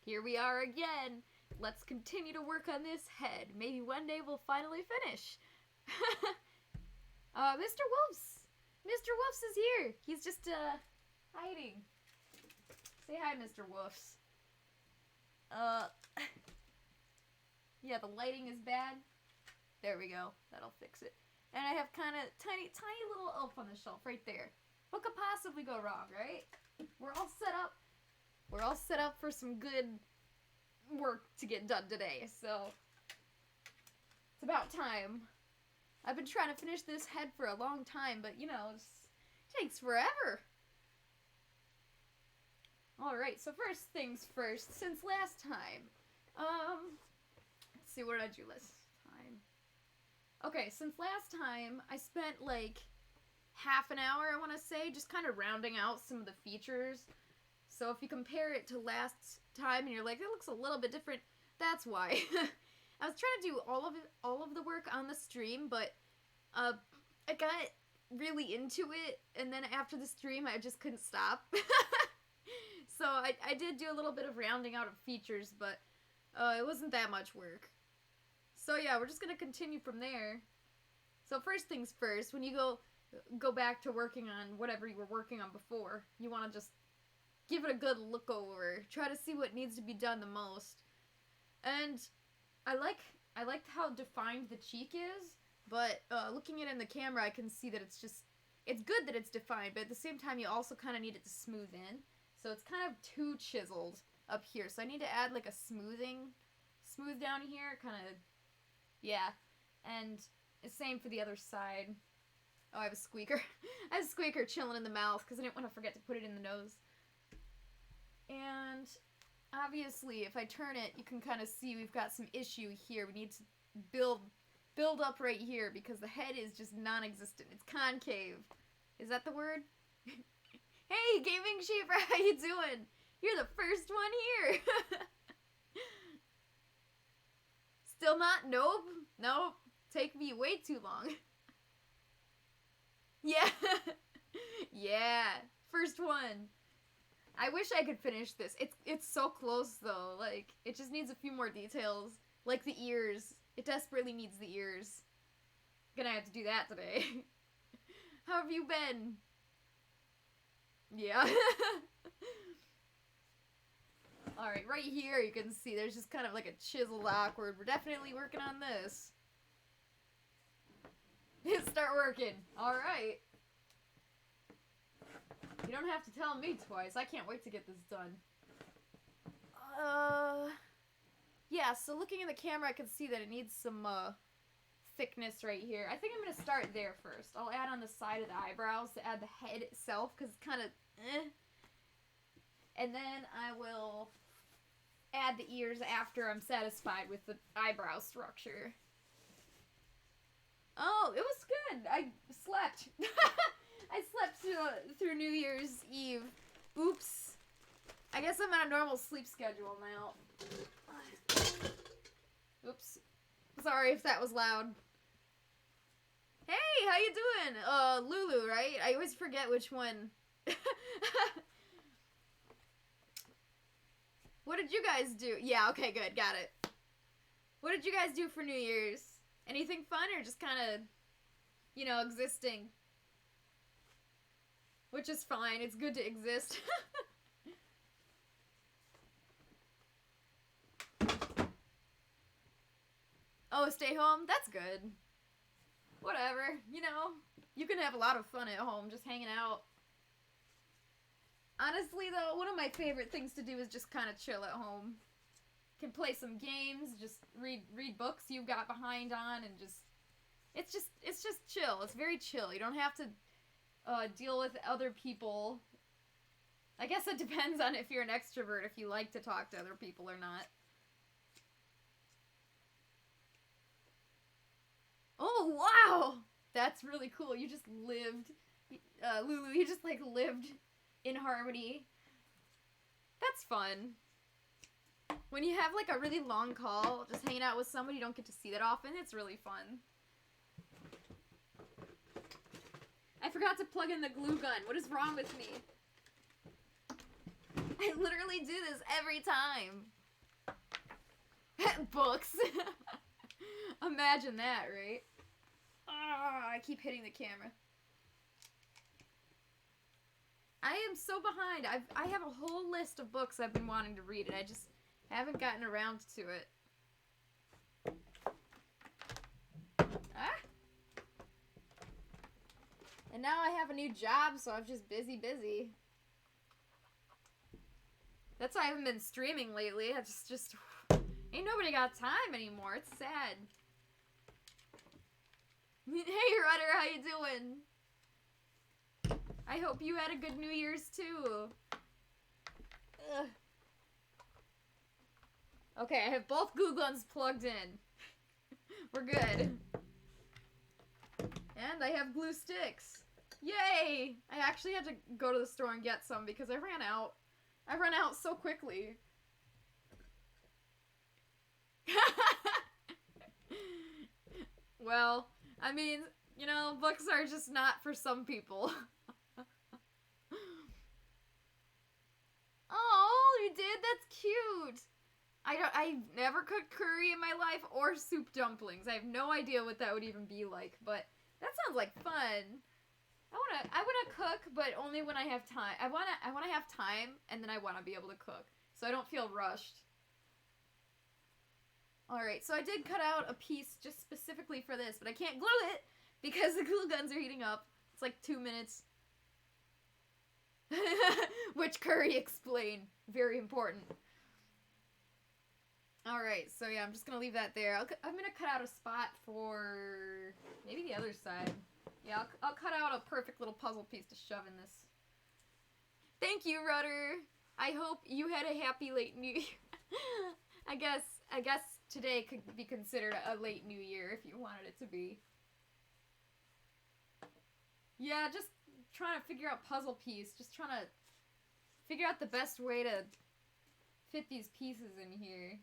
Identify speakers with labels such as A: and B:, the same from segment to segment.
A: Here we are again. Let's continue to work on this head. Maybe one day we'll finally finish. Mr. Wolfs! Mr. Wolfs is here! He's just, hiding. Say hi, Mr. Wolfs. Yeah, the lighting is bad. There we go. That'll fix it. And I have kind of tiny little elf on the shelf right there. What could possibly go wrong, right? We're all set up. We're all set up for some good work to get done today, so it's about time. I've been trying to finish this head for a long time, but you know, it takes forever. Alright, so first things first, since last time, let's see, what did I do last time? Okay, since last time, I spent like half an hour, I want to say, just kind of rounding out some of the features. So if you compare it to last time and you're like, it looks a little bit different, that's why. I was trying to do all of the work on the stream, but I got really into it, and then after the stream, I just couldn't stop. So I did do a little bit of rounding out of features, but it wasn't that much work. So yeah, we're just gonna continue from there. So first things first, when you go back to working on whatever you were working on before, you want to just give it a good look over. Try to see what needs to be done the most. And I liked how defined the cheek is, but looking at it in the camera, I can see that it's good that it's defined, but at the same time, you also kind of need it to smooth in. So it's kind of too chiseled up here. So I need to add like a smooth down here, kind of, yeah. And the same for the other side. Oh, I have a squeaker. I have a squeaker chilling in the mouth because I didn't want to forget to put it in the nose. And obviously, if I turn it, you can kind of see we've got some issue here. We need to build up right here because the head is just non-existent. It's concave. Is that the word? Hey, Gaming Shaper, how you doing? You're the first one here. Still not? Nope. Nope. Take me way too long. Yeah. Yeah. First one. I wish I could finish this. It's so close though. Like, it just needs a few more details. Like the ears. It desperately needs the ears. Gonna have to do that today. How have you been? Yeah. Alright, right here you can see there's just kind of like a chiseled awkward. We're definitely working on this. Start working. Alright. You don't have to tell me twice. I can't wait to get this done. Yeah, so looking in the camera, I can see that it needs some, thickness right here. I think I'm gonna start there first. I'll add on the side of the eyebrows to add the head itself, because it's kind of, And then I will add the ears after I'm satisfied with the eyebrow structure. Oh, it was good. I slept. I slept through New Year's Eve. Oops. I guess I'm on a normal sleep schedule now. Oops. Sorry if that was loud. Hey, how you doing? Lulu, right? I always forget which one. What did you guys do? Yeah, okay, good. Got it. What did you guys do for New Year's? Anything fun or just kind of, you know, existing? Which is fine. It's good to exist. Oh, stay home? That's good. Whatever. You know, you can have a lot of fun at home just hanging out. Honestly, though, one of my favorite things to do is just kind of chill at home. Can play some games, just read books you've got behind on, and just... It's just chill. It's very chill. You don't have to deal with other people. I guess it depends on if you're an extrovert, if you like to talk to other people or not. Oh, wow! That's really cool. You just lived, Lulu, you just, like, lived in harmony. That's fun. When you have, like, a really long call, just hanging out with somebody you don't get to see that often, it's really fun. I forgot to plug in the glue gun. What is wrong with me? I literally do this every time. Books. Imagine that, right? I keep hitting the camera. I am so behind. I have a whole list of books I've been wanting to read, and I just haven't gotten around to it. Ah! And now I have a new job, so I'm just busy. That's why I haven't been streaming lately. It's just ain't nobody got time anymore. It's sad. Hey, Rudder, how you doing? I hope you had a good New Year's, too. Ugh. Okay, I have both glue guns plugged in. We're good. And I have glue sticks. Yay! I actually had to go to the store and get some because I ran out. I ran out so quickly. Well, I mean, you know, books are just not for some people. Oh, you did? That's cute. I've never cooked curry in my life or soup dumplings. I have no idea what that would even be like, but that sounds like fun. I wanna cook, but only when I have time. I wanna have time, and then I wanna be able to cook, so I don't feel rushed. Alright, so I did cut out a piece just specifically for this, but I can't glue it because the glue guns are heating up. It's like 2 minutes. Which curry explain. Very important. Alright, so yeah, I'm just gonna leave that there. I'm gonna cut out a spot for maybe the other side. Yeah, I'll cut out a perfect little puzzle piece to shove in this. Thank you, Rudder. I hope you had a happy late New Year. I guess today could be considered a late New Year if you wanted it to be. Yeah, just trying to figure out puzzle piece. Just trying to figure out the best way to fit these pieces in here.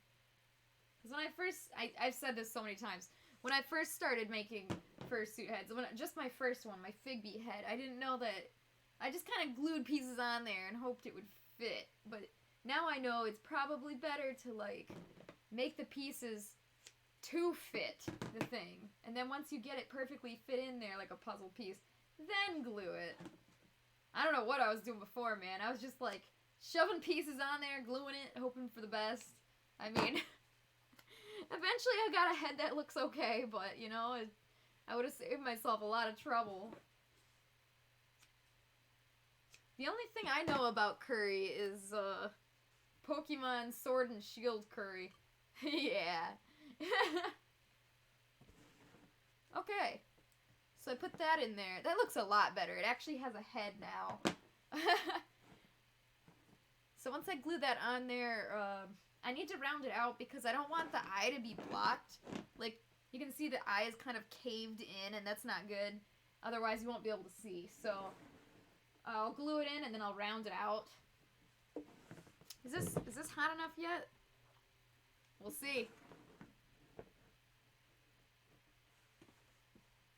A: Because when I first, I've said this so many times, when I first started making fursuit heads, just my first one, my fig beat head, I didn't know that, I just kind of glued pieces on there and hoped it would fit. But now I know it's probably better to, like, make the pieces to fit the thing. And then once you get it perfectly fit in there like a puzzle piece, then glue it. I don't know what I was doing before, man. I was just, like, shoving pieces on there, gluing it, hoping for the best. I mean, eventually I got a head that looks okay, but, you know, I would have saved myself a lot of trouble. The only thing I know about curry is, Pokemon Sword and Shield curry. Yeah. Okay. So I put that in there. That looks a lot better. It actually has a head now. So once I glue that on there, I need to round it out because I don't want the eye to be blocked. Like, you can see the eye is kind of caved in, and that's not good. Otherwise, you won't be able to see. So I'll glue it in, and then I'll round it out. Is this hot enough yet? We'll see.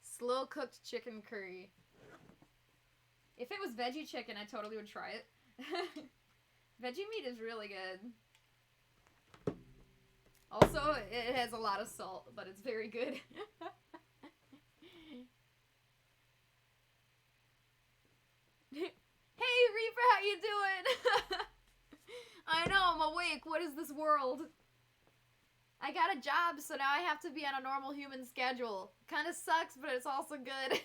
A: Slow cooked chicken curry. If it was veggie chicken, I totally would try it. Veggie meat is really good. Also, it has a lot of salt, but it's very good. Hey, Reaper, how you doing? I know, I'm awake. What is this world? I got a job, so now I have to be on a normal human schedule. Kind of sucks, but it's also good.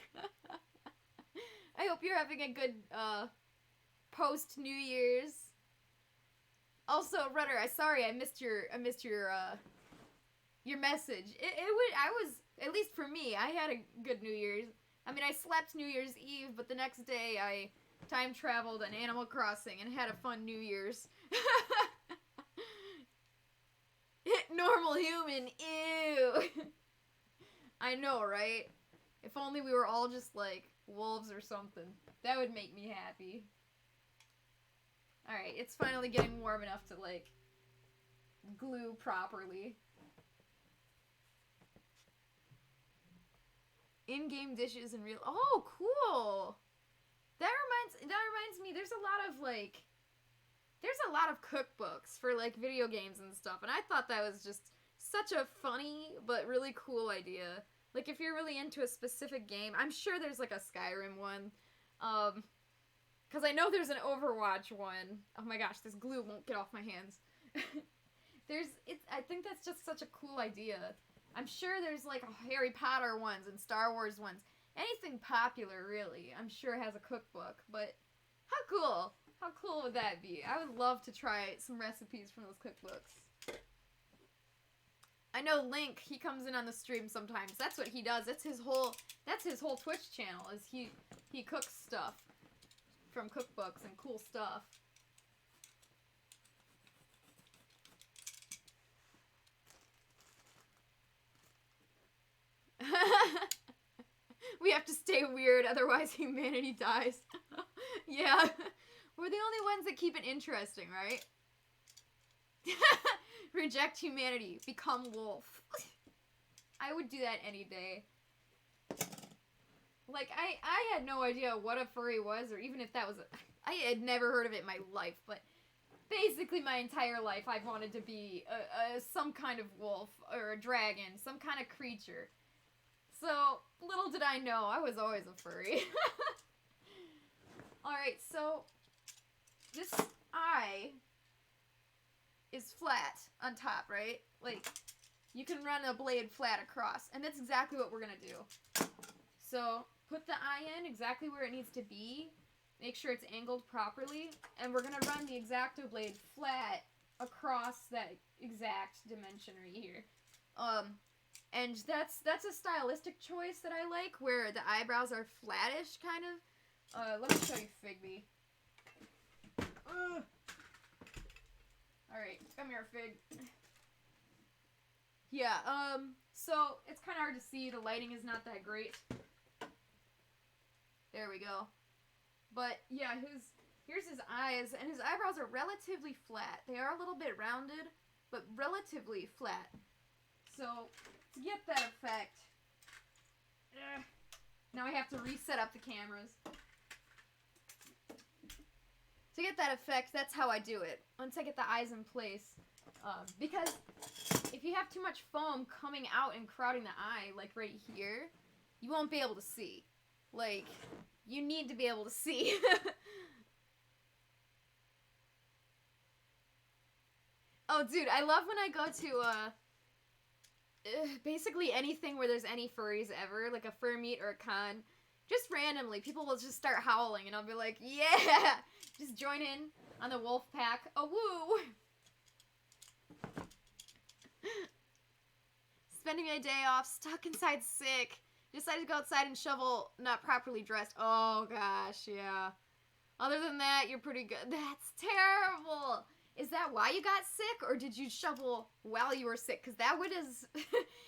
A: I hope you're having a good, post New Year's. Also, Rudder, I missed your message. I was, at least for me, I had a good New Year's. I mean, I slept New Year's Eve, but the next day I time traveled on Animal Crossing and had a fun New Year's. Normal human, ew. I know, right? If only we were all just like wolves or something. That would make me happy. Alright, it's finally getting warm enough to, like, glue properly. In-game dishes and real... Oh, cool! That reminds me, there's a lot of, like... there's a lot of cookbooks for, like, video games and stuff, and I thought that was just such a funny but really cool idea. Like, if you're really into a specific game, I'm sure there's, like, a Skyrim one, because I know there's an Overwatch one. Oh my gosh, this glue won't get off my hands. I think that's just such a cool idea. I'm sure there's, like, Harry Potter ones and Star Wars ones. Anything popular, really, I'm sure has a cookbook, but how cool? How cool would that be? I would love to try some recipes from those cookbooks. I know Link, he comes in on the stream sometimes. That's what he does. That's his whole Twitch channel, is he cooks stuff from cookbooks and cool stuff. We have to stay weird, otherwise humanity dies. Yeah. We're the only ones that keep it interesting, right? Reject humanity. Become wolf. I would do that any day. Like, I had no idea what a furry was, or even if that was I had never heard of it in my life, but basically my entire life I've wanted to be some kind of wolf, or a dragon, some kind of creature. So, little did I know, I was always a furry. Alright, so, this eye is flat on top, right? Like, you can run a blade flat across, and that's exactly what we're gonna do. So, put the eye in exactly where it needs to be, make sure it's angled properly, and we're gonna run the X-Acto blade flat across that exact dimension right here. And that's a stylistic choice that I like, where the eyebrows are flattish, kind of. Let me show you Figby. Alright, come here, Fig. Yeah, so, it's kind of hard to see, the lighting is not that great. There we go. But, yeah, here's his eyes, and his eyebrows are relatively flat. They are a little bit rounded, but relatively flat. So, to get that effect, now I have to reset up the cameras. To get that effect, that's how I do it. Once I get the eyes in place. Because if you have too much foam coming out and crowding the eye, like right here, you won't be able to see. Like, you need to be able to see. Oh, dude, I love when I go to, basically anything where there's any furries ever, like a fur meet or a con. Just randomly, people will just start howling, and I'll be like, yeah! Just join in on the wolf pack. Oh, woo! Spending my day off, stuck inside sick. Decided to go outside and shovel, not properly dressed. Oh, gosh, yeah. Other than that, you're pretty good. That's terrible! Is that why you got sick, or did you shovel while you were sick? Because that would is...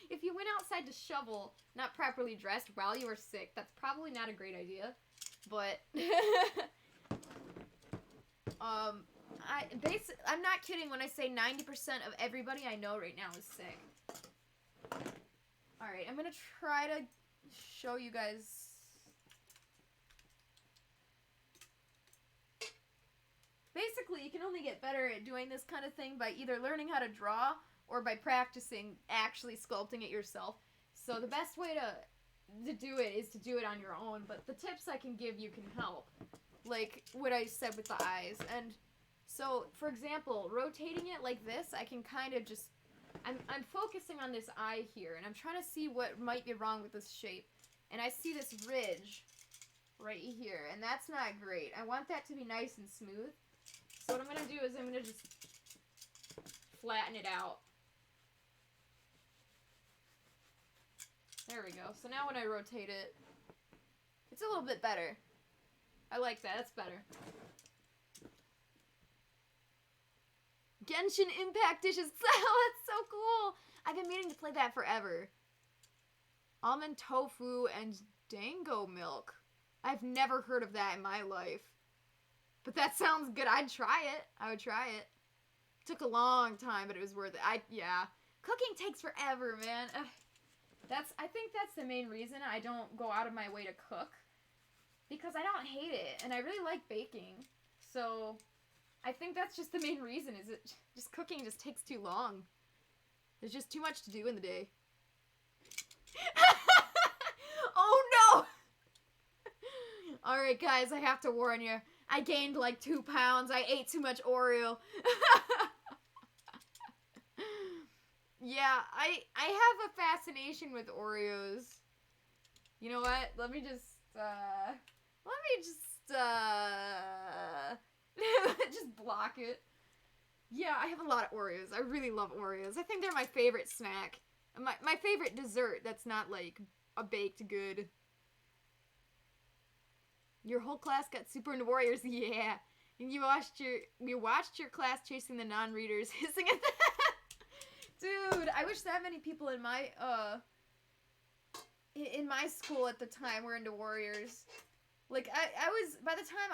A: if you went outside to shovel, not properly dressed while you were sick, that's probably not a great idea. But... I'm not kidding when I say 90% of everybody I know right now is sick. Alright, I'm gonna try to show you guys... Basically, you can only get better at doing this kind of thing by either learning how to draw or by practicing actually sculpting it yourself. So the best way to do it is to do it on your own, but the tips I can give you can help. Like what I said with the eyes. And so, for example, rotating it like this, I can kind of just... I'm focusing on this eye here, and I'm trying to see what might be wrong with this shape. And I see this ridge right here, and that's not great. I want that to be nice and smooth. So what I'm going to do is I'm going to just flatten it out. There we go. So now when I rotate it, it's a little bit better. I like that. That's better. Genshin Impact dishes. That's so cool. I've been meaning to play that forever. Almond tofu and dango milk. I've never heard of that in my life. But that sounds good. I'd try it. I would try it. Took a long time, but it was worth it. Yeah. Cooking takes forever, man. I think that's the main reason I don't go out of my way to cook. Because I don't hate it, and I really like baking. So, I think that's just the main reason, is it just cooking just takes too long. There's just too much to do in the day. Oh no! Alright guys, I have to warn you. I gained like 2 pounds. I ate too much Oreo. Yeah, I have a fascination with Oreos. You know what? Let me just just block it. Yeah, I have a lot of Oreos. I really love Oreos. I think they're my favorite snack. My favorite dessert that's not like a baked good. Your whole class got super into Warriors, yeah. And you watched your class chasing the non-readers, hissing at that. Dude, I wish that many people in my school at the time were into Warriors. Like I was, by the time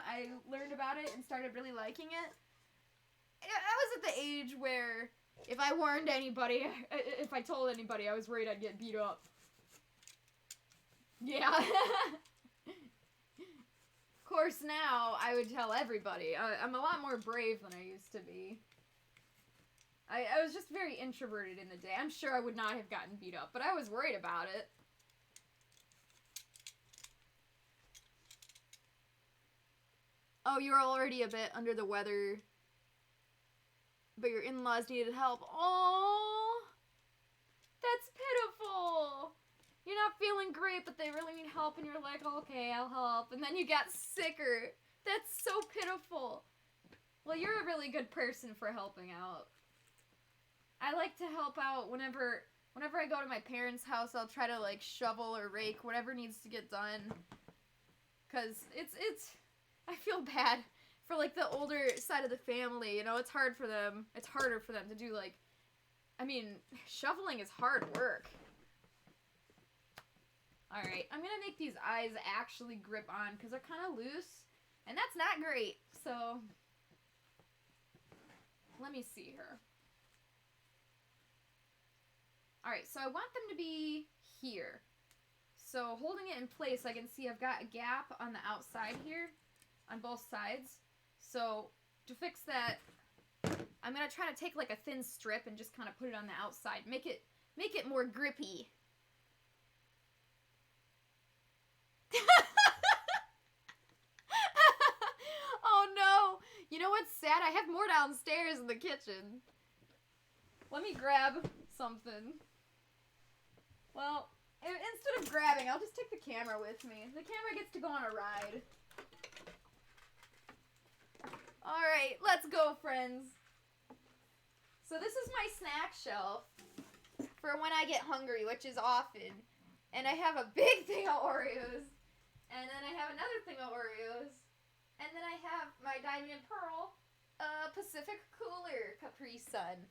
A: I learned about it and started really liking it, I was at the age where if I warned anybody, if I told anybody, I was worried I'd get beat up. Yeah. Of course, now I would tell everybody. I'm a lot more brave than I used to be. I was just very introverted in the day. I'm sure I would not have gotten beat up, but I was worried about it. Oh, you're already a bit under the weather. But your in-laws needed help. Oh, that's pitiful. You're not feeling great, but they really need help, and you're like, okay, I'll help. And then you got sicker. That's so pitiful. Well, you're a really good person for helping out. I like to help out whenever I go to my parents' house. I'll try to like shovel or rake whatever needs to get done. Cause I feel bad for like the older side of the family. You know, it's hard for them. It's harder for them to do like, I mean, shoveling is hard work. All right, I'm gonna make these eyes actually grip on because they're kind of loose, and that's not great. So let me see here. Alright, so I want them to be here. So holding it in place, I can see I've got a gap on the outside here, on both sides. So to fix that, I'm going to try to take like a thin strip and just kind of put it on the outside. Make it more grippy. Oh no! You know what's sad? I have more downstairs in the kitchen. Let me grab something. Well, instead of grabbing, I'll just take the camera with me. The camera gets to go on a ride. Alright, let's go, friends. So this is my snack shelf for when I get hungry, which is often. And I have a big thing of Oreos. And then I have another thing of Oreos. And then I have my Diamond and Pearl Pacific Cooler Capri Sun.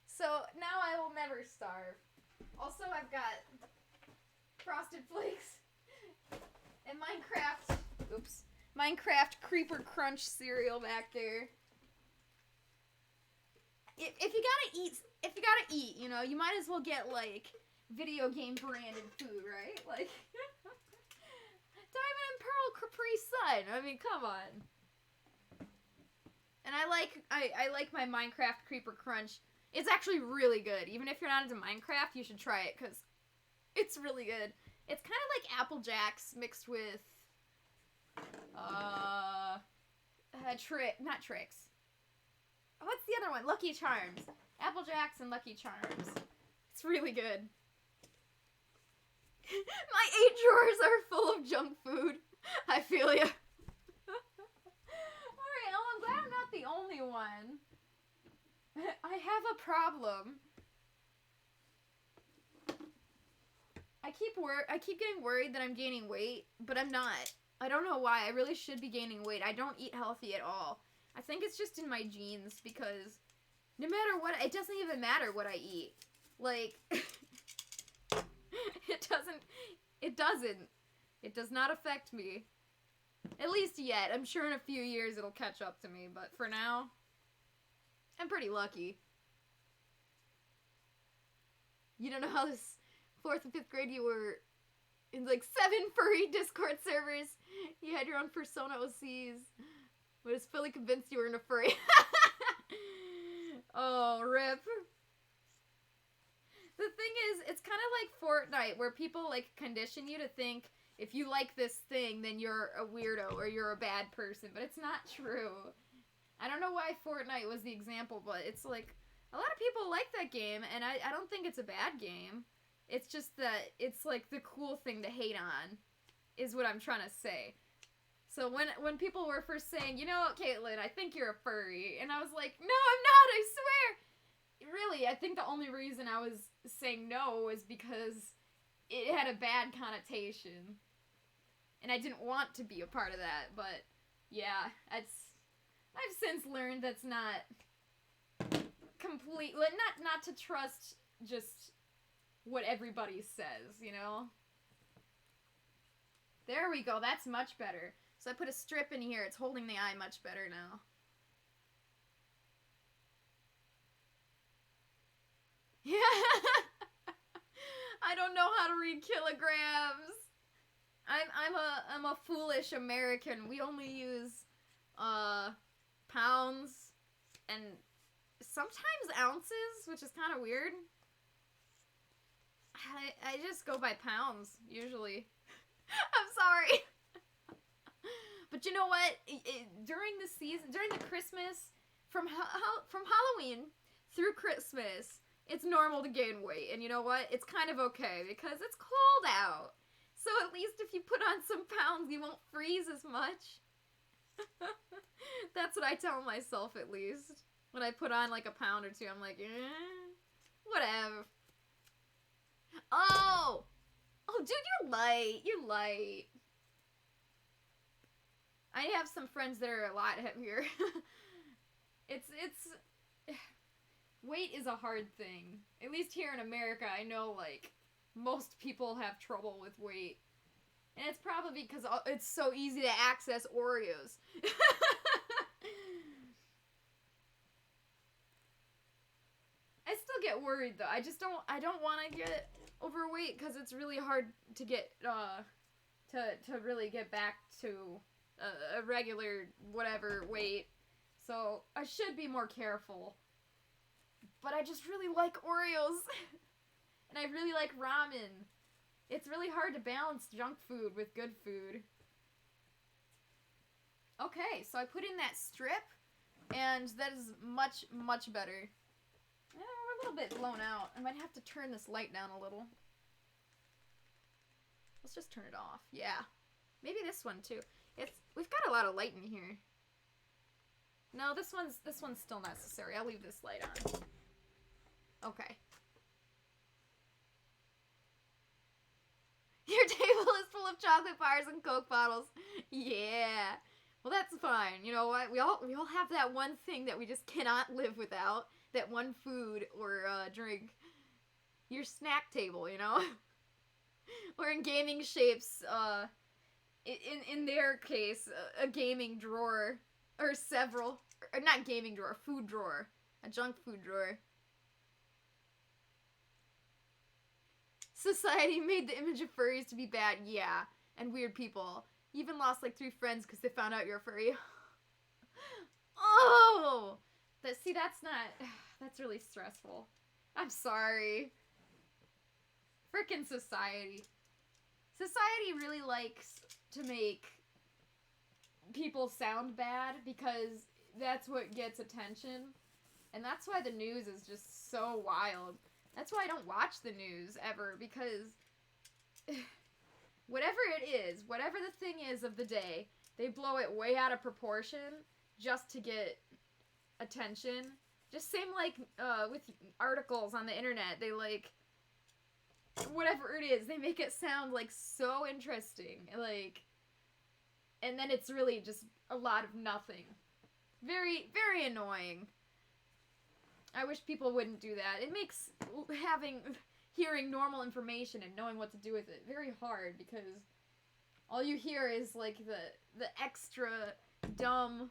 A: So now I will never starve. Also, I've got Frosted Flakes and Minecraft Creeper Crunch cereal back there. If you gotta eat, you know, you might as well get like video game branded food, right? Like Diamond and Pearl Capri Sun. I mean, come on. And I like my Minecraft Creeper Crunch. It's actually really good. Even if you're not into Minecraft, you should try it because it's really good. It's kind of like Apple Jacks mixed with not Tricks. What's the other one? Lucky Charms. Apple Jacks and Lucky Charms. It's really good. My 8 drawers are full of junk food. I feel ya. Alright, well, I'm glad I'm not the only one. I have a problem. I keep getting worried that I'm gaining weight, but I'm not. I don't know why. I really should be gaining weight. I don't eat healthy at all. I think it's just in my genes because no matter what, it doesn't even matter what I eat. Like, it does not affect me. At least yet. I'm sure in a few years it'll catch up to me, but for now, I'm pretty lucky. You don't know how this 4th and 5th grade you were in like 7 furry Discord servers. You had your own Persona OCs. Was fully convinced you were in a furry. Oh, rip. The thing is, it's kind of like Fortnite, where people, like, condition you to think if you like this thing, then you're a weirdo or you're a bad person, but it's not true. I don't know why Fortnite was the example, but it's like, a lot of people like that game, and I don't think it's a bad game. It's just that it's, like, the cool thing to hate on, is what I'm trying to say. So when people were first saying, you know what, Caitlin, I think you're a furry, and I was like, no, I'm not, I swear! Really, I think the only reason I was saying no was because it had a bad connotation. And I didn't want to be a part of that, but yeah, I've since learned that's not complete, not to trust just what everybody says, you know? There we go, that's much better. So I put a strip in here, it's holding the eye much better now. Yeah. I don't know how to read kilograms. I'm a foolish American. We only use pounds and sometimes ounces, which is kind of weird. I just go by pounds usually. I'm sorry. But you know what? During the season, during the Christmas, from Halloween through Christmas, it's normal to gain weight, and you know what? It's kind of okay, because it's cold out. So at least if you put on some pounds, you won't freeze as much. That's what I tell myself, at least. When I put on, like, a pound or two, I'm like, whatever. Oh! Oh, dude, you're light. You're light. I have some friends that are a lot heavier. It's... Weight is a hard thing. At least here in America, I know, like, most people have trouble with weight. And it's probably because it's so easy to access Oreos. I still get worried, though. I don't want to get overweight because it's really hard to get, to really get back to a regular whatever weight. So I should be more careful. But I just really like Oreos. And I really like ramen. It's really hard to balance junk food with good food. Okay, so I put in that strip, and that is much, much better. We're a little bit blown out. I might have to turn this light down a little. Let's just turn it off. Yeah. Maybe this one, too. We've got a lot of light in here. No, this one's still necessary. I'll leave this light on. Okay. Your table is full of chocolate bars and Coke bottles. Yeah. Well, that's fine. You know what? We all have that one thing that we just cannot live without. That one food or drink. Your snack table, you know? Or in gaming shapes, in their case, a gaming drawer. Or several. Or not gaming drawer, food drawer. A junk food drawer. Society made the image of furries to be bad, yeah. And weird people. Even lost like 3 friends because they found out you're a furry. Oh! See, that's not... That's really stressful. I'm sorry. Frickin' society. Society really likes to make people sound bad because that's what gets attention. And that's why the news is just so wild. That's why I don't watch the news ever, because whatever it is, whatever the thing is of the day, they blow it way out of proportion just to get attention. Just same like with articles on the internet, they like, whatever it is, they make it sound like so interesting, like, and then it's really just a lot of nothing. Very, very annoying. I wish people wouldn't do that. It makes hearing normal information and knowing what to do with it very hard, because all you hear is like the extra dumb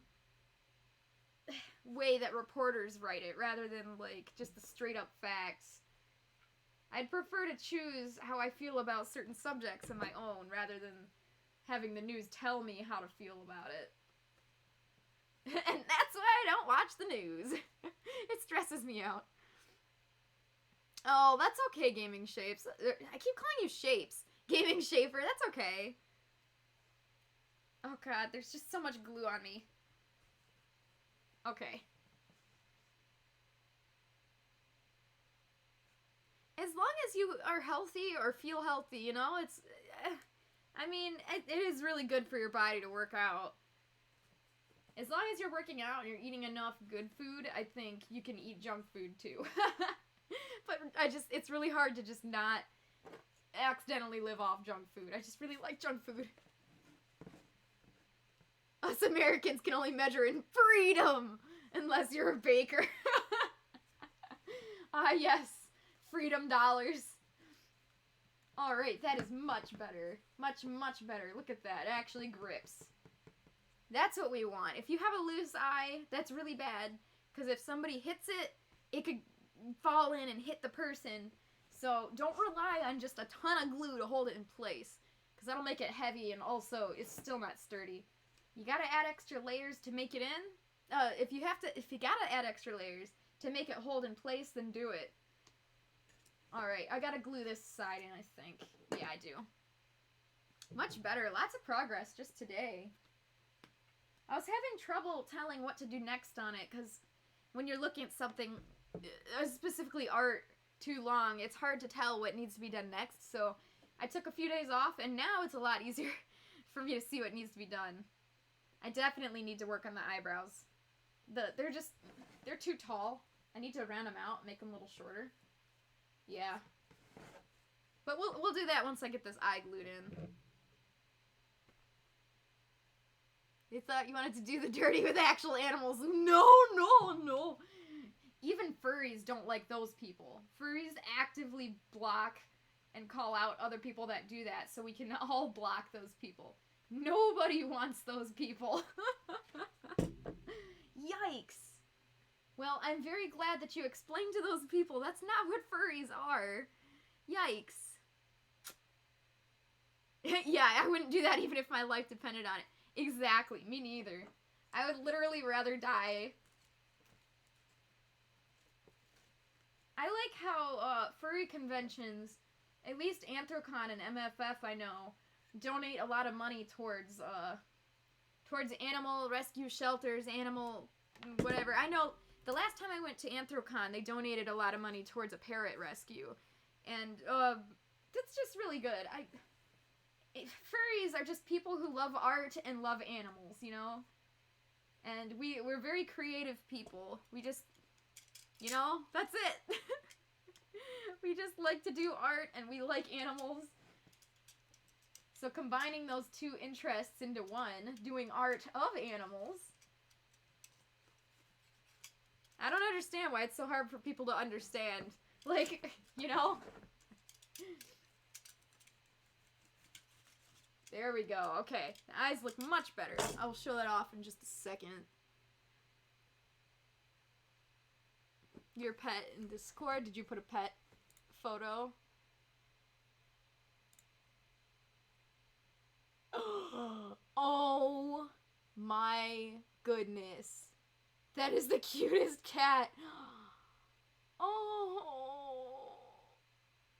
A: way that reporters write it rather than like just the straight up facts. I'd prefer to choose how I feel about certain subjects on my own rather than having the news tell me how to feel about it. And that's why I don't watch the news. It stresses me out. Oh, that's okay, Gaming Shapes. I keep calling you Shapes. Gaming Shaper, that's okay. Oh god, there's just so much glue on me. Okay. As long as you are healthy or feel healthy, you know, it's... I mean, it is really good for your body to work out. As long as you're working out and you're eating enough good food, I think you can eat junk food too. But it's really hard to just not accidentally live off junk food. I just really like junk food. Us Americans can only measure in freedom unless you're a baker. Ah, yes. Freedom dollars. Alright, that is much better. Much, much better. Look at that. It actually grips. That's what we want. If you have a loose eye, that's really bad. Because if somebody hits it, it could fall in and hit the person. So don't rely on just a ton of glue to hold it in place. Because that'll make it heavy and also it's still not sturdy. You gotta add extra layers to make it in. If you gotta add extra layers to make it hold in place, then do it. Alright, I gotta glue this side in, I think. Yeah, I do. Much better. Lots of progress just today. I was having trouble telling what to do next on it, because when you're looking at something, specifically art, too long, it's hard to tell what needs to be done next, so I took a few days off, and now it's a lot easier for me to see what needs to be done. I definitely need to work on the eyebrows. They're too tall. I need to round them out, make them a little shorter. Yeah. But we'll do that once I get this eye glued in. You thought you wanted to do the dirty with actual animals. No, no, no. Even furries don't like those people. Furries actively block and call out other people that do that, so we can all block those people. Nobody wants those people. Yikes. Well, I'm very glad that you explained to those people that's not what furries are. Yikes. Yeah, I wouldn't do that even if my life depended on it. Exactly, me neither. I would literally rather die. I like how furry conventions, at least Anthrocon and MFF I know, donate a lot of money towards animal rescue shelters, animal whatever. I know the last time I went to Anthrocon, they donated a lot of money towards a parrot rescue. And that's just really good. Furries are just people who love art and love animals, you know? And we're very creative people. We just, you know, that's it. We just like to do art and we like animals. So combining those two interests into one, doing art of animals. I don't understand why it's so hard for people to understand. Like, you know? There we go. Okay. The eyes look much better. I will show that off in just a second. Your pet in Discord. Did you put a pet photo? Oh my goodness. That is the cutest cat. Oh.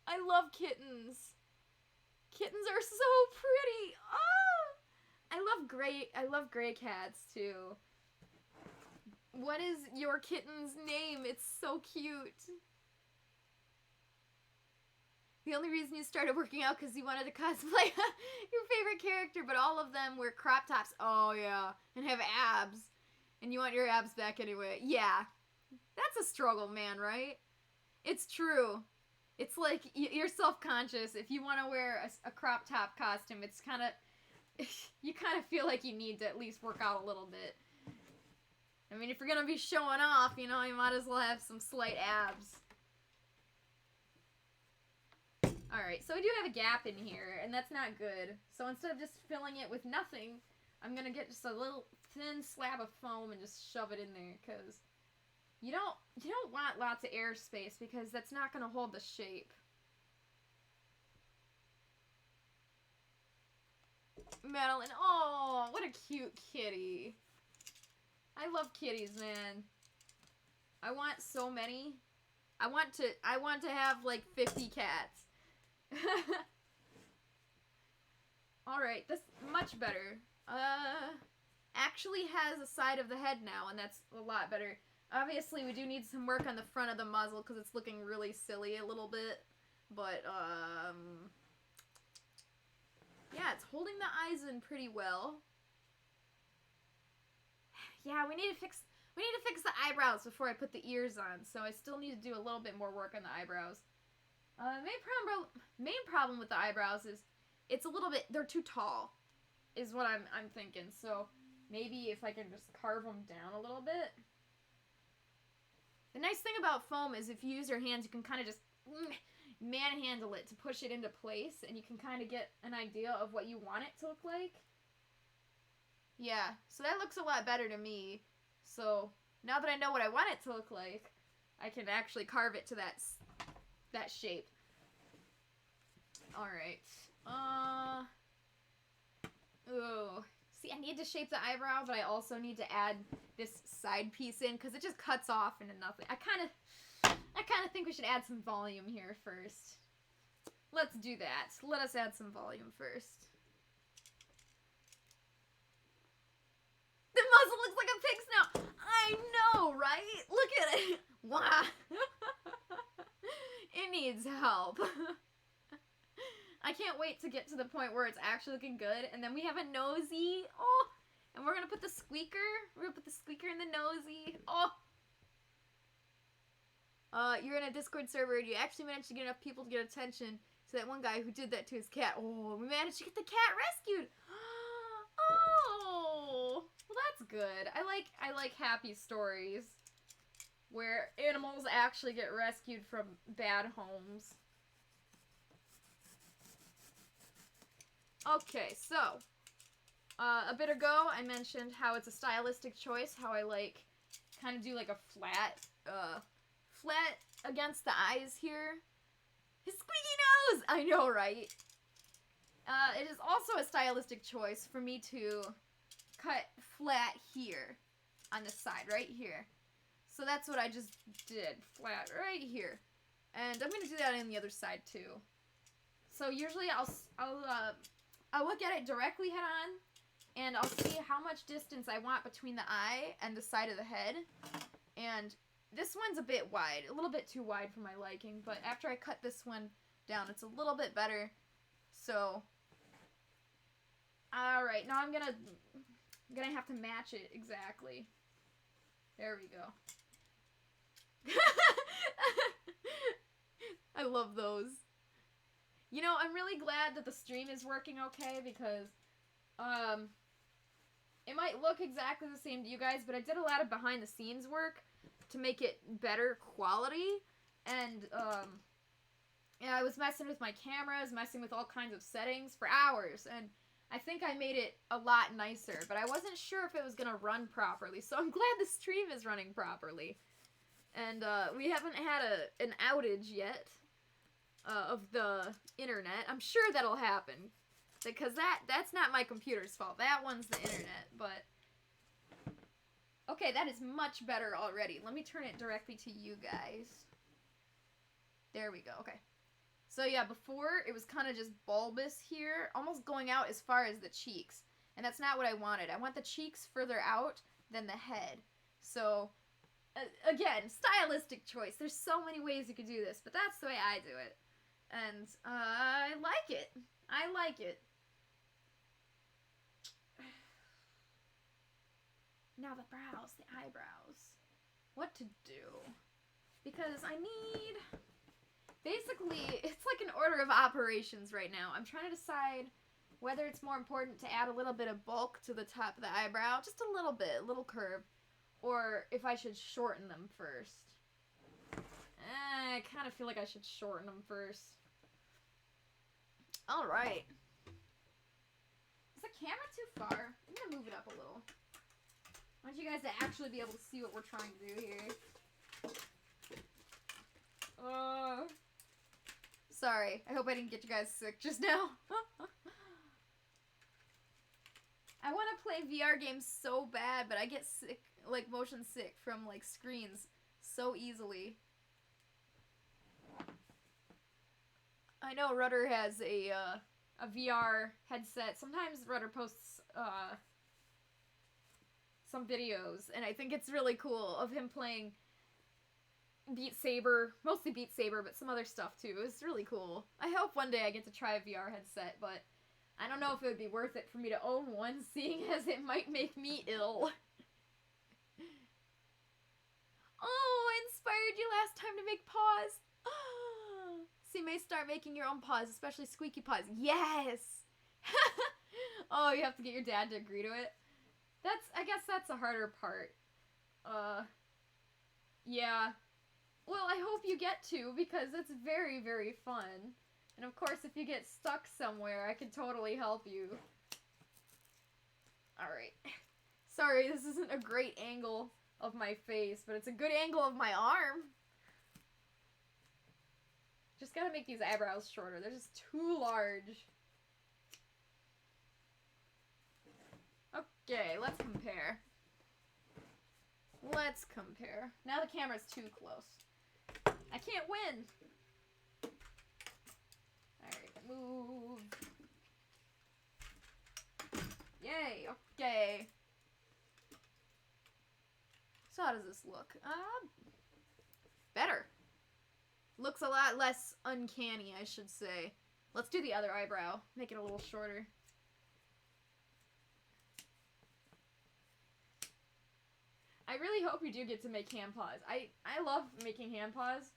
A: I love kittens. Kittens are so pretty. Oh. I love gray cats too. What is your kitten's name? It's so cute. The only reason you started working out because you wanted to cosplay your favorite character, but all of them wear crop tops. Oh, yeah. And have abs. And you want your abs back anyway. Yeah. That's a struggle, man, right? It's true. It's like, you're self-conscious. If you want to wear a crop top costume, it's kind of... You kind of feel like you need to at least work out a little bit. I mean, if you're going to be showing off, you know, you might as well have some slight abs. Alright, so we do have a gap in here, and that's not good. So instead of just filling it with nothing, I'm gonna get just a little thin slab of foam and just shove it in there, because you don't want lots of airspace, because that's not gonna hold the shape. Madeline, oh, what a cute kitty. I love kitties, man. I want so many. I want to have like 50 cats. Alright, that's much better. Actually has a side of the head now, and that's a lot better. Obviously, we do need some work on the front of the muzzle, because it's looking really silly a little bit. But, yeah, it's holding the eyes in pretty well. Yeah, we need to fix the eyebrows before I put the ears on, so I still need to do a little bit more work on the eyebrows. Main problem with the eyebrows is it's a little bit, they're too tall, is what I'm thinking. So maybe if I can just carve them down a little bit. The nice thing about foam is if you use your hands, you can kind of just manhandle it to push it into place, and you can kind of get an idea of what you want it to look like. Yeah, so that looks a lot better to me. So now that I know what I want it to look like, I can actually carve it to that shape. Alright. Oh. See, I need to shape the eyebrow, but I also need to add this side piece in, because it just cuts off into nothing. I kind of think we should add some volume here first. Let's do that. Let us add some volume first. The muzzle looks like a pig snout! I know, right? Look at it! Wow! It needs help. I can't wait to get to the point where it's actually looking good, and then we have a nosy. Oh! And we're gonna put the squeaker. We're gonna put the squeaker in the nosy. Oh! You're in a Discord server, and you actually managed to get enough people to get attention to that one guy who did that to his cat. Oh, we managed to get the cat rescued! Oh! Well, that's good. I like happy stories where animals actually get rescued from bad homes. Okay, so a bit ago I mentioned how it's a stylistic choice, how I like kind of do like a flat against the eyes here. His squeaky nose! I know, right? It is also a stylistic choice for me to cut flat here on the side, right here. So that's what I just did, flat right here. And I'm gonna do that on the other side too. So usually I'll look at it directly head on, and I'll see how much distance I want between the eye and the side of the head. And this one's a bit wide, a little bit too wide for my liking, but after I cut this one down, it's a little bit better. So, alright, now I'm gonna have to match it exactly. There we go. I love those. You know, I'm really glad that the stream is working okay, because it might look exactly the same to you guys, but I did a lot of behind the scenes work to make it better quality, and yeah, I was messing with my cameras, messing with all kinds of settings for hours, and I think I made it a lot nicer, but I wasn't sure if it was gonna run properly, so I'm glad the stream is running properly. And we haven't had an outage yet of the internet. I'm sure that'll happen, because that's not my computer's fault. That one's the internet, but okay, that is much better already. Let me turn it directly to you guys. There we go. Okay. So yeah, before it was kind of just bulbous here, almost going out as far as the cheeks. And that's not what I wanted. I want the cheeks further out than the head. So, again, stylistic choice. There's so many ways you could do this, but that's the way I do it. And I like it. I like it. Now the brows, the eyebrows. What to do? Because I need... Basically, it's like an order of operations right now. I'm trying to decide whether it's more important to add a little bit of bulk to the top of the eyebrow, just a little bit, a little curve, or if I should shorten them first. I kind of feel like I should shorten them first. Alright. Is the camera too far? I'm gonna move it up a little. I want you guys to actually be able to see what we're trying to do here. Sorry. I hope I didn't get you guys sick just now. I want to play VR games so bad, but I get sick like, motion sick from, like, screens so easily. I know Rudder has a VR headset. Sometimes Rudder posts, some videos, and I think it's really cool of him playing Beat Saber, mostly Beat Saber, but some other stuff too. It's really cool. I hope one day I get to try a VR headset, but I don't know if it would be worth it for me to own one, seeing as it might make me ill. Oh, I inspired you last time to make paws. So you may start making your own paws, especially squeaky paws. Yes! Oh, you have to get your dad to agree to it. I guess that's a harder part. Yeah. Well, I hope you get to, because it's very, very fun. And of course, if you get stuck somewhere, I can totally help you. Alright. Sorry, this isn't a great angle of my face, but it's a good angle of my arm. Just gotta make these eyebrows shorter. They're just too large. Okay, let's compare. Let's compare. Now the camera's too close. I can't win! Alright, move. Yay, okay. So how does this look? Better. Looks a lot less uncanny, I should say. Let's do the other eyebrow. Make it a little shorter. I really hope you do get to make hand paws. I love making hand paws.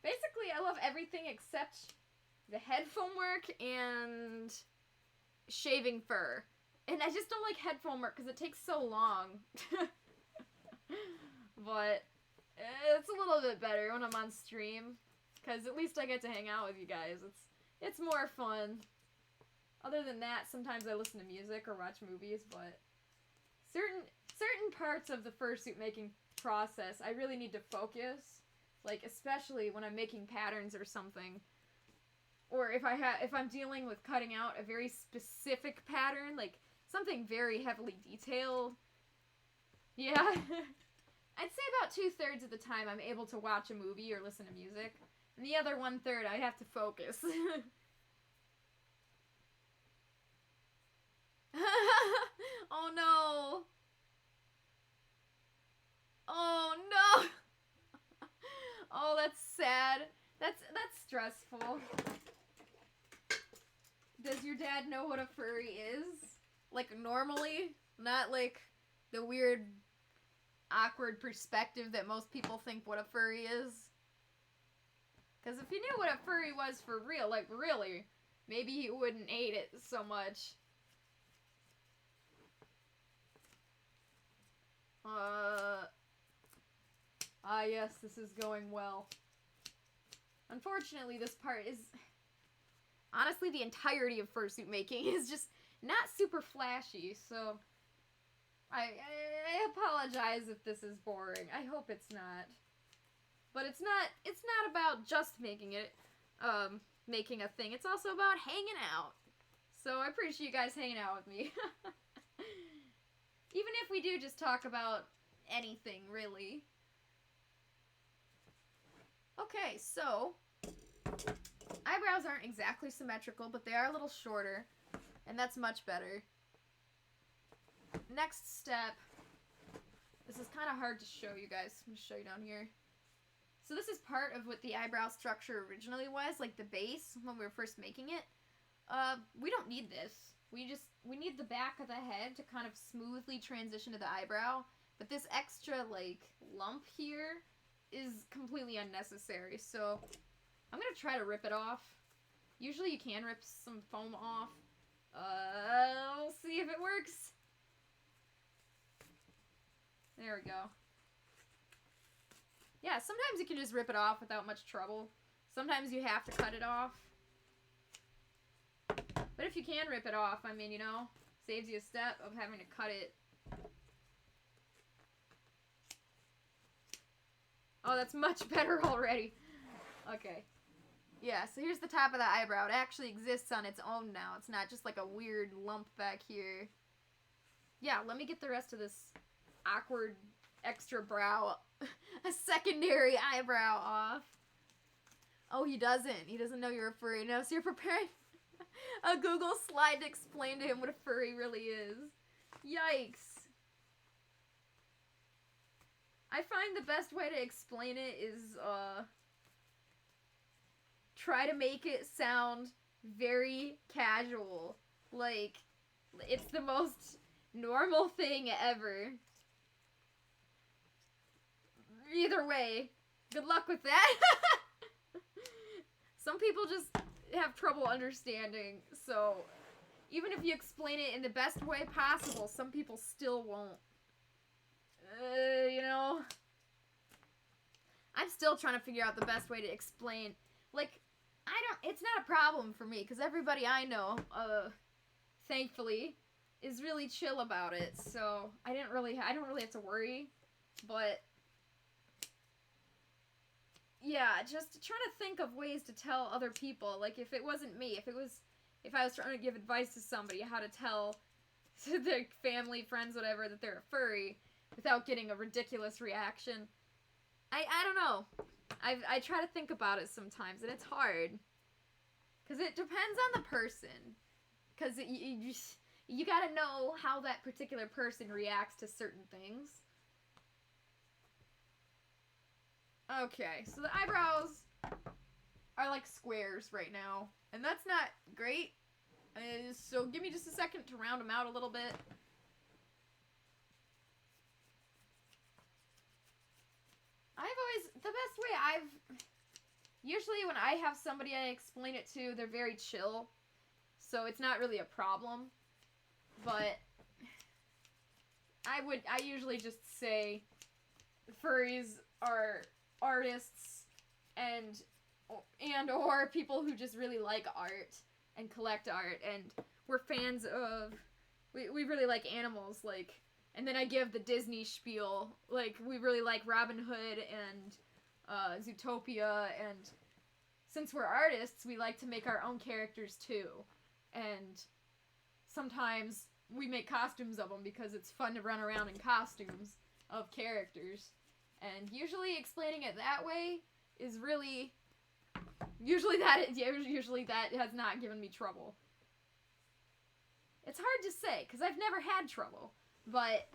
A: Basically, I love everything except the headphone work and shaving fur. And I just don't like headphone work because it takes so long. But it's a little bit better when I'm on stream, because at least I get to hang out with you guys. It's more fun. Other than that, sometimes I listen to music or watch movies, but certain parts of the fursuit making process, I really need to focus. Like, especially when I'm making patterns or something. Or if I'm dealing with cutting out a very specific pattern, like something very heavily detailed. Yeah. I'd say about 2/3 of the time I'm able to watch a movie or listen to music. And the other 1/3 I have to focus. Oh no! Oh no! Oh, that's sad. That's stressful. Does your dad know what a furry is? Like, normally? Not like the weird, awkward perspective that most people think what a furry is? Because if you knew what a furry was for real, like really, maybe you wouldn't hate it so much. Yes, this is going well. Unfortunately, this part is... Honestly, the entirety of fursuit making is just not super flashy, so... I apologize if this is boring. I hope it's not. But it's not about just making it, making a thing. It's also about hanging out. So I appreciate you guys hanging out with me. Even if we do just talk about anything, really. Okay, so eyebrows aren't exactly symmetrical, but they are a little shorter, and that's much better. Next step, this is kind of hard to show you guys. I'm going to show you down here. So this is part of what the eyebrow structure originally was, like the base when we were first making it. We don't need this. We need the back of the head to kind of smoothly transition to the eyebrow, but this extra, like, lump here is completely unnecessary, so I'm gonna try to rip it off. Usually you can rip some foam off. We'll see if it works. There we go. Yeah, sometimes you can just rip it off without much trouble. Sometimes you have to cut it off. But if you can rip it off, I mean, you know, saves you a step of having to cut it. Oh, that's much better already. Okay. Yeah, so here's the top of the eyebrow. It actually exists on its own now. It's not just like a weird lump back here. Yeah, Yeah, let me get the rest of this awkward extra brow, a secondary eyebrow off. Oh, he doesn't. He doesn't know you're a furry. No, so you're preparing a Google slide to explain to him what a furry really is. Yikes. I find the best way to explain it is, try to make it sound very casual. Like, it's the most normal thing ever. Either way, good luck with that. Some people just have trouble understanding, so even if you explain it in the best way possible, some people still won't. You know? I'm still trying to figure out the best way to explain. Like, it's not a problem for me, because everybody I know, thankfully, is really chill about it, so I don't really have to worry, but yeah, just trying to think of ways to tell other people, like, if it wasn't me, if I was trying to give advice to somebody how to tell to their family, friends, whatever, that they're a furry, without getting a ridiculous reaction, I don't know. I try to think about it sometimes, and it's hard. Because it depends on the person. Because you gotta know how that particular person reacts to certain things. Okay, so the eyebrows are like squares right now. And that's not great. So give me just a second to round them out a little bit. The best way usually when I have somebody I explain it to, they're very chill. So it's not really a problem. But I usually just say furries are artists and or people who just really like art and collect art, and we're fans of, we really like animals, like, and then I give the Disney spiel, like, we really like Robin Hood and Zootopia, and since we're artists, we like to make our own characters too, and sometimes we make costumes of them because it's fun to run around in costumes of characters, and usually explaining it that way is really, usually that has not given me trouble. It's hard to say, because I've never had trouble, but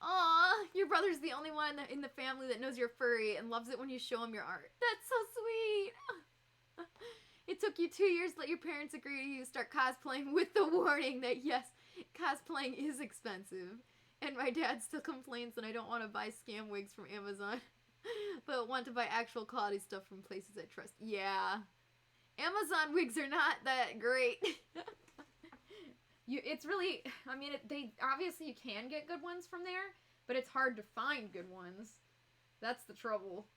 A: aw, your brother's the only one in the family that knows you're furry and loves it when you show him your art. That's so sweet. It took you 2 years to let your parents agree to start cosplaying with the warning that, yes, cosplaying is expensive. And my dad still complains that I don't want to buy scam wigs from Amazon, but want to buy actual quality stuff from places I trust. Yeah. Amazon wigs are not that great. It's really, I mean, obviously you can get good ones from there, but it's hard to find good ones. That's the trouble.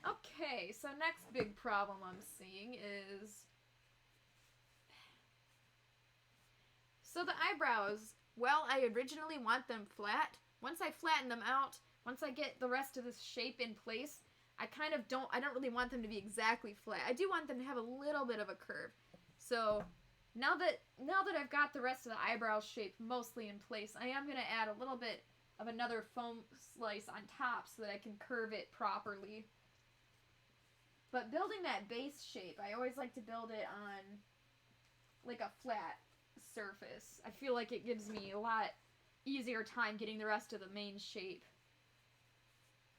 A: Okay, so next big problem I'm seeing is, so the eyebrows, well, I originally want them flat. Once I flatten them out, once I get the rest of this shape in place, I don't really want them to be exactly flat. I do want them to have a little bit of a curve. So now that I've got the rest of the eyebrow shape mostly in place, I am going to add a little bit of another foam slice on top so that I can curve it properly. But building that base shape, I always like to build it on like a flat surface. I feel like it gives me a lot easier time getting the rest of the main shape.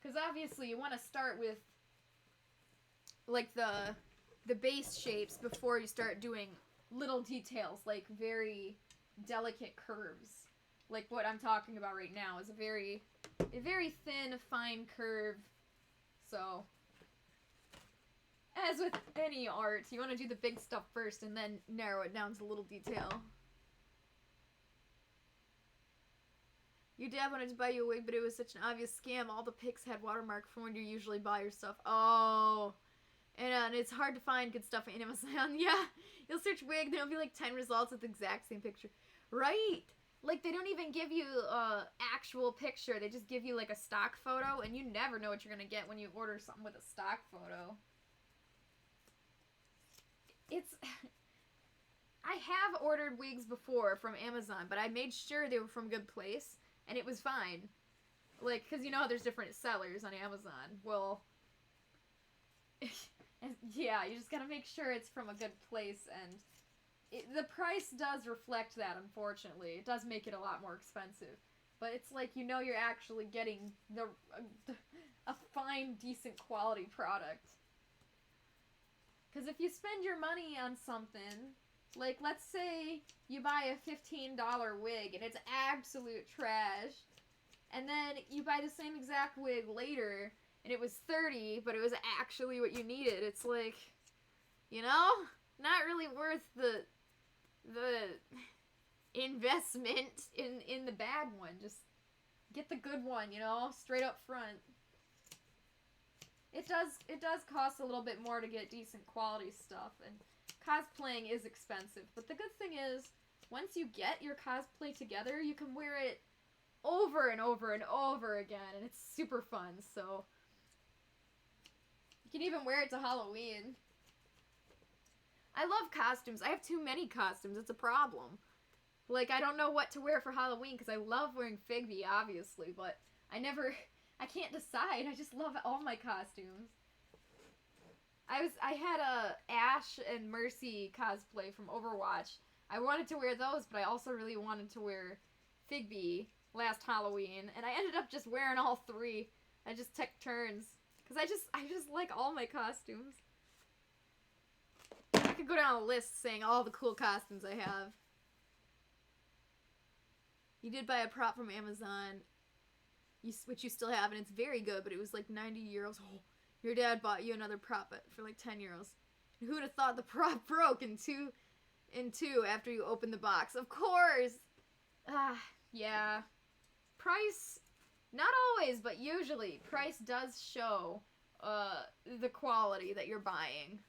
A: Because obviously you want to start with like the base shapes before you start doing little details, like very delicate curves. Like what I'm talking about right now is a very thin, fine curve. So, as with any art, you want to do the big stuff first and then narrow it down to little detail. Your dad wanted to buy you a wig, but it was such an obvious scam. All the pics had watermark from when you usually buy your stuff. Oh. And it's hard to find good stuff on Amazon. Yeah. You'll search wig, there'll be like 10 results with the exact same picture. Right. Like, they don't even give you a actual picture. They just give you, like, a stock photo, and you never know what you're gonna get when you order something with a stock photo. It's... I have ordered wigs before from Amazon, but I made sure they were from a good place, and it was fine. Like, because you know how there's different sellers on Amazon. Well, yeah, you just gotta make sure it's from a good place, and the price does reflect that, unfortunately. It does make it a lot more expensive. But it's like, you know, you're actually getting a fine, decent quality product. Because if you spend your money on something... Like, let's say you buy a $15 wig and it's absolute trash, and then you buy the same exact wig later and it was $30, but it was actually what you needed. It's like, you know, not really worth the investment in the bad one. Just get the good one, you know, straight up front. It does cost a little bit more to get decent quality stuff, and cosplaying is expensive, but the good thing is, once you get your cosplay together, you can wear it over and over and over again, and it's super fun, so... You can even wear it to Halloween. I love costumes. I have too many costumes. It's a problem. Like, I don't know what to wear for Halloween, because I love wearing Figby, obviously, but I can't decide. I just love all my costumes. I had a Ash and Mercy cosplay from Overwatch. I wanted to wear those, but I also really wanted to wear Figby last Halloween, and I ended up just wearing all three. I just took turns, because I just like all my costumes. I could go down a list saying all the cool costumes I have. You did buy a prop from Amazon, which you still have, and it's very good, but it was like 90 euros. Oh. Your dad bought you another prop for like 10 euros. Who'd have thought the prop broke in two after you opened the box? Of course! Yeah. Price, not always, but usually, price does show the quality that you're buying.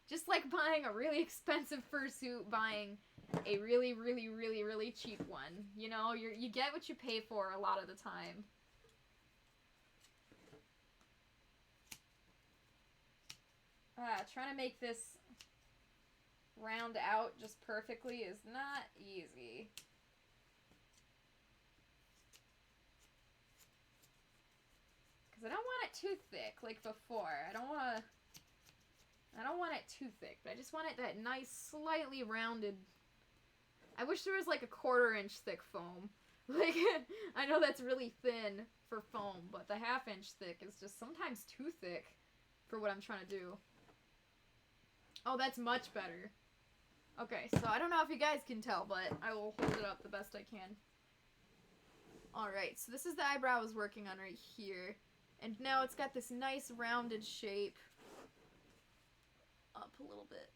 A: Just like buying a really expensive fursuit, buying a really, really, really, really cheap one. You know, you get what you pay for a lot of the time. Trying to make this round out just perfectly is not easy. Because I don't want it too thick like before. I don't want it too thick, but I just want it that nice, slightly rounded... I wish there was like a 1/4 inch thick foam. Like, I know that's really thin for foam, but the 1/2 inch thick is just sometimes too thick for what I'm trying to do. Oh, that's much better. Okay, so I don't know if you guys can tell, but I will hold it up the best I can. Alright, so this is the eyebrow I was working on right here. And now it's got this nice rounded shape. Up a little bit.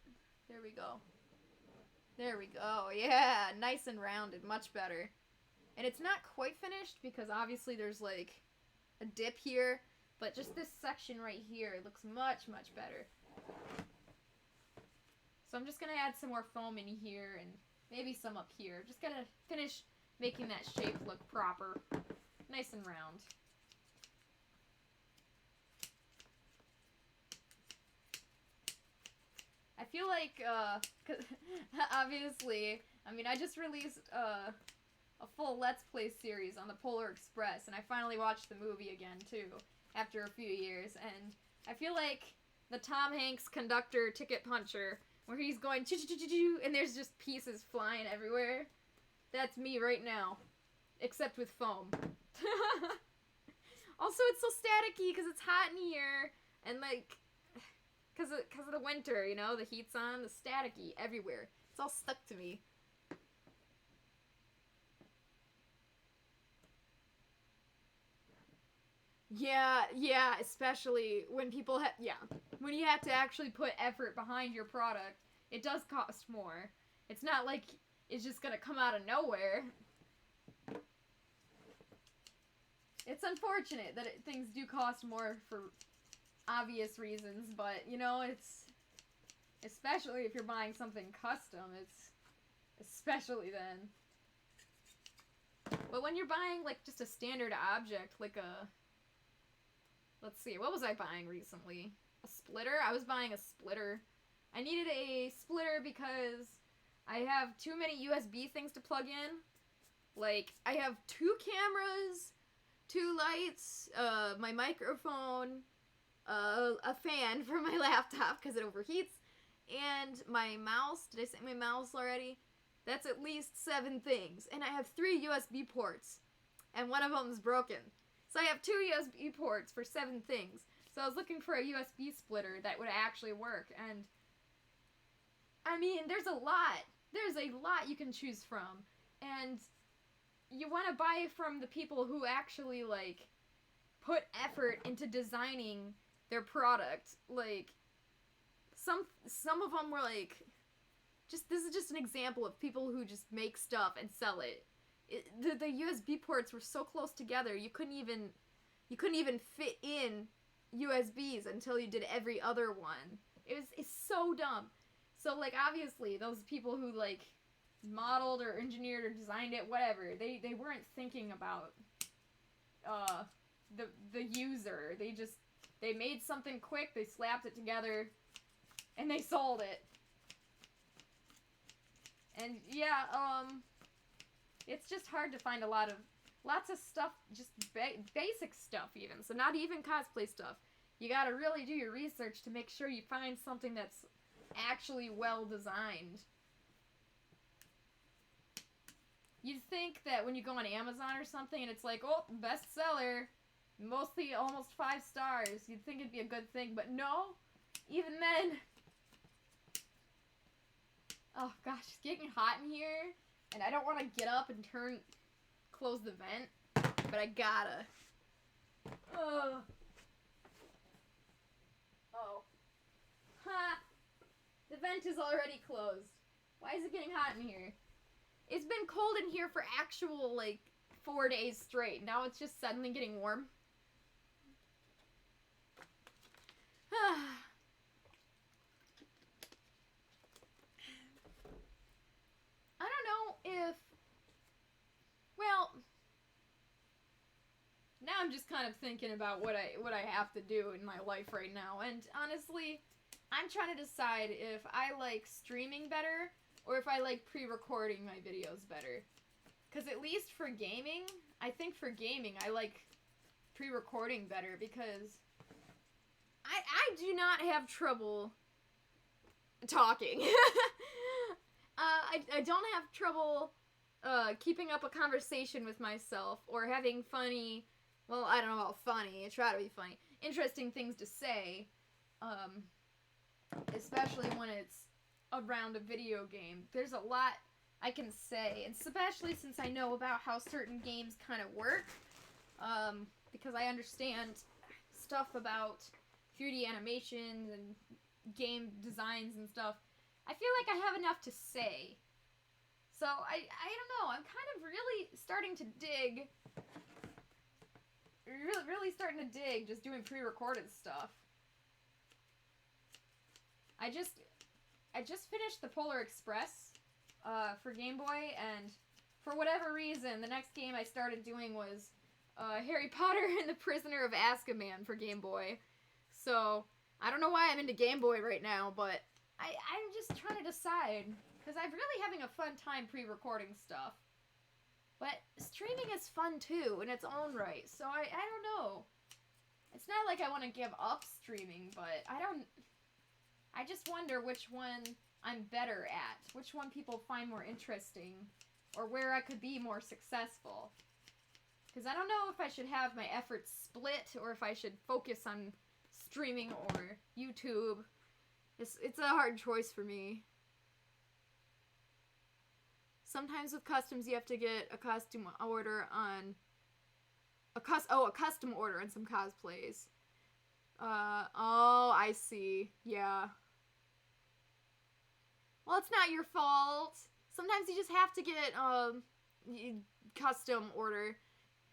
A: There we go. There we go. Yeah, nice and rounded. Much better. And it's not quite finished because obviously there's like a dip here. But just this section right here looks much, much better. So I'm just going to add some more foam in here and maybe some up here. Just got to finish making that shape look proper. Nice and round. I feel like, 'cause obviously, I mean, I just released a full Let's Play series on the Polar Express, and I finally watched the movie again, too, after a few years, and I feel like the Tom Hanks conductor ticket puncher, where he's going choo-choo-choo-choo, and there's just pieces flying everywhere. That's me right now. Except with foam. Also, it's so staticky because it's hot in here, and like, because of the winter, you know, the heat's on, the staticky everywhere. It's all stuck to me. Yeah, especially when people when you have to actually put effort behind your product, it does cost more. It's not like it's just gonna come out of nowhere. It's unfortunate that things do cost more for obvious reasons, but, you know, it's... Especially if you're buying something custom, it's... Especially then. But when you're buying, like, just a standard object, like a... Let's see, what was I buying recently? A splitter? I was buying a splitter. I needed a splitter because I have too many USB things to plug in. Like, I have 2 cameras, 2 lights, my microphone, a fan for my laptop because it overheats, and my mouse. Did I say my mouse already? That's at least 7 things. And I have 3 USB ports, and one of them is broken. So I have 2 USB ports for 7 things. So I was looking for a USB splitter that would actually work, and I mean, there's a lot you can choose from, and you want to buy from the people who actually, like, put effort into designing their product. Like, some of them were like, this is just an example of people who just make stuff and sell it. The USB ports were so close together, you couldn't even fit in USBs until you did every other one. It's so dumb. So, like, obviously, those people who, like, modeled or engineered or designed it, whatever, they weren't thinking about the user. They made something quick, they slapped it together, and they sold it. And yeah, it's just hard to find lots of stuff, just basic stuff even, so not even cosplay stuff. You gotta really do your research to make sure you find something that's actually well designed. You'd think that when you go on Amazon or something and it's like, oh, bestseller, mostly almost 5 stars, you'd think it'd be a good thing, but no, even then. Oh gosh, it's getting hot in here, and I don't want to get up and close the vent, but I gotta. Oh. Ha! The vent is already closed. Why is it getting hot in here? It's been cold in here for actual, like, 4 days straight. Now it's just suddenly getting warm. I don't know if... Well... Now I'm just kind of thinking about what I have to do in my life right now. And honestly, I'm trying to decide if I like streaming better or if I like pre-recording my videos better. Because at least for gaming, I think for gaming I like pre-recording better because I do not have trouble talking. I don't have trouble keeping up a conversation with myself or having funny, well, I don't know about funny, I try to be funny, interesting things to say, especially when it's around a video game. There's a lot I can say, and especially since I know about how certain games kind of work, because I understand stuff about 3D animations and game designs and stuff. I feel like I have enough to say. So, I don't know, I'm kind of really starting to dig, really starting to dig just doing pre-recorded stuff. I just finished the Polar Express for Game Boy, and for whatever reason, the next game I started doing was Harry Potter and the Prisoner of Azkaban for Game Boy. So, I don't know why I'm into Game Boy right now, but I'm just trying to decide, because I'm really having a fun time pre-recording stuff. But streaming is fun too, in its own right, so I don't know. It's not like I want to give up streaming, but I just wonder which one I'm better at, which one people find more interesting, or where I could be more successful. Because I don't know if I should have my efforts split, or if I should focus on streaming or YouTube. It's a hard choice for me. Sometimes with customs you have to get a custom order on a custom order on some cosplays. Oh, I see. Yeah. Well, it's not your fault. Sometimes you just have to get custom order.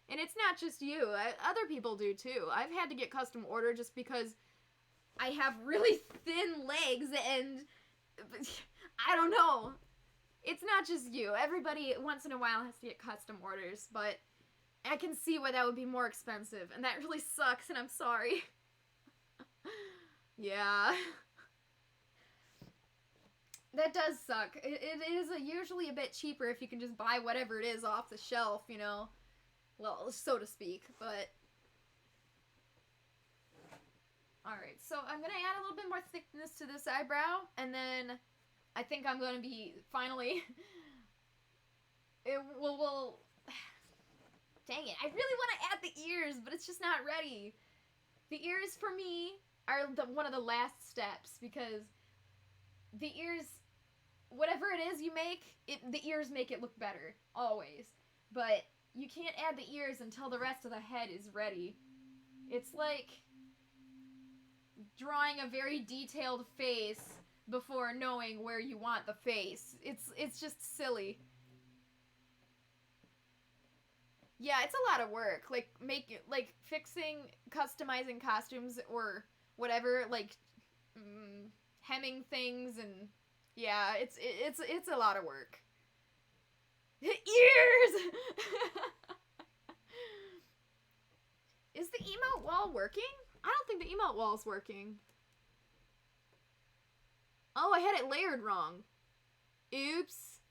A: And it's not just you. Other people do too. I've had to get custom order just because I have really thin legs and I don't know. it's not just you. Everybody once in a while has to get custom orders, but I can see why that would be more expensive, and that really sucks, and I'm sorry. Yeah. That does suck. It is usually a bit cheaper if you can just buy whatever it is off the shelf, you know? Well, so to speak, but... Alright, so I'm gonna add a little bit more thickness to this eyebrow, and then I think I'm gonna be finally... We'll... Dang it, I really want to add the ears, but it's just not ready. The ears, for me, are one of the last steps, because the ears... Whatever it is you make, the ears make it look better, always. But you can't add the ears until the rest of the head is ready. It's like drawing a very detailed face before knowing where you want the face. It's just silly. Yeah, it's a lot of work. Like fixing, customizing costumes or whatever, like hemming things and yeah, it's a lot of work. Ears! Is the emote wall working? I don't think the emote wall's working. Oh, I had it layered wrong. Oops.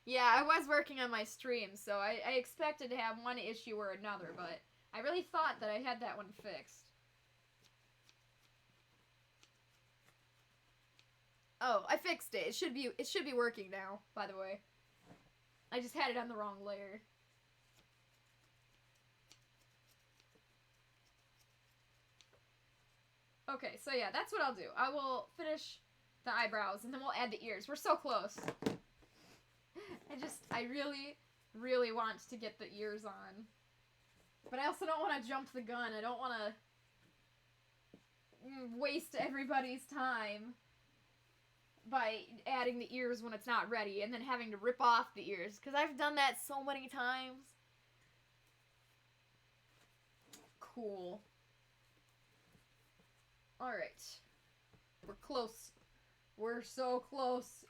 A: Yeah, I was working on my stream, so I expected to have one issue or another, but I really thought that I had that one fixed. Oh, I fixed it. It should be working now, by the way. I just had it on the wrong layer. Okay, so yeah, that's what I'll do. I will finish the eyebrows, and then we'll add the ears. We're so close. I really, really want to get the ears on. But I also don't want to jump the gun. I don't want to waste everybody's time by adding the ears when it's not ready, and then having to rip off the ears, because I've done that so many times. Cool. Alright. We're close. We're so close.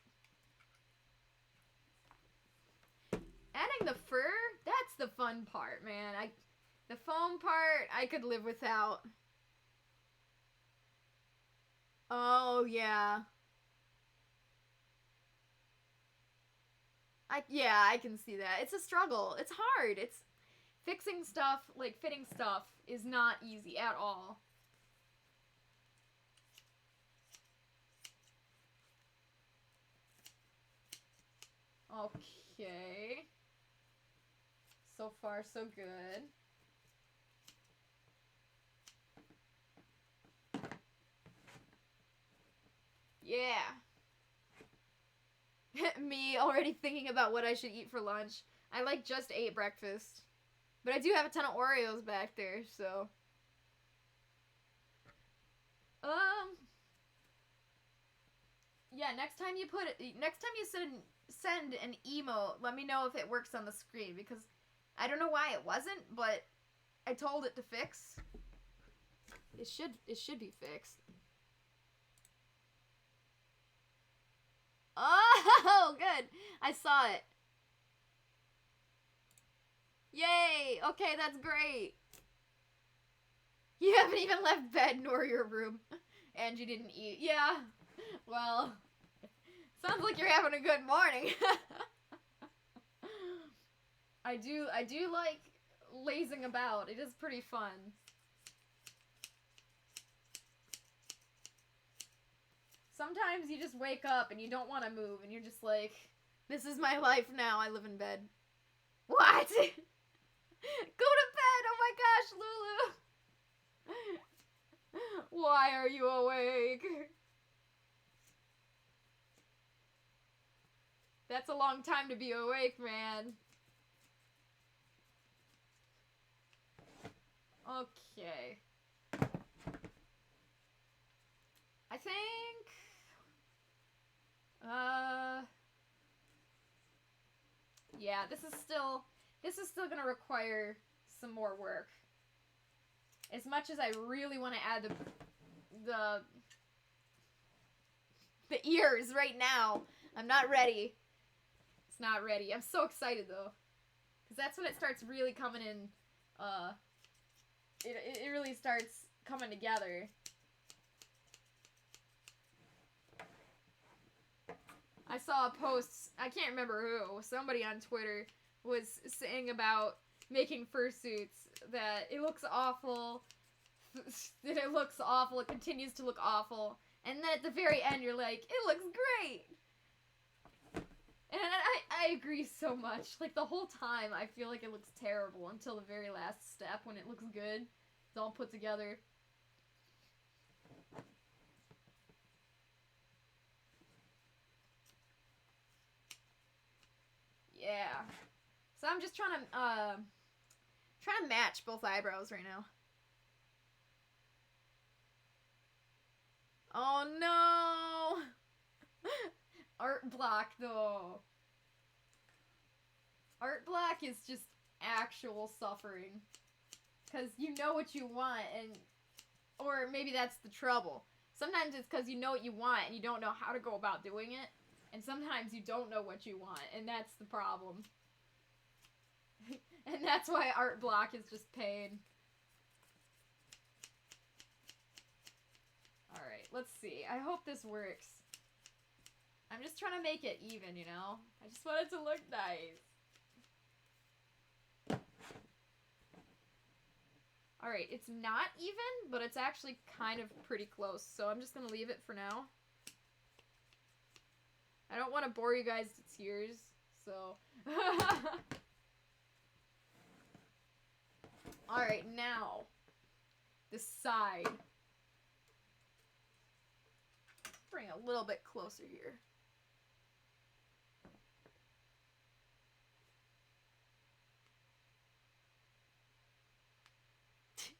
A: Adding the fur, that's the fun part, man. The foam part, I could live without. Oh, yeah. Yeah, I can see that. It's a struggle. It's hard. It's fixing stuff, like fitting stuff, is not easy at all. Okay. So far, so good. Yeah. Me already thinking about what I should eat for lunch. I just ate breakfast. But I do have a ton of Oreos back there, so. Yeah, next time you send an emote, let me know if it works on the screen, because I don't know why it wasn't, but I told it to fix. It should be fixed. Oh, good. I saw it. Yay. Okay, that's great. You haven't even left bed nor your room. And you didn't eat. Yeah. Well, sounds like you're having a good morning. I do like lazing about. It is pretty fun. Sometimes you just wake up and you don't want to move, and you're just like, this is my life now, I live in bed. What? Go to bed! Oh my gosh, Lulu! Why are you awake? That's a long time to be awake, man. Okay. I think... yeah, this is still gonna require some more work. As much as I really want to add the ears right now, I'm not ready. It's not ready. I'm so excited, though. Because that's when it starts really coming in, it really starts coming together. I saw a post, I can't remember who, somebody on Twitter was saying about making fursuits that it looks awful, it continues to look awful, and then at the very end you're like, it looks great! And I agree so much. Like, the whole time I feel like it looks terrible until the very last step when it looks good. It's all put together. Yeah. So I'm just trying to match both eyebrows right now. Oh no! Art block though. Art block is just actual suffering. Cause you know what you want, and or maybe that's the trouble. Sometimes it's because you know what you want and you don't know how to go about doing it. And sometimes you don't know what you want, and that's the problem. And that's why art block is just pain. Alright, let's see. I hope this works. I'm just trying to make it even, you know? I just want it to look nice. Alright, it's not even, but it's actually kind of pretty close, so I'm just gonna leave it for now. I don't want to bore you guys to tears, so... Alright, now. The side. Bring a little bit closer here.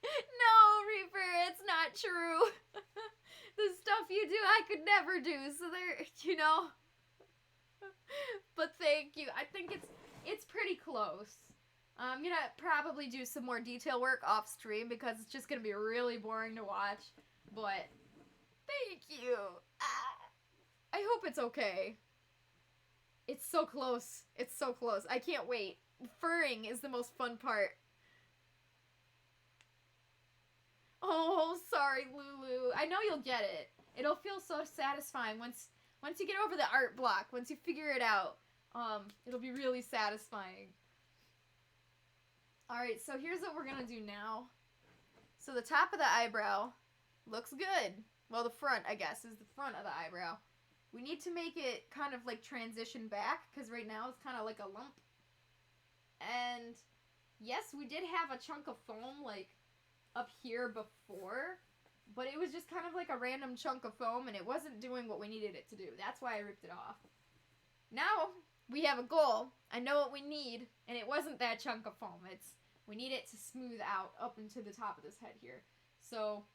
A: No, Reaper, it's not true. The stuff you do, I could never do, so there, you know. But thank you. I think it's pretty close. I'm gonna probably do some more detail work off stream because it's just gonna be really boring to watch. But thank you. I hope it's okay. It's so close. It's so close. I can't wait. Furring is the most fun part. Oh, sorry, Lulu. I know you'll get it. It'll feel so satisfying once you get over the art block. Once you figure it out, it'll be really satisfying. Alright, so here's what we're gonna do now. So the top of the eyebrow looks good. Well, the front, I guess, is the front of the eyebrow. We need to make it kind of like transition back, because right now it's kind of like a lump. And yes, we did have a chunk of foam like up here before, but it was just kind of like a random chunk of foam and it wasn't doing what we needed it to do. That's why I ripped it off. Now we have a goal. I know what we need, and it wasn't that chunk of foam. We need it to smooth out up into the top of this head here. So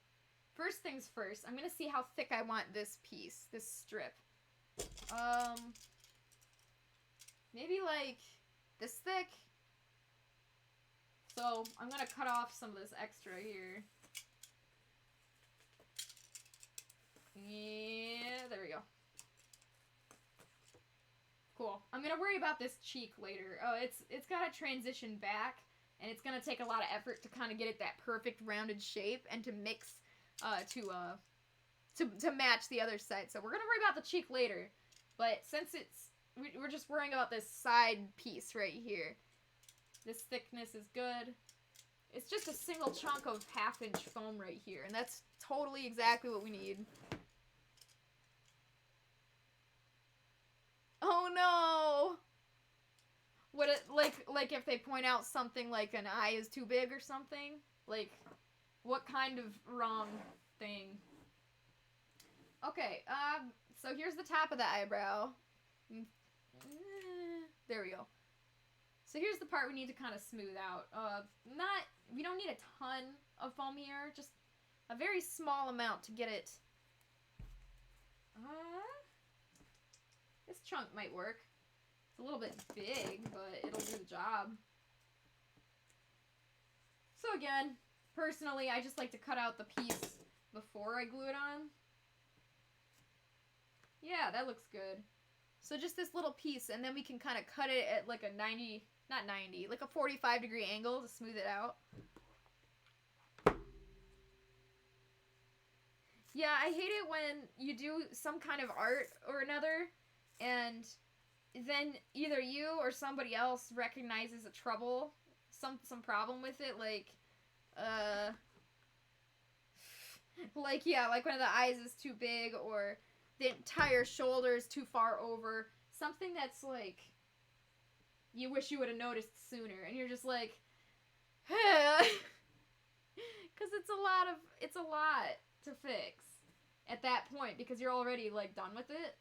A: first things first, I'm gonna see how thick I want this piece, this strip. Maybe like this thick. So I'm gonna cut off some of this extra here. Yeah, there we go. Cool. I'm gonna worry about this cheek later. Oh, it's gotta transition back, and it's gonna take a lot of effort to kind of get it that perfect rounded shape and to mix, to match the other side. So we're gonna worry about the cheek later, but since we're just worrying about this side piece right here. This thickness is good. It's just a single chunk of 1/2 inch foam right here, and that's totally exactly what we need. Oh no! What it like if they point out something like an eye is too big or something? Like, what kind of wrong thing? Okay, so here's the top of the eyebrow. There we go. So here's the part we need to kind of smooth out. We don't need a ton of foam here, just a very small amount to get it. This chunk might work. It's a little bit big, but it'll do the job. So again, personally, I just like to cut out the piece before I glue it on. Yeah, that looks good. So just this little piece, and then we can kind of cut it at like a 90, not 90, like a 45-degree angle to smooth it out. Yeah, I hate it when you do some kind of art or another, and then either you or somebody else recognizes a trouble, some problem with it, like like one of the eyes is too big, or the entire shoulder is too far over, something that's like you wish you would have noticed sooner, and you're just like, because it's a lot to fix at that point, because you're already like done with it.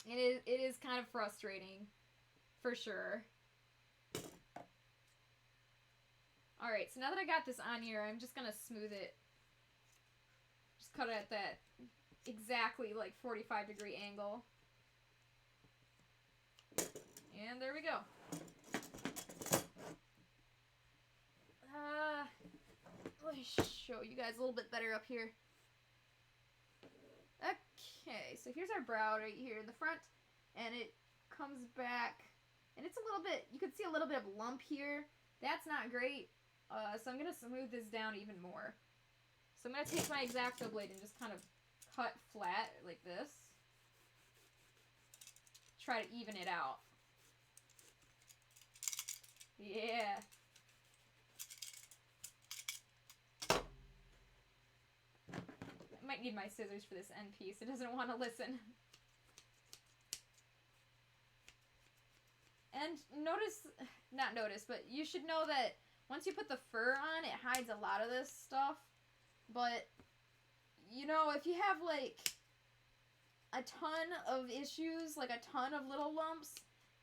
A: It is kind of frustrating, for sure. Alright, so now that I got this on here, I'm just gonna smooth it. Just cut it at that exactly like 45-degree angle. And there we go. Let me show you guys a little bit better up here. Okay, so here's our brow right here in the front, and it comes back, and it's a little bit, you can see a little bit of lump here. That's not great, so I'm going to smooth this down even more. So I'm going to take my X-Acto blade and just kind of cut flat like this. Try to even it out. Yeah. Might need my scissors for this end piece. It doesn't want to listen. And not notice, but you should know that once you put the fur on, it hides a lot of this stuff. But, you know, if you have, like, a ton of issues, like a ton of little lumps,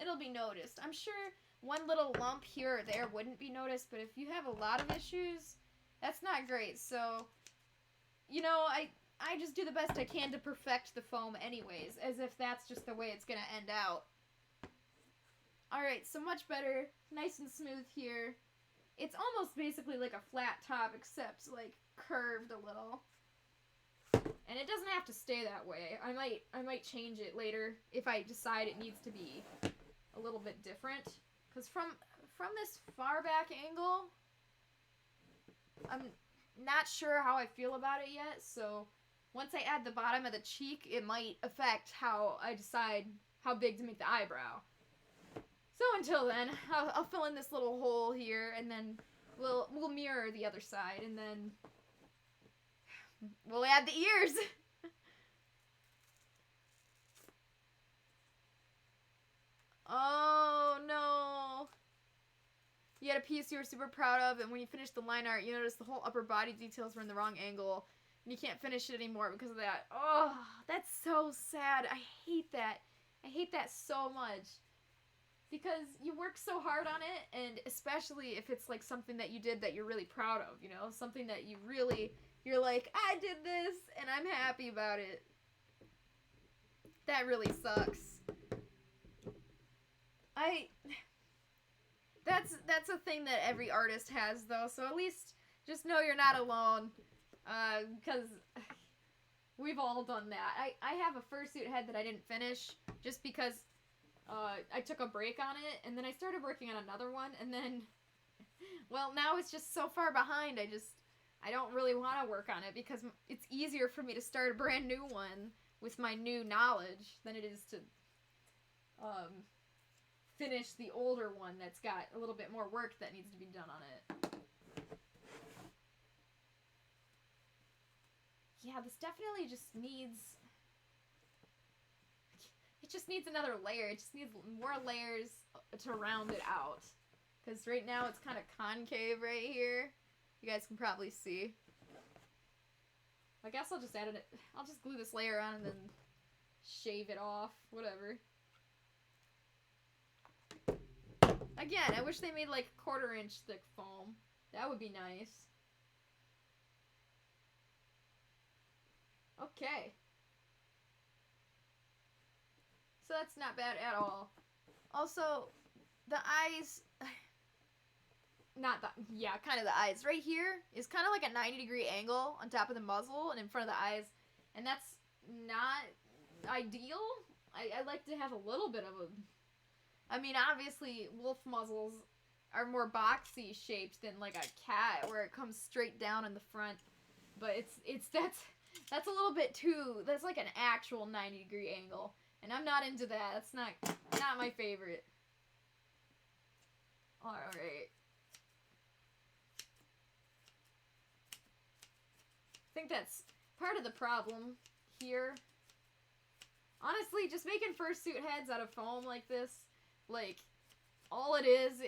A: it'll be noticed. I'm sure one little lump here or there wouldn't be noticed, but if you have a lot of issues, that's not great. So, you know, I just do the best I can to perfect the foam anyways, as if that's just the way it's going to end out. Alright, so much better. Nice and smooth here. It's almost basically like a flat top, except, like, curved a little. And it doesn't have to stay that way. I might change it later if I decide it needs to be a little bit different. Because from this far back angle, I'm not sure how I feel about it yet, so once I add the bottom of the cheek, it might affect how I decide how big to make the eyebrow. So until then, I'll fill in this little hole here, and then we'll mirror the other side, and then we'll add the ears. Oh no. You had a piece you were super proud of, and when you finished the line art, you noticed the whole upper body details were in the wrong angle, and you can't finish it anymore because of that. Oh, that's so sad. I hate that. I hate that so much. Because you work so hard on it, and especially if it's like something that you did that you're really proud of, you know? Something that you're like, I did this, and I'm happy about it. That really sucks. That's a thing that every artist has, though, so at least just know you're not alone, because we've all done that. I have a fursuit head that I didn't finish, just because I took a break on it, and then I started working on another one, and then, well, now it's just so far behind, I don't really want to work on it, because it's easier for me to start a brand new one with my new knowledge than it is to, finish the older one that's got a little bit more work that needs to be done on it. Yeah, this definitely just needs... It just needs another layer. It just needs more layers to round it out. Because right now it's kind of concave right here. You guys can probably see. I guess I'll just add it. I'll just glue this layer on and then shave it off. Whatever. Again, I wish they made like 1/4 inch thick foam. That would be nice. Okay. So that's not bad at all. Also, the eyes, kind of the eyes. Right here is kind of like a 90-degree angle on top of the muzzle and in front of the eyes. And that's not ideal. I like to have a little bit of a... I mean, obviously, wolf muzzles are more boxy shaped than like a cat, where it comes straight down in the front. But that's a little bit too... That's like an actual 90-degree angle. And I'm not into that. That's not my favorite. Alright. I think that's part of the problem here. Honestly, just making fursuit heads out of foam like this, like, all it is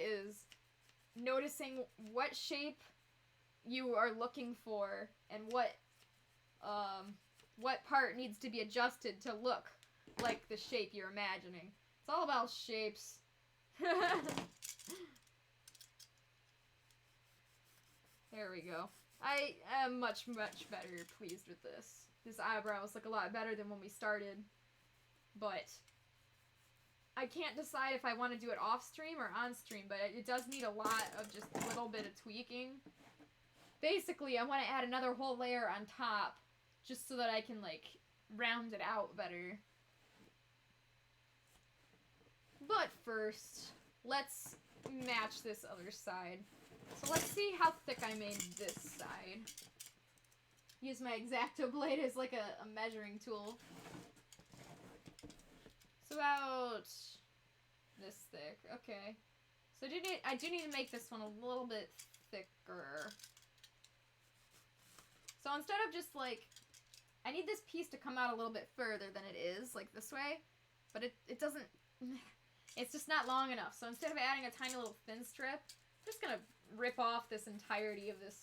A: noticing what shape you are looking for and what part needs to be adjusted to look like the shape you're imagining. It's all about shapes. There we go. I am much better pleased with this. His eyebrows look a lot better than when we started. But I can't decide if I want to do it off stream or on stream, but it does need a lot of just a little bit of tweaking. Basically, I want to add another whole layer on top just so that I can, like, round it out better. But first, let's match this other side. So let's see how thick I made this side. Use my X-Acto blade as like a measuring tool. It's about this thick. Okay. So I do need to make this one a little bit thicker. So instead of just like... I need this piece to come out a little bit further than it is, like this way. But it doesn't... It's just not long enough. So instead of adding a tiny little thin strip, I'm just going to rip off this entirety of this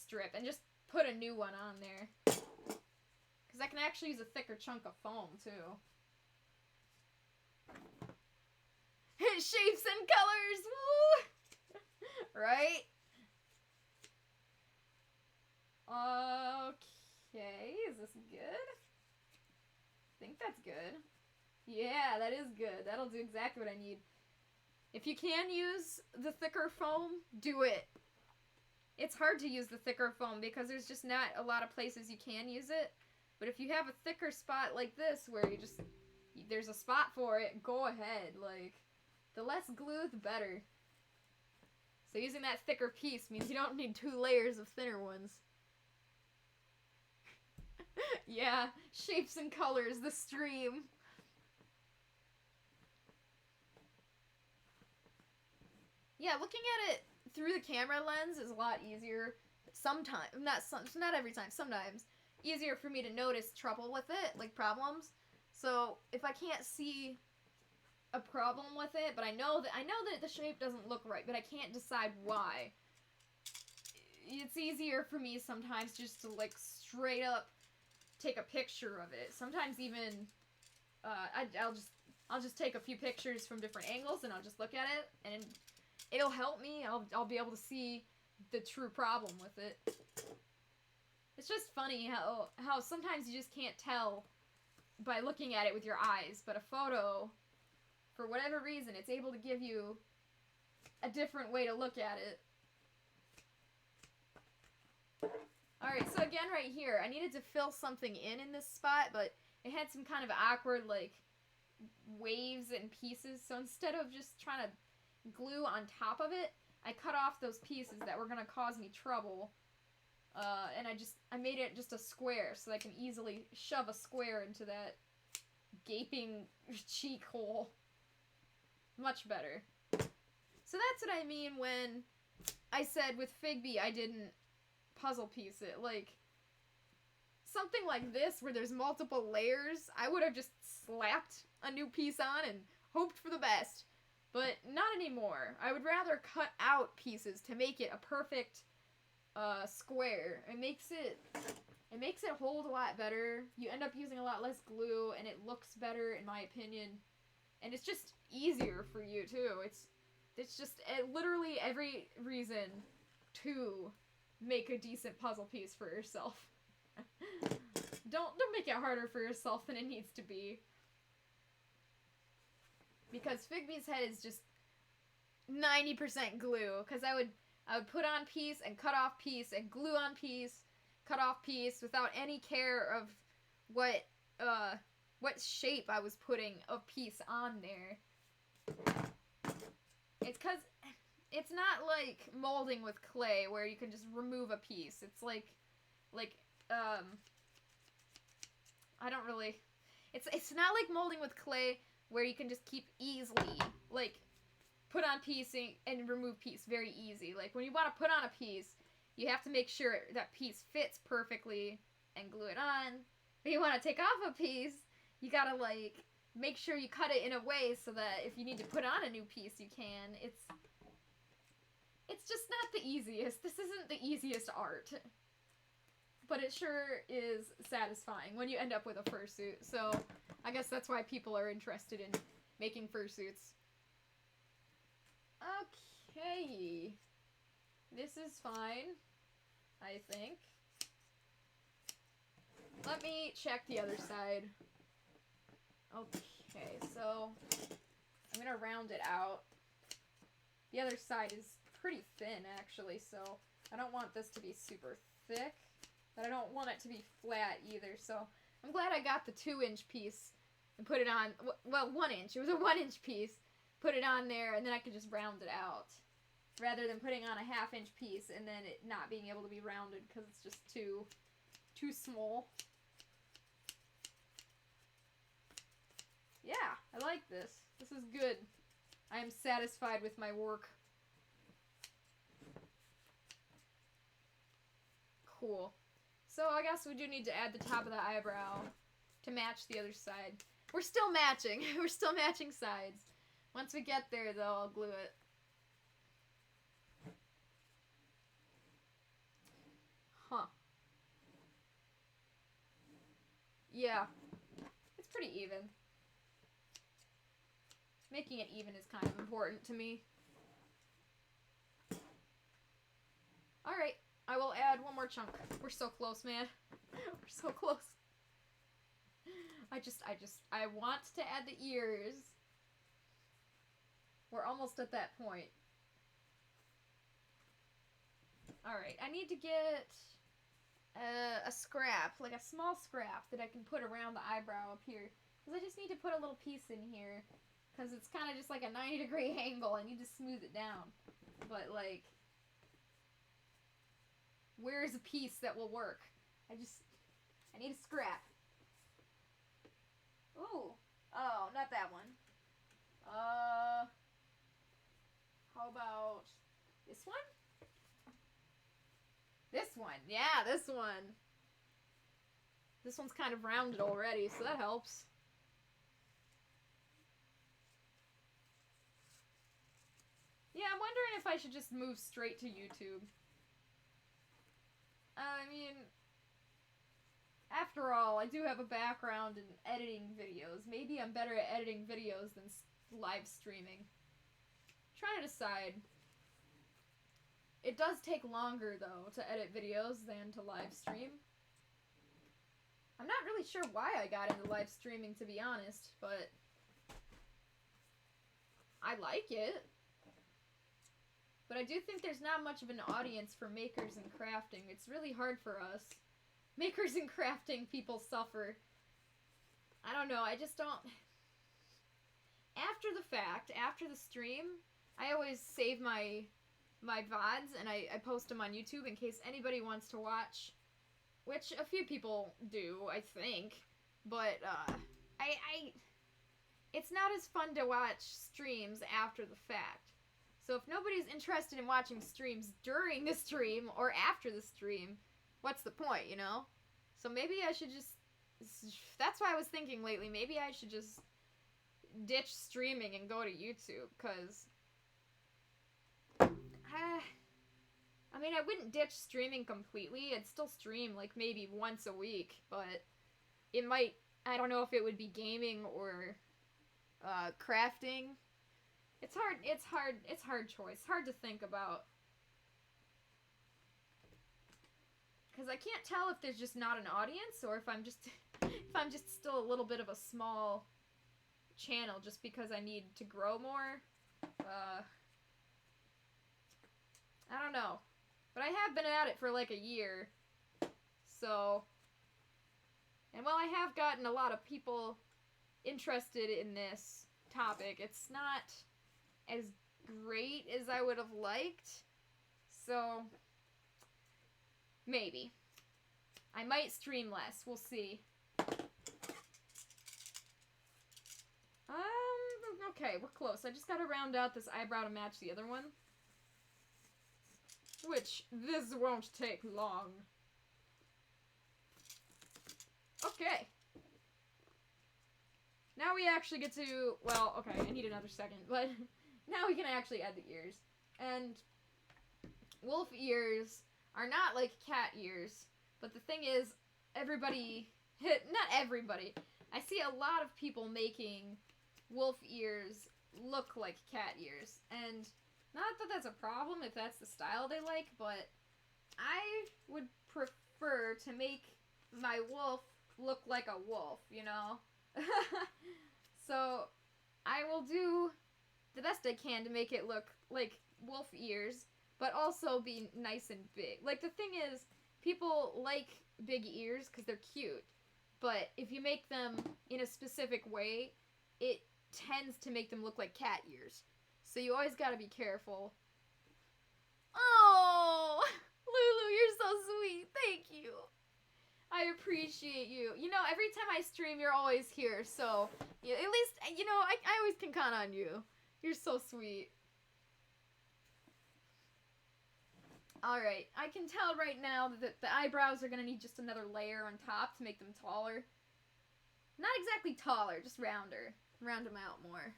A: strip and just put a new one on there. Because I can actually use a thicker chunk of foam, too. Shapes and colors! Woo! Right? Okay, is this good? I think that's good. Yeah, that is good. That'll do exactly what I need. If you can use the thicker foam, do it. It's hard to use the thicker foam because there's just not a lot of places you can use it. But if you have a thicker spot like this where you just... There's a spot for it, go ahead. Like, the less glue, the better. So using that thicker piece means you don't need 2 layers of thinner ones. Yeah, shapes and colors, the stream. Yeah, looking at it through the camera lens is a lot easier. Sometimes, not every time, sometimes. Easier for me to notice trouble with it, like problems. So, if I can't see a problem with it, but I know that the shape doesn't look right, but I can't decide why. It's easier for me sometimes just to, like, straight up take a picture of it. Sometimes even, I'll just take a few pictures from different angles and I'll just look at it and it'll help me. I'll be able to see the true problem with it. It's just funny how sometimes you just can't tell by looking at it with your eyes, but a photo, for whatever reason, it's able to give you a different way to look at it. Alright, so again right here, I needed to fill something in this spot, but it had some kind of awkward, like, waves and pieces, so instead of just trying to glue on top of it, I cut off those pieces that were going to cause me trouble, and I made it just a square, so I can easily shove a square into that gaping cheek hole. Much better. So that's what I mean when I said with Figby I didn't puzzle piece it. Like, something like this where there's multiple layers, I would have just slapped a new piece on and hoped for the best. But not anymore. I would rather cut out pieces to make it a perfect square. It makes it hold a lot better. You end up using a lot less glue and it looks better in my opinion. And it's just easier for you too. It's just literally every reason to make a decent puzzle piece for yourself. Don't make it harder for yourself than it needs to be. Because Figby's head is just 90% glue. Because I would put on piece and cut off piece and glue on piece, cut off piece without any care of what what shape I was putting a piece on there. It's because it's not like molding with clay where you can just remove a piece. It's like, I don't really, it's not like molding with clay where you can just keep easily, like, put on piece and remove piece very easy. Like, when you want to put on a piece, you have to make sure that piece fits perfectly and glue it on. If you want to take off a piece, you gotta, like, make sure you cut it in a way so that if you need to put on a new piece, you can. It's just not the easiest. This isn't the easiest art. But it sure is satisfying when you end up with a fursuit. So, I guess that's why people are interested in making fursuits. Okay. This is fine, I think. Let me check the other side. Okay, so I'm gonna round it out. The other side is pretty thin, actually, so I don't want this to be super thick, but I don't want it to be flat either, so I'm glad I got the 2-inch piece and put it on, well, 1 inch. It was a 1-inch piece. Put it on there, and then I could just round it out, rather than putting on a 1/2-inch piece and then it not being able to be rounded because it's just too small. Yeah, I like this. This is good. I am satisfied with my work. Cool. So I guess we do need to add the top of the eyebrow to match the other side. We're still matching. We're still matching sides. Once we get there, though, I'll glue it. Huh. Yeah. It's pretty even. Making it even is kind of important to me. Alright. I will add one more chunk. We're so close, man. We're so close. I want to add the ears. We're almost at that point. Alright, I need to get a scrap, like a small scrap that I can put around the eyebrow up here. Because I just need to put a little piece in here. Because it's kind of just like a 90-degree angle. I need to smooth it down. But, like, where is a piece that will work? I need a scrap. Ooh. Oh, not that one. How about this one? This one. Yeah, this one. This one's kind of rounded already, so that helps. Yeah, I'm wondering if I should just move straight to YouTube. I mean, after all, I do have a background in editing videos. Maybe I'm better at editing videos than live streaming. I'm trying to decide. It does take longer, though, to edit videos than to live stream. I'm not really sure why I got into live streaming, to be honest, but I like it. But I do think there's not much of an audience for makers and crafting. It's really hard for us. Makers and crafting people suffer. I don't know, I just don't... After the fact, after the stream, I always save my VODs and I post them on YouTube in case anybody wants to watch. Which a few people do, I think. But, it's not as fun to watch streams after the fact. So if nobody's interested in watching streams during the stream or after the stream, what's the point, you know? So maybe I should just... That's why I was thinking lately, maybe I should just ditch streaming and go to YouTube, because... I mean, I wouldn't ditch streaming completely. I'd still stream, like, maybe once a week, but it might... I don't know if it would be gaming or crafting. It's hard choice. It's hard to think about. Because I can't tell if there's just not an audience, or if I'm just still a little bit of a small channel just because I need to grow more. I don't know. But I have been at it for like a year. So And while I have gotten a lot of people interested in this topic, it's not as great as I would have liked. So, maybe. I might stream less. We'll see. Okay, we're close. I just gotta round out this eyebrow to match the other one. Which, this won't take long. Okay. Now we actually get to, well, okay, I need another second, but now we can actually add the ears. And wolf ears are not like cat ears, but the thing is, not everybody, I see a lot of people making wolf ears look like cat ears, and not that that's a problem if that's the style they like, but I would prefer to make my wolf look like a wolf, you know? So, I will do the best I can to make it look like wolf ears, but also be nice and big. Like, the thing is, people like big ears because they're cute, but if you make them in a specific way, it tends to make them look like cat ears. So you always gotta be careful. Oh, Lulu, you're so sweet. Thank you. I appreciate you. You know, every time I stream, you're always here, so yeah, at least, you know, I always can count on you. You're so sweet. Alright, I can tell right now that the eyebrows are gonna need just another layer on top to make them taller. Not exactly taller, just rounder. Round them out more.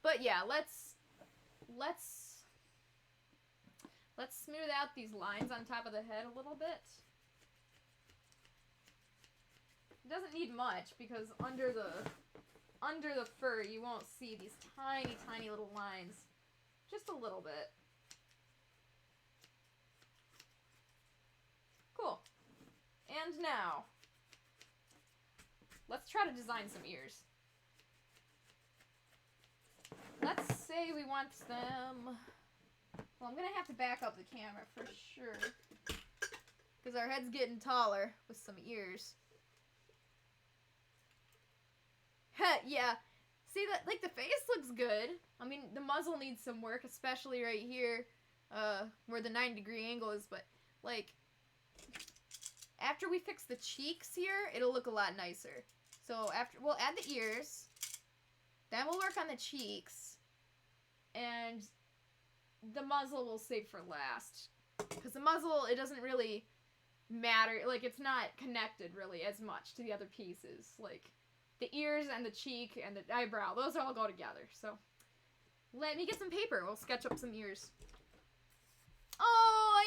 A: But yeah, let's smooth out these lines on top of the head a little bit. It doesn't need much because under the fur you won't see these tiny, tiny little lines. Just a little bit. Cool. And now, let's try to design some ears. Let's say we want them... Well, I'm going to have to back up the camera for sure. Because our head's getting taller with some ears. Yeah. See, that, like, the face looks good. I mean, the muzzle needs some work, especially right here, where the 90-degree angle is, but, like, after we fix the cheeks here, it'll look a lot nicer. So, after, we'll add the ears, then we'll work on the cheeks, and the muzzle we'll save for last. Because the muzzle, it doesn't really matter, like, it's not connected, really, as much to the other pieces. Like, the ears and the cheek and the eyebrow, those all go together, so... Let me get some paper. We'll sketch up some ears. Oh, I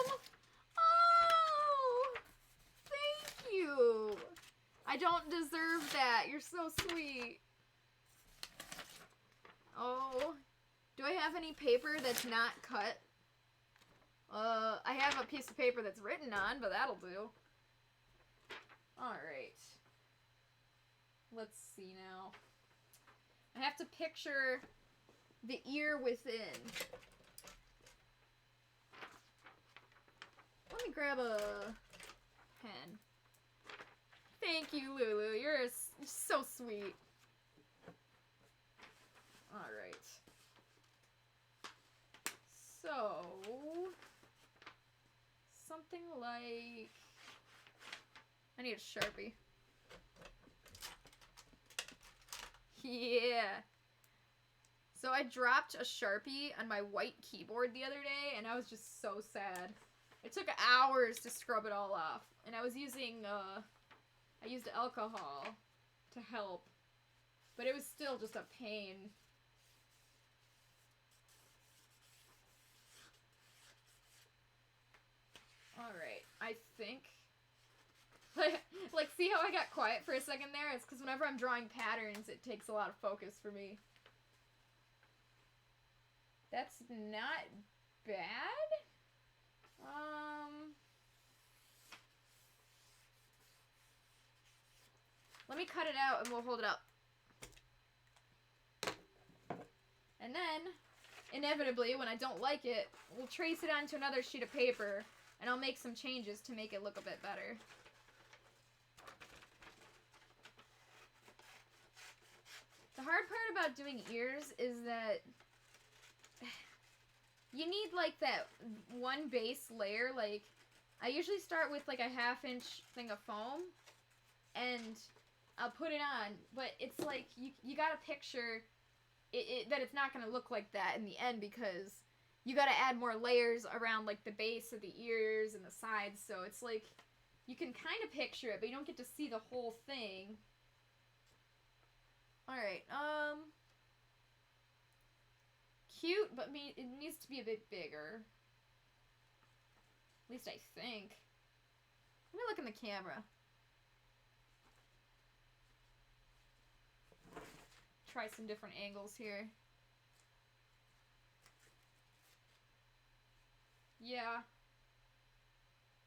A: am? Oh! Thank you! I don't deserve that. You're so sweet. Oh. Do I have any paper that's not cut? I have a piece of paper that's written on, but that'll do. Alright. Let's see now. I have to picture the ear within. Let me grab a pen. Thank you, Lulu. You're so sweet. Alright. So, something like... I need a Sharpie. Yeah. So I dropped a Sharpie on my white keyboard the other day, and I was just so sad. It took hours to scrub it all off, and I was using, I used alcohol to help, but it was still just a pain. Alright, I think... Like, see how I got quiet for a second there? It's because whenever I'm drawing patterns, it takes a lot of focus for me. That's not bad. Let me cut it out and we'll hold it up. And then, inevitably, when I don't like it, we'll trace it onto another sheet of paper and I'll make some changes to make it look a bit better. The hard part about doing ears is that you need, like, that one base layer. Like, I usually start with, like, a 1/2 inch thing of foam, and I'll put it on, but it's like, you gotta picture that it's not gonna look like that in the end, because you gotta add more layers around, like, the base of the ears and the sides, so it's like, you can kind of picture it, but you don't get to see the whole thing. Alright, cute, but it needs to be a bit bigger. At least I think. Let me look in the camera. Try some different angles here. Yeah.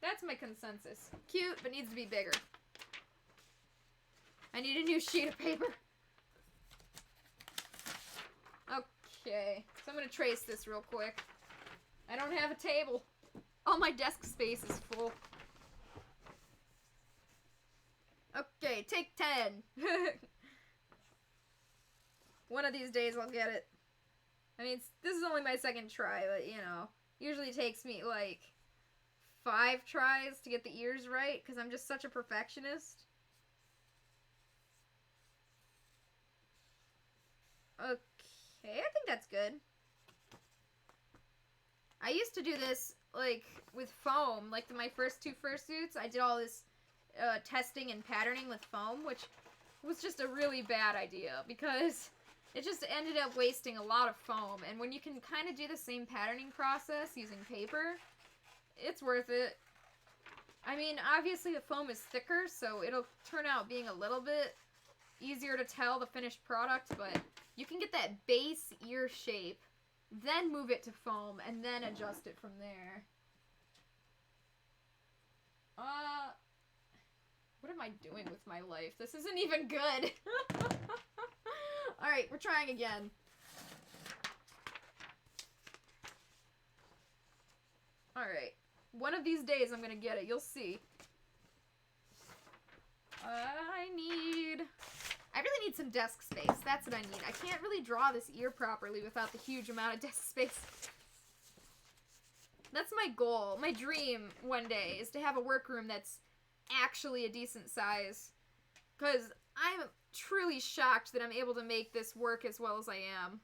A: That's my consensus. Cute, but needs to be bigger. I need a new sheet of paper. Okay, so I'm gonna trace this real quick. I don't have a table. All my desk space is full. Okay, take 10. One of these days I'll get it. I mean, this is only my second try, but, you know, usually it takes me, like, 5 tries to get the ears right, because I'm just such a perfectionist. Okay, I think that's good. I used to do this, like, with foam. Like, my first 2 fursuits, I did all this testing and patterning with foam, which was just a really bad idea, because it just ended up wasting a lot of foam. And when you can kind of do the same patterning process using paper, it's worth it. I mean, obviously the foam is thicker, so it'll turn out being a little bit easier to tell the finished product, but you can get that base ear shape, then move it to foam, and then adjust it from there. What am I doing with my life? This isn't even good. Alright, we're trying again. Alright. One of these days I'm gonna get it. You'll see. I really need some desk space. That's what I need. I can't really draw this ear properly without the huge amount of desk space. That's my goal. My dream one day is to have a workroom that's actually a decent size. Because I'm truly shocked that I'm able to make this work as well as I am.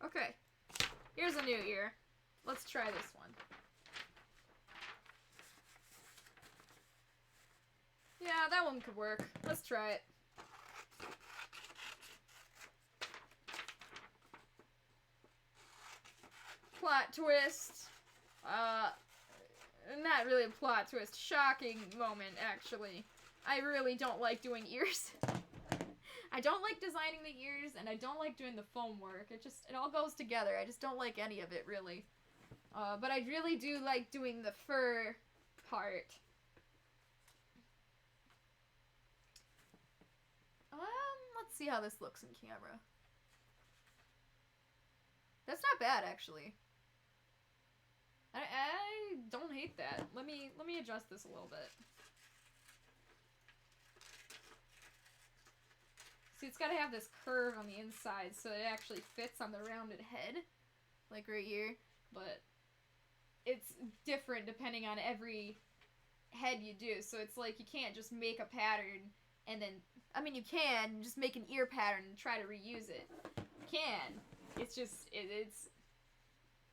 A: Okay. Here's a new ear. Let's try this one. Yeah, that one could work. Let's try it. Plot twist. Not really a plot twist. Shocking moment, actually. I really don't like doing ears. I don't like designing the ears, and I don't like doing the foam work. It all goes together. I just don't like any of it, really. But I really do like doing the fur part. Let's see how this looks in camera. That's not bad, actually. I don't hate that. Let me adjust this a little bit. See, it's gotta have this curve on the inside so it actually fits on the rounded head. Like right here. But it's different depending on every head you do. So it's like you can't just make a pattern and then... I mean, you can just make an ear pattern and try to reuse it. You can. It's just...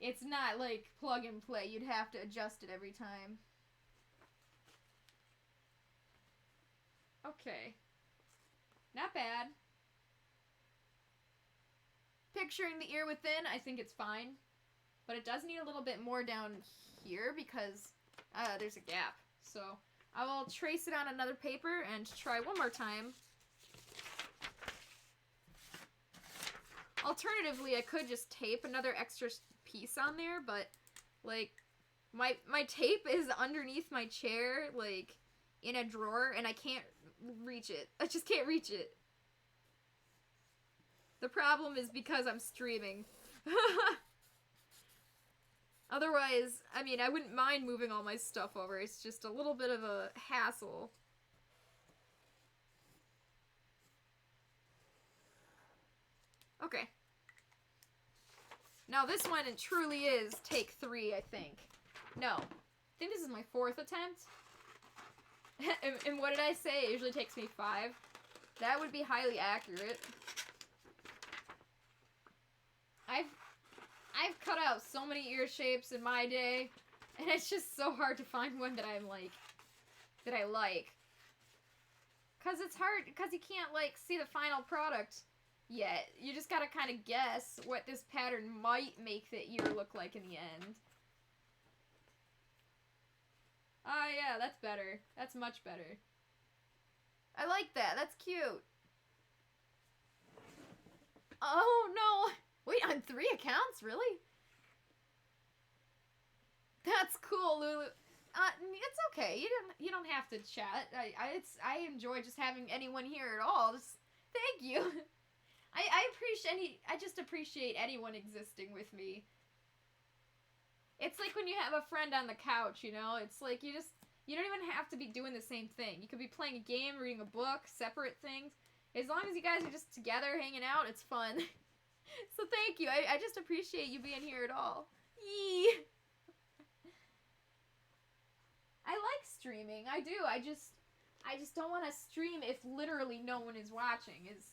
A: It's not like plug and play. You'd have to adjust it every time. Okay. Not bad. Picturing the ear within, I think it's fine. But it does need a little bit more down here because there's a gap. So I will trace it on another paper and try one more time. Alternatively, I could just tape another extra piece on there, but like my tape is underneath my chair, like in a drawer, and I can't reach it. I just can't reach it. The problem is because I'm streaming. Otherwise, I mean, I wouldn't mind moving all my stuff over. It's just a little bit of a hassle. Okay. Now this one, it truly is take 3, I think. No. I think this is my 4th attempt. And what did I say? It usually takes me 5. That would be highly accurate. I've cut out so many ear shapes in my day, and it's just so hard to find one that I'm like, that I like. Cause it's hard, cause you can't like see the final product yet. You just gotta kind of guess what this pattern might make the ear look like in the end. Ah, yeah, that's better. That's much better. I like that. That's cute. Oh, no. Wait, on 3 accounts? Really? That's cool, Lulu. It's okay. You don't have to chat. I enjoy just having anyone here at all. Just, thank you. I just appreciate anyone existing with me. It's like when you have a friend on the couch, you know? It's like you don't even have to be doing the same thing. You could be playing a game, reading a book, separate things. As long as you guys are just together, hanging out, it's fun. So thank you. I just appreciate you being here at all. Yee! I like streaming. I do. I just don't want to stream if literally no one is watching. Is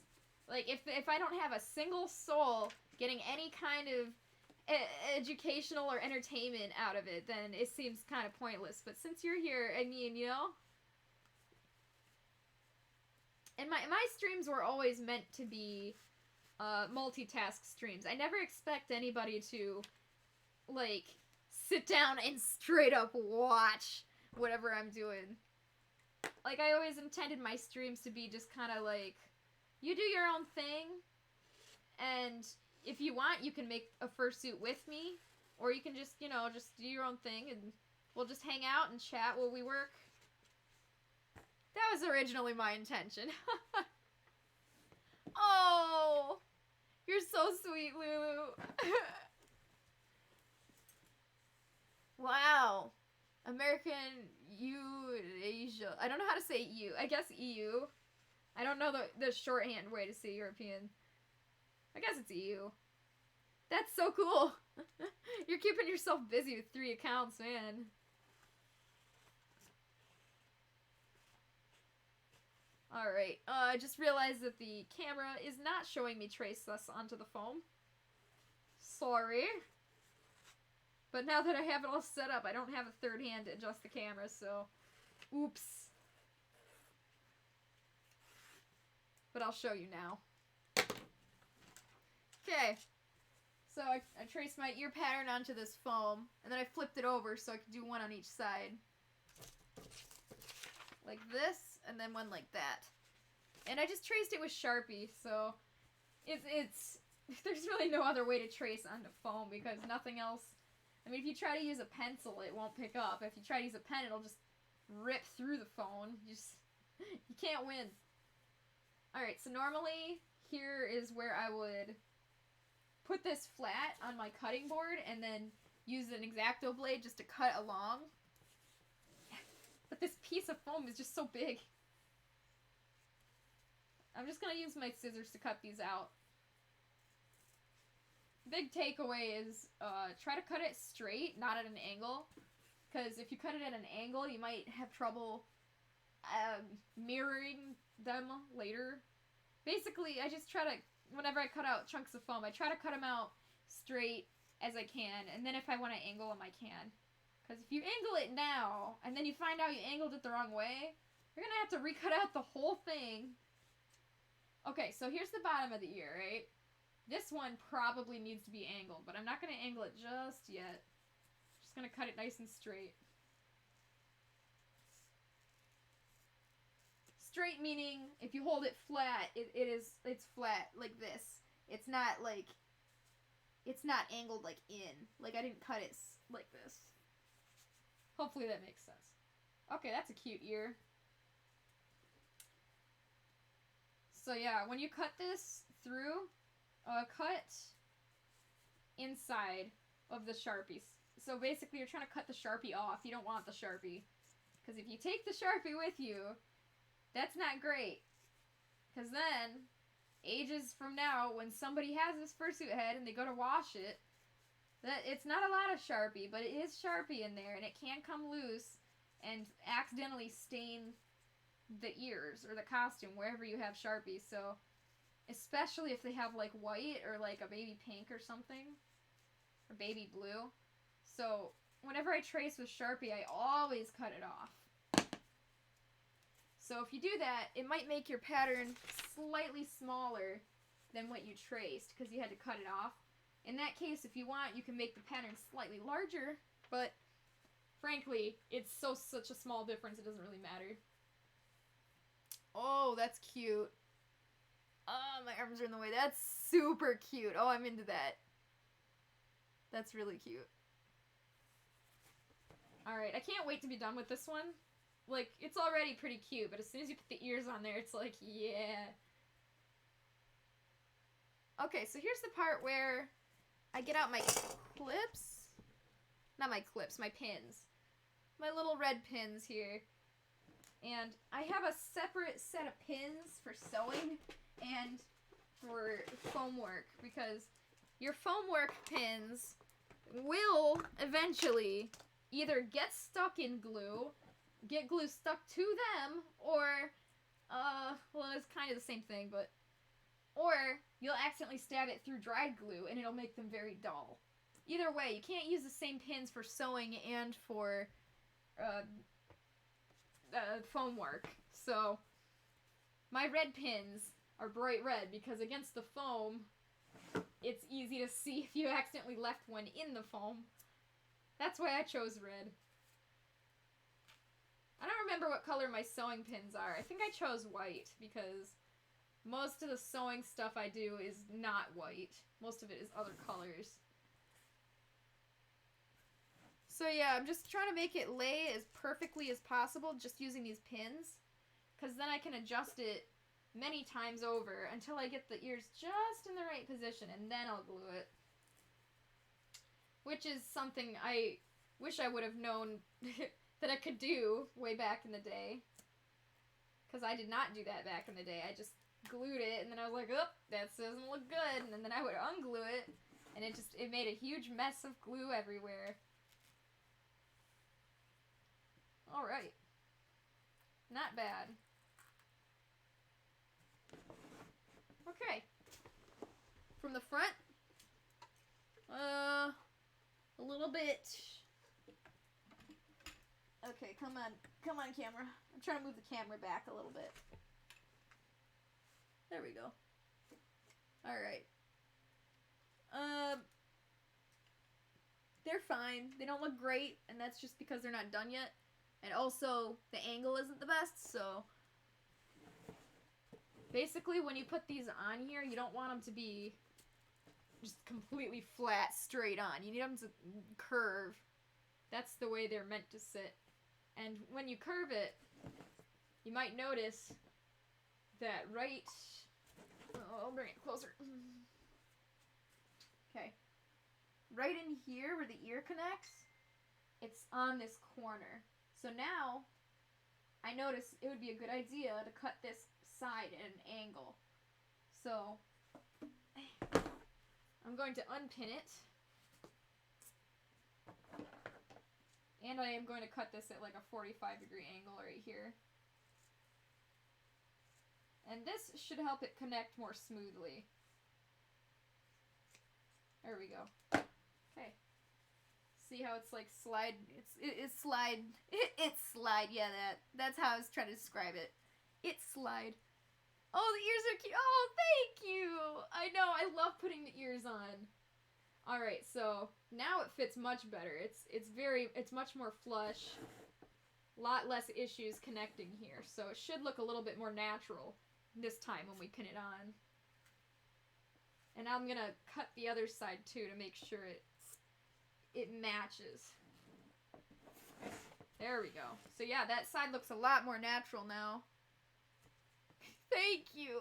A: like if I don't have a single soul getting any kind of educational or entertainment out of it, then it seems kind of pointless. But since you're here, I mean, you know. And my streams were always meant to be multitask streams. I never expect anybody to like sit down and straight up watch whatever I'm doing. Like, I always intended my streams to be just kind of like, you do your own thing, and if you want, you can make a fursuit with me, or you can just, you know, just do your own thing, and we'll just hang out and chat while we work. That was originally my intention. Oh, you're so sweet, Lulu. Wow. American Eurasia. I don't know how to say EU. I guess EU. I don't know the shorthand way to say European. I guess it's EU. That's so cool. You're keeping yourself busy with 3 accounts, man. Alright, I just realized that the camera is not showing me trace this onto the foam. Sorry. But now that I have it all set up, I don't have a third hand to adjust the camera, so oops. But I'll show you now. Okay. So I traced my ear pattern onto this foam, and then I flipped it over so I could do one on each side. Like this, and then one like that. And I just traced it with Sharpie, so it's there's really no other way to trace onto foam because nothing else. I mean, if you try to use a pencil, it won't pick up. If you try to use a pen, it'll just rip through the phone. You can't win. Alright, so normally here is where I would put this flat on my cutting board and then use an X-Acto blade just to cut along. But this piece of foam is just so big. I'm just gonna use my scissors to cut these out. Big takeaway is try to cut it straight, not at an angle. Because if you cut it at an angle, you might have trouble mirroring them later. Basically, I just try to, whenever I cut out chunks of foam, I try to cut them out straight as I can. And then if I want to angle them, I can. Because if you angle it now, and then you find out you angled it the wrong way, you're going to have to recut out the whole thing. Okay, so here's the bottom of the ear, right? This one probably needs to be angled, but I'm not going to angle it just yet. Just going to cut it nice and straight. Straight meaning if you hold it flat, it's flat like this. It's not like, it's not angled like in. Like I didn't cut it like this. Hopefully that makes sense. Okay, that's a cute ear. So yeah, when you cut this through, cut inside of the Sharpies. So basically you're trying to cut the Sharpie off. You don't want the Sharpie. Because if you take the Sharpie with you, that's not great. Because then, ages from now, when somebody has this fursuit head and they go to wash it, it's not a lot of Sharpie, but it is Sharpie in there, and it can come loose and accidentally stain the ears or the costume wherever you have Sharpie. So, especially if they have like white or like a baby pink or something, or baby blue. So, whenever I trace with Sharpie, I always cut it off. So if you do that, it might make your pattern slightly smaller than what you traced because you had to cut it off. In that case, if you want, you can make the pattern slightly larger, but frankly, it's such a small difference, it doesn't really matter. Oh, that's cute. Oh, my arms are in the way. That's super cute. Oh, I'm into that. That's really cute. Alright, I can't wait to be done with this one. Like, it's already pretty cute, but as soon as you put the ears on there, it's like, yeah. Okay, so here's the part where I get out my clips. Not my clips, my pins. My little red pins here. And I have a separate set of pins for sewing and for foam work, because your foam work pins will eventually either get stuck in glue, get glue stuck to them, or, well, it's kind of the same thing, but, or you'll accidentally stab it through dried glue and it'll make them very dull. Either way, you can't use the same pins for sewing and for, foam work. So, my red pins are bright red because against the foam, it's easy to see if you accidentally left one in the foam. That's why I chose red. I don't remember what color my sewing pins are. I think I chose white because most of the sewing stuff I do is not white. Most of it is other colors. So yeah, I'm just trying to make it lay as perfectly as possible just using these pins, because then I can adjust it many times over until I get the ears just in the right position, and then I'll glue it. Which is something I wish I would have known that I could do way back in the day. Because I did not do that back in the day. I just glued it, and then I was like, oh, that doesn't look good. And then I would unglue it, and it made a huge mess of glue everywhere. Alright. Not bad. Okay. From the front, a little bit. Okay, come on, camera. I'm trying to move the camera back a little bit. There we go. Alright. They're fine. They don't look great, and that's just because they're not done yet. And also, the angle isn't the best, so basically, when you put these on here, you don't want them to be just completely flat, straight on. You need them to curve. That's the way they're meant to sit. And when you curve it, you might notice that right... Oh, I'll bring it closer. Okay. Right in here where the ear connects, it's on this corner. So now, I notice it would be a good idea to cut this side at an angle. So, I'm going to unpin it. And I am going to cut this at like a 45-degree angle right here. And this should help it connect more smoothly. There we go. Okay. See how it's like slide, it's slide, it's slide, yeah, that's how I was trying to describe it. It's slide. Oh, the ears are cute. Oh, thank you. I know, I love putting the ears on. Alright, so now it fits much better. It's much more flush. A lot less issues connecting here. So it should look a little bit more natural this time when we pin it on. And I'm gonna cut the other side too to make sure it matches. There we go. So yeah, that side looks a lot more natural now. Thank you.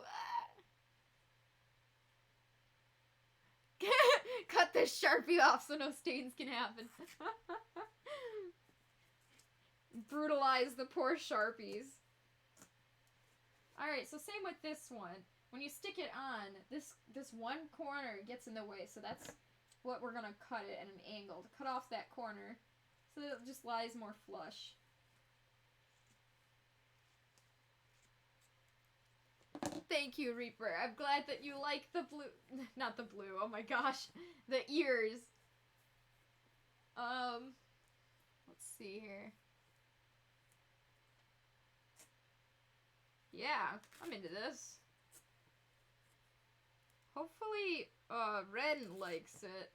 A: this Sharpie off so no stains can happen. Brutalize the poor Sharpies. Alright, so same with this one. When you stick it on, this one corner gets in the way, so that's what we're gonna cut it at an angle. To cut off that corner, so that it just lies more flush. Thank you, Reaper. I'm glad that you like the blue. Not the blue, oh my gosh. The ears. Let's see here. Yeah, I'm into this. Hopefully, Renn likes it.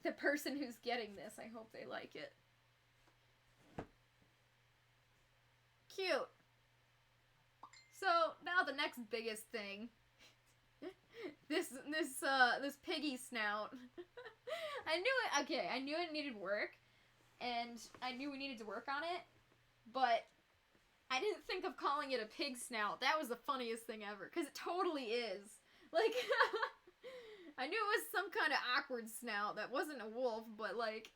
A: The person who's getting this, I hope they like it. Cute. So, now the next biggest thing. this piggy snout. I knew it needed work, and I knew we needed to work on it, but I didn't think of calling it a pig snout. That was the funniest thing ever, because it totally is. Like, I knew it was some kind of awkward snout that wasn't a wolf, but like,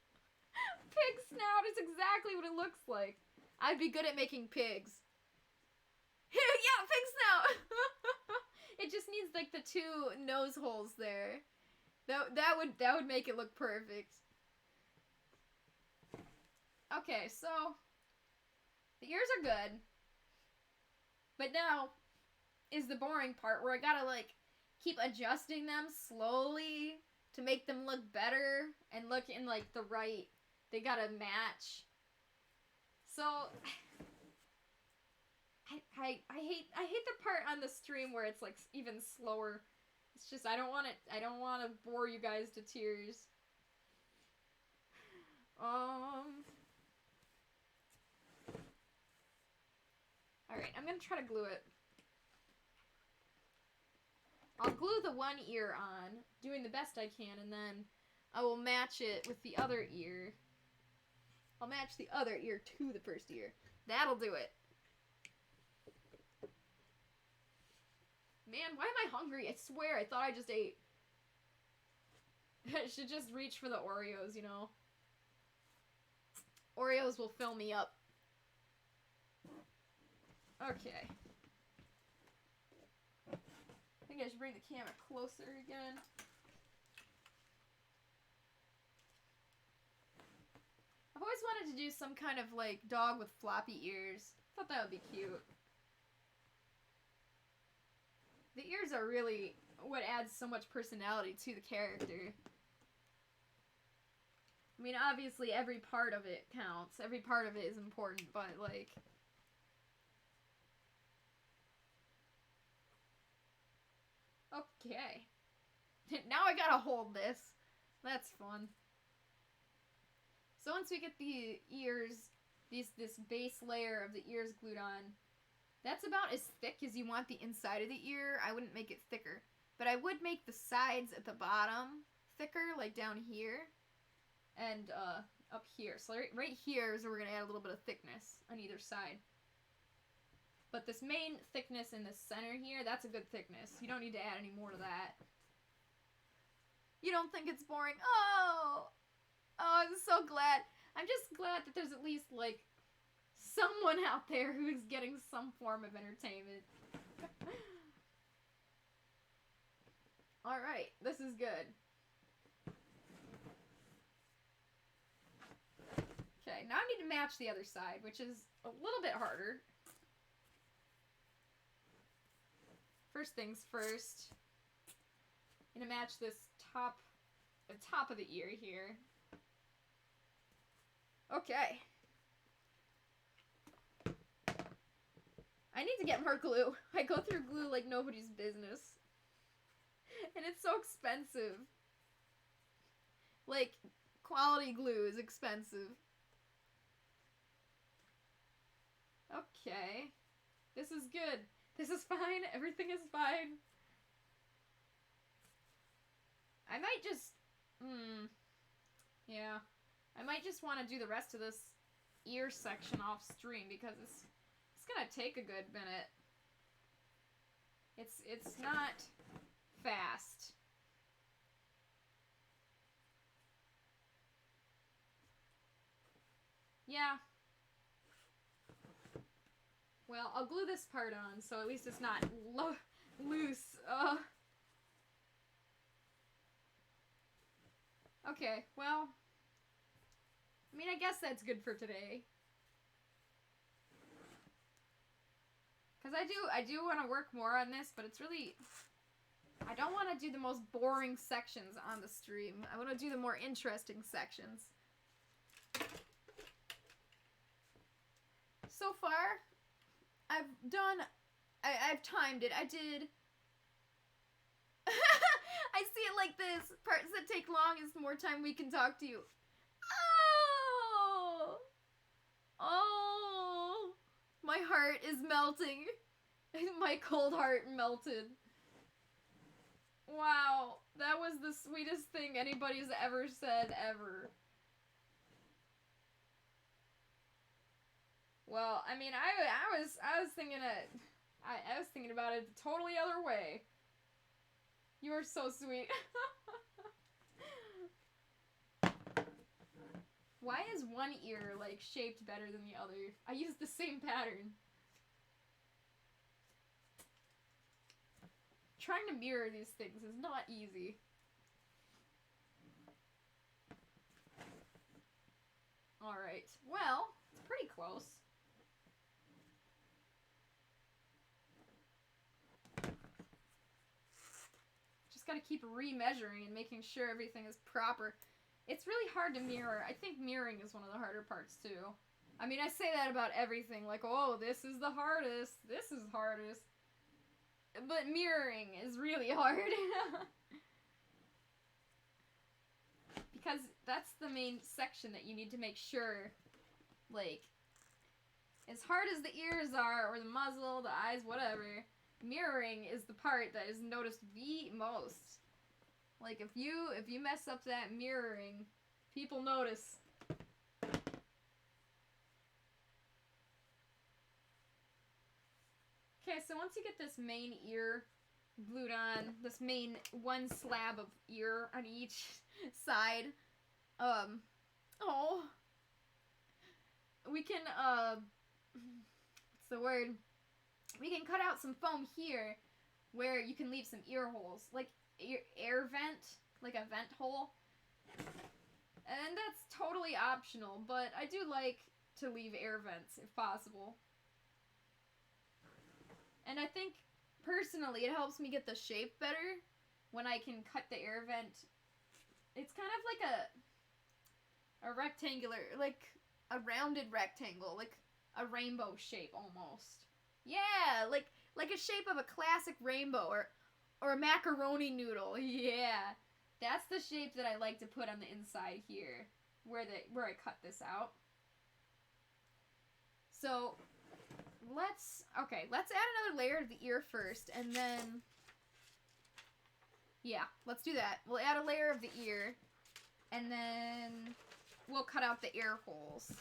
A: pig snout is exactly what it looks like. I'd be good at making pigs. Yeah, pig snout! It just needs like the two nose holes there. That would make it look perfect. Okay, so the ears are good. But now is the boring part where I gotta like keep adjusting them slowly to make them look better and look in like the right. They gotta match. So I hate the part on the stream where it's like even slower. It's just I don't want to bore you guys to tears. Alright, I'm gonna try to glue it. I'll glue the one ear on, doing the best I can, and then I will match it with the other ear. I'll match the other ear to the first ear. That'll do it. Man, why am I hungry? I swear, I thought I just ate. I should just reach for the Oreos, you know? Oreos will fill me up. Okay. I think I should bring the camera closer again. I've always wanted to do some kind of, like, dog with floppy ears. I thought that would be cute. The ears are really what adds so much personality to the character. I mean, obviously, every part of it counts. Every part of it is important, but, like... Okay. Now I gotta hold this. That's fun. So once we get the ears, this base layer of the ears glued on, that's about as thick as you want the inside of the ear. I wouldn't make it thicker. But I would make the sides at the bottom thicker, like down here. And up here. So right here is where we're going to add a little bit of thickness on either side. But this main thickness in the center here, that's a good thickness. You don't need to add any more to that. You don't think it's boring? Oh, I'm so glad. I'm just glad that there's at least, like, someone out there who's getting some form of entertainment. Alright, this is good. Okay, now I need to match the other side, which is a little bit harder. First things first. I'm gonna match this the top of the ear here. Okay. I need to get more glue. I go through glue like nobody's business. And it's so expensive. Like, quality glue is expensive. Okay. This is good. This is fine. Everything is fine. I might just... yeah. I might just want to do the rest of this ear section off stream because it's gonna take a good minute. It's not fast. Yeah. Well, I'll glue this part on, so at least it's not loose. Okay, well, I mean, I guess that's good for today. Because I do want to work more on this, but it's really, I don't want to do the most boring sections on the stream. I want to do the more interesting sections. So far, I've timed it. I did, I see it like this. Parts that take long is the more time we can talk to you. Oh, my heart is melting. My cold heart melted. Wow, that was the sweetest thing anybody's ever said, ever. Well, I mean, I was thinking I was thinking about it the totally other way. You are so sweet. Why is one ear, like, shaped better than the other? I used the same pattern. Trying to mirror these things is not easy. Alright, well, it's pretty close. Just gotta keep remeasuring and making sure everything is proper. It's really hard to mirror. I think mirroring is one of the harder parts, too. I mean, I say that about everything. Like, oh, this is the hardest. This is hardest. But mirroring is really hard. Because that's the main section that you need to make sure, like, as hard as the ears are, or the muzzle, the eyes, whatever, mirroring is the part that is noticed the most. Like, if you mess up that mirroring, people notice. Okay, so once you get this main ear glued on, this main one slab of ear on each side, we can, what's the word? We can cut out some foam here where you can leave some ear holes. Like, air vent, like a vent hole. And that's totally optional, but I do like to leave air vents if possible. And I think, personally, it helps me get the shape better when I can cut the air vent. It's kind of like a rectangular, like a rounded rectangle, like a rainbow shape almost. Yeah, like a shape of a classic rainbow or a macaroni noodle. Yeah, that's the shape that I like to put on the inside here, where I cut this out. So let's add another layer of the ear first, and then yeah, let's do that. We'll add a layer of the ear, and then we'll cut out the ear holes,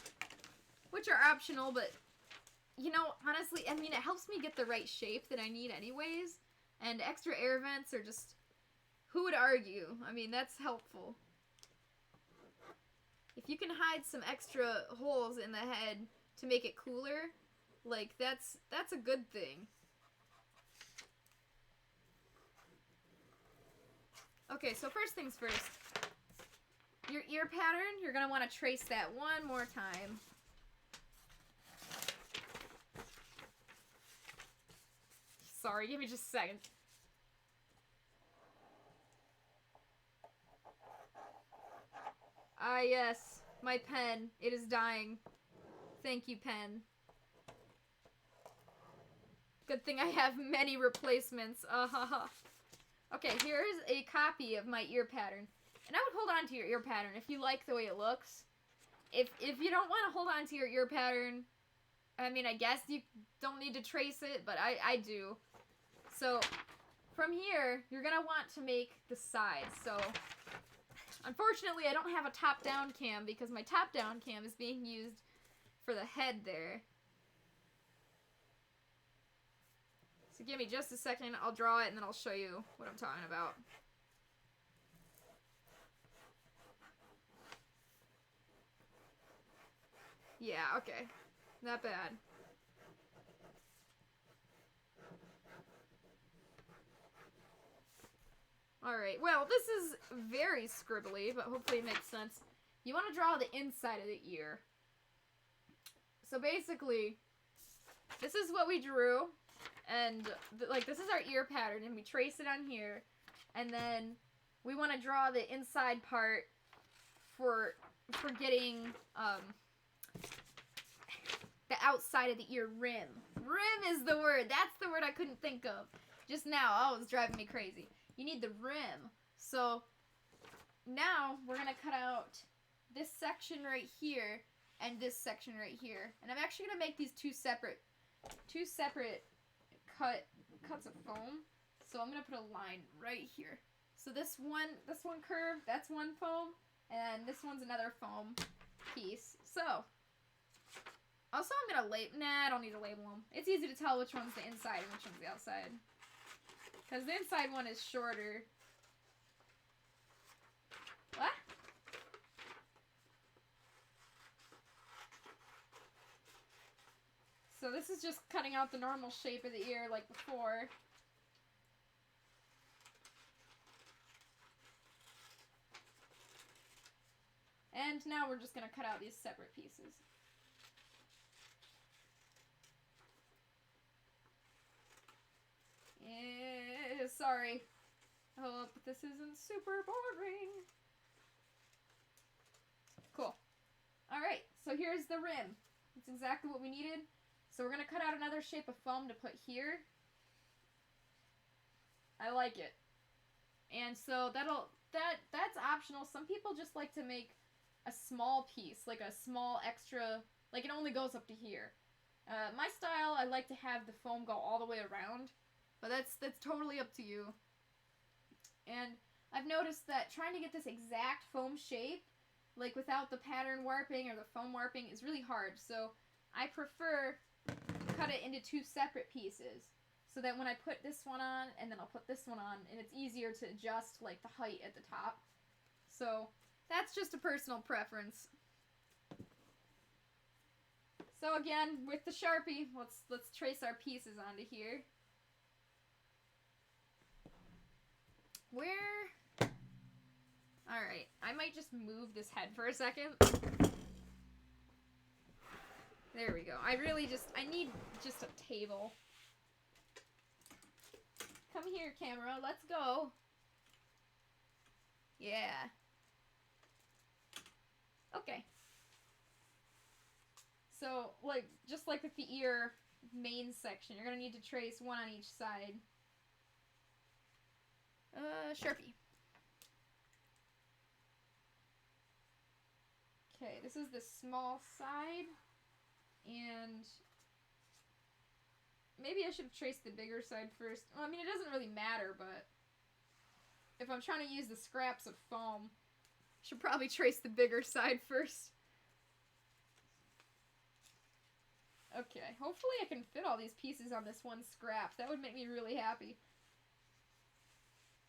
A: which are optional, but you know, honestly, I mean, it helps me get the right shape that I need anyways. And extra air vents are just, who would argue? I mean, that's helpful. If you can hide some extra holes in the head to make it cooler, like, that's a good thing. Okay, so first things first. Your ear pattern, you're going to want to trace that one more time. Sorry, give me just a second. Ah, yes, my pen. It is dying. Thank you, pen. Good thing I have many replacements. Okay, here's a copy of my ear pattern. And I would hold on to your ear pattern if you like the way it looks. If you don't want to hold on to your ear pattern, I mean, I guess you don't need to trace it, but I do. So, from here, you're going to want to make the sides. So, unfortunately, I don't have a top-down cam because my top-down cam is being used for the head there. So give me just a second, I'll draw it and then I'll show you what I'm talking about. Yeah, okay. Not bad. Alright, well, this is very scribbly, but hopefully it makes sense. You want to draw the inside of the ear. So basically, this is what we drew, and like this is our ear pattern, and we trace it on here, and then we want to draw the inside part for getting the outside of the ear rim. Rim is the word. That's the word I couldn't think of just now. Oh, it was driving me crazy. You need the rim. So now we're gonna cut out this section right here and this section right here, and I'm actually gonna make these two separate cuts of foam. So I'm gonna put a line right here. So this one curve, that's one foam, and this one's another foam piece. So also I'm gonna label. Nah, I don't need to label them. It's easy to tell which one's the inside and which one's the outside, because the inside one is shorter. What? So this is just cutting out the normal shape of the ear like before. And now we're just going to cut out these separate pieces. Sorry. Oh, but this isn't super boring. Cool. Alright, so here's the rim. That's exactly what we needed. So we're going to cut out another shape of foam to put here. I like it. And so that's optional. Some people just like to make a small piece, like a small extra, like it only goes up to here. My style, I like to have the foam go all the way around, but that's totally up to you. And I've noticed that trying to get this exact foam shape, like without the pattern warping or the foam warping, is really hard. So I prefer to cut it into two separate pieces, so that when I put this one on, and then I'll put this one on, and it's easier to adjust like the height at the top. So that's just a personal preference. So again, with the Sharpie, let's trace our pieces onto here. Alright, I might just move this head for a second. There we go. I need just a table. Come here, camera. Let's go. Yeah. Okay. So, just like with the ear main section, you're gonna need to trace one on each side. Sharpie. Okay, this is the small side, and maybe I should have traced the bigger side first. Well, I mean, it doesn't really matter, but if I'm trying to use the scraps of foam, I should probably trace the bigger side first. Okay, hopefully I can fit all these pieces on this one scrap. That would make me really happy.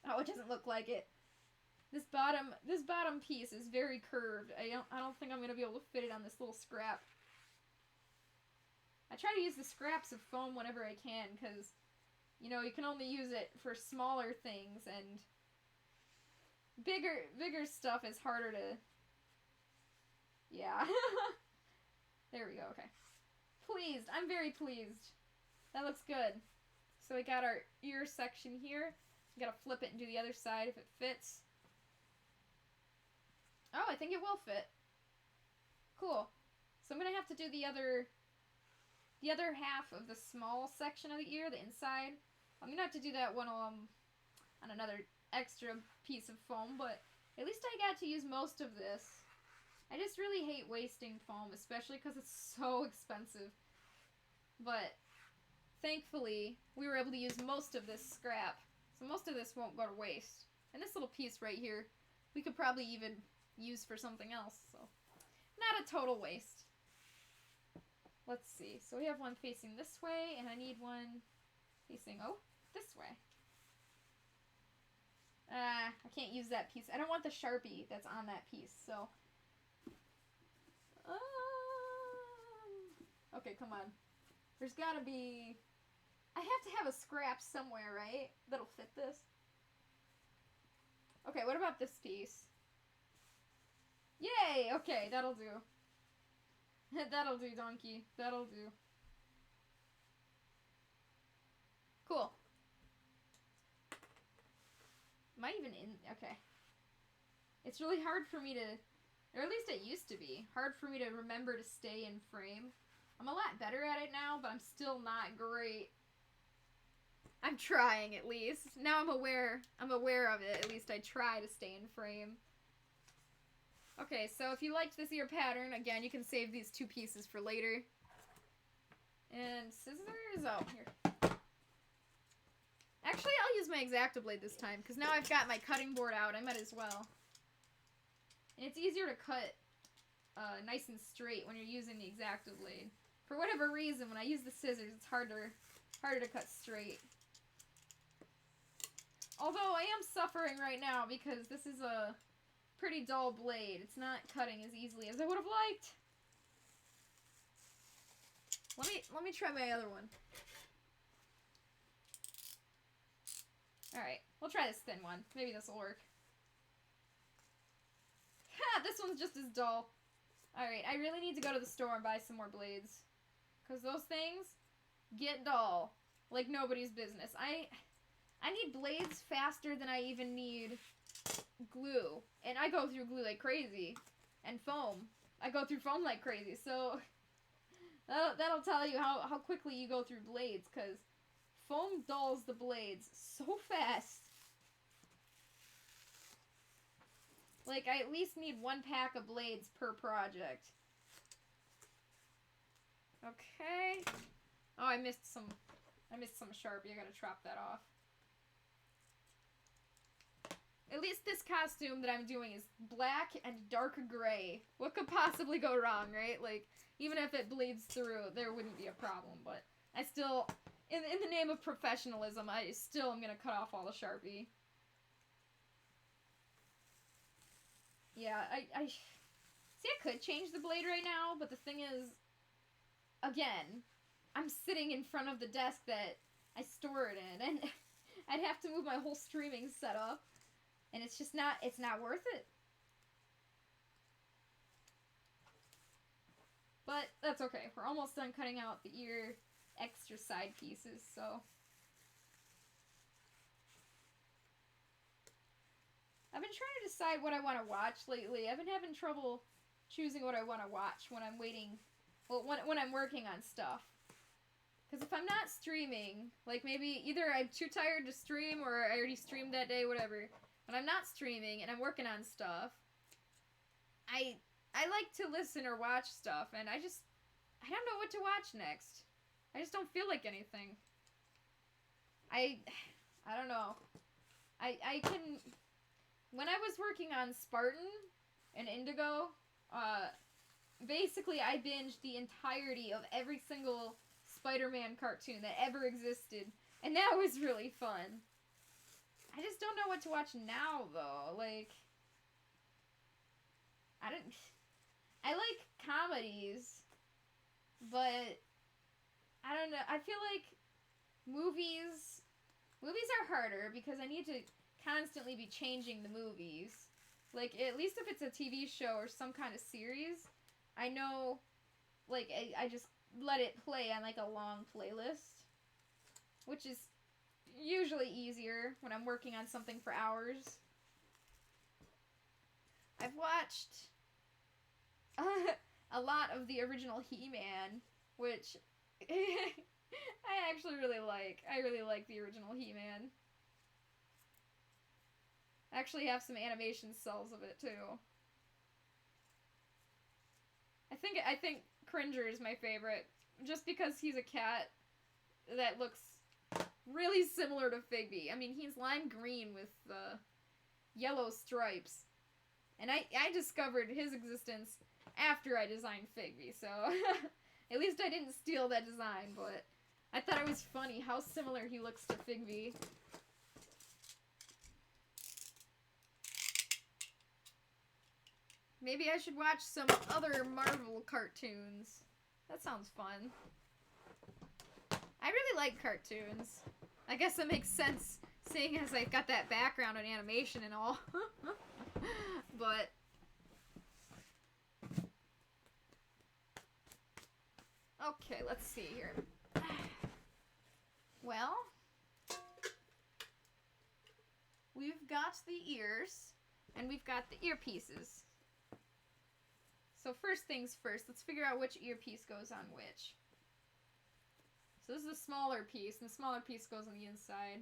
A: Oh, it doesn't look like it. This bottom piece is very curved. I don't think I'm gonna be able to fit it on this little scrap. I try to use the scraps of foam whenever I can, because, you know, you can only use it for smaller things, and bigger stuff is harder to... Yeah. There we go, okay. Pleased. I'm very pleased. That looks good. So we got our ear section here. We gotta flip it and do the other side if it fits. Oh, I think it will fit. Cool. So I'm gonna have to do the other half of the small section of the ear, the inside. I'm gonna have to do that one on another extra piece of foam, but at least I got to use most of this. I just really hate wasting foam, especially because it's so expensive. But thankfully, we were able to use most of this scrap, so most of this won't go to waste. And this little piece right here, we could probably even use for something else, so not a total waste. Let's see, so we have one facing this way, and I need one facing, this way. I can't use that piece. I don't want the Sharpie that's on that piece, so... Okay, come on. There's gotta be... I have to have a scrap somewhere, right? That'll fit this. Okay, what about this piece? Yay! Okay, that'll do. That'll do, donkey. That'll do. Cool. Am I even in? Okay. It's really hard for me to, or at least it used to be, hard for me to remember to stay in frame. I'm a lot better at it now, but I'm still not great. I'm trying, at least. Now I'm aware of it. At least I try to stay in frame. Okay, so if you liked this ear pattern, again, you can save these 2 pieces for later. And scissors? Oh, here. Actually, I'll use my X-Acto blade this time, because now I've got my cutting board out. I might as well. And it's easier to cut nice and straight when you're using the X-Acto blade. For whatever reason, when I use the scissors, it's harder to cut straight. Although I am suffering right now because this is a pretty dull blade. It's not cutting as easily as I would have liked. Let me try my other one. Alright, we'll try this thin one. Maybe this will work. Ha! This one's just as dull. Alright, I really need to go to the store and buy some more blades. Because those things get dull. Like nobody's business. I need blades faster than I even need glue. And I go through glue like crazy. And foam. I go through foam like crazy. So that'll tell you how quickly you go through blades. Because foam dulls the blades so fast. Like, I at least need 1 pack of blades per project. Okay. Oh, I missed some Sharpie. I gotta chop that off. At least this costume that I'm doing is black and dark gray. What could possibly go wrong, right? Like, even if it bleeds through, there wouldn't be a problem. But I still, in the name of professionalism, I still am gonna cut off all the Sharpie. Yeah, I see, I could change the blade right now, but the thing is, again, I'm sitting in front of the desk that I store it in, and I'd have to move my whole streaming setup, and it's just not, it's not worth it. But that's okay. We're almost done cutting out the ear extra side pieces, so. I've been trying to decide what I want to watch lately. I've been having trouble choosing what I want to watch when I'm waiting, well, when I'm working on stuff. Because if I'm not streaming, like maybe either I'm too tired to stream or I already streamed that day, whatever. When I'm not streaming and I'm working on stuff, I like to listen or watch stuff, and I don't know what to watch next. I just don't feel like anything. I don't know. I can... When I was working on Spartan and Indigo, basically I binged the entirety of every single Spider-Man cartoon that ever existed, and that was really fun. I just don't know what to watch now, though. Like, I like comedies, but I don't know. I feel like movies are harder because I need to constantly be changing the movies. Like, at least if it's a TV show or some kind of series, I know, like, I just let it play on, like, a long playlist, which is usually easier when I'm working on something for hours. I've watched a lot of the original He-Man, which I actually really like. I really like the original He-Man. I actually have some animation cells of it, too. I think Cringer is my favorite, just because he's a cat that looks really similar to Figby. I mean, he's lime green with yellow stripes. And I discovered his existence after I designed Figby, so at least I didn't steal that design, but I thought it was funny how similar he looks to Figby. Maybe I should watch some other Marvel cartoons. That sounds fun. I really like cartoons. I guess that makes sense, seeing as I've got that background in animation and all. But... okay, let's see here. Well... we've got the ears, and we've got the earpieces. So first things first, let's figure out which earpiece goes on which. So this is a smaller piece, and the smaller piece goes on the inside.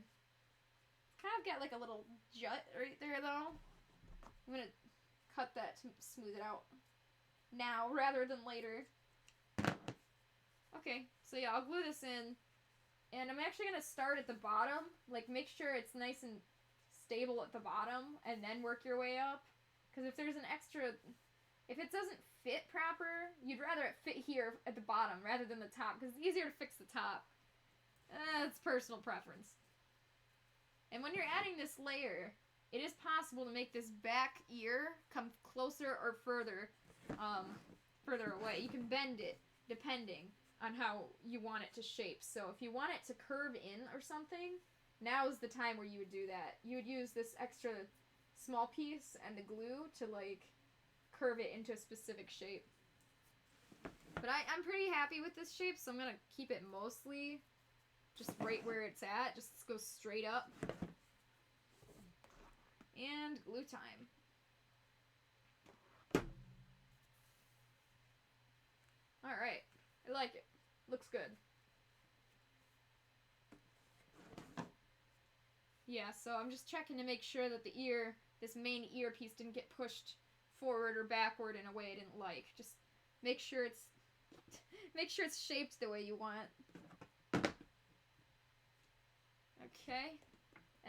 A: Kind of got like a little jut right there, though. I'm gonna cut that to smooth it out now, rather than later. Okay, so yeah, I'll glue this in. And I'm actually gonna start at the bottom. Like, make sure it's nice and stable at the bottom, and then work your way up. Because if there's an extra... if it doesn't fit proper, you'd rather it fit here at the bottom rather than the top, because it's easier to fix the top. It's personal preference. And when you're adding this layer, it is possible to make this back ear come closer or further away. You can bend it, depending on how you want it to shape. So if you want it to curve in or something, now is the time where you would do that. You would use this extra small piece and the glue to, like, curve it into a specific shape. But I'm pretty happy with this shape, so I'm going to keep it mostly just right where it's at. Just go straight up. And glue time. Alright. I like it. Looks good. Yeah, so I'm just checking to make sure that the ear, this main earpiece, didn't get pushed forward or backward in a way I didn't like. Just make sure it's shaped the way you want. Okay,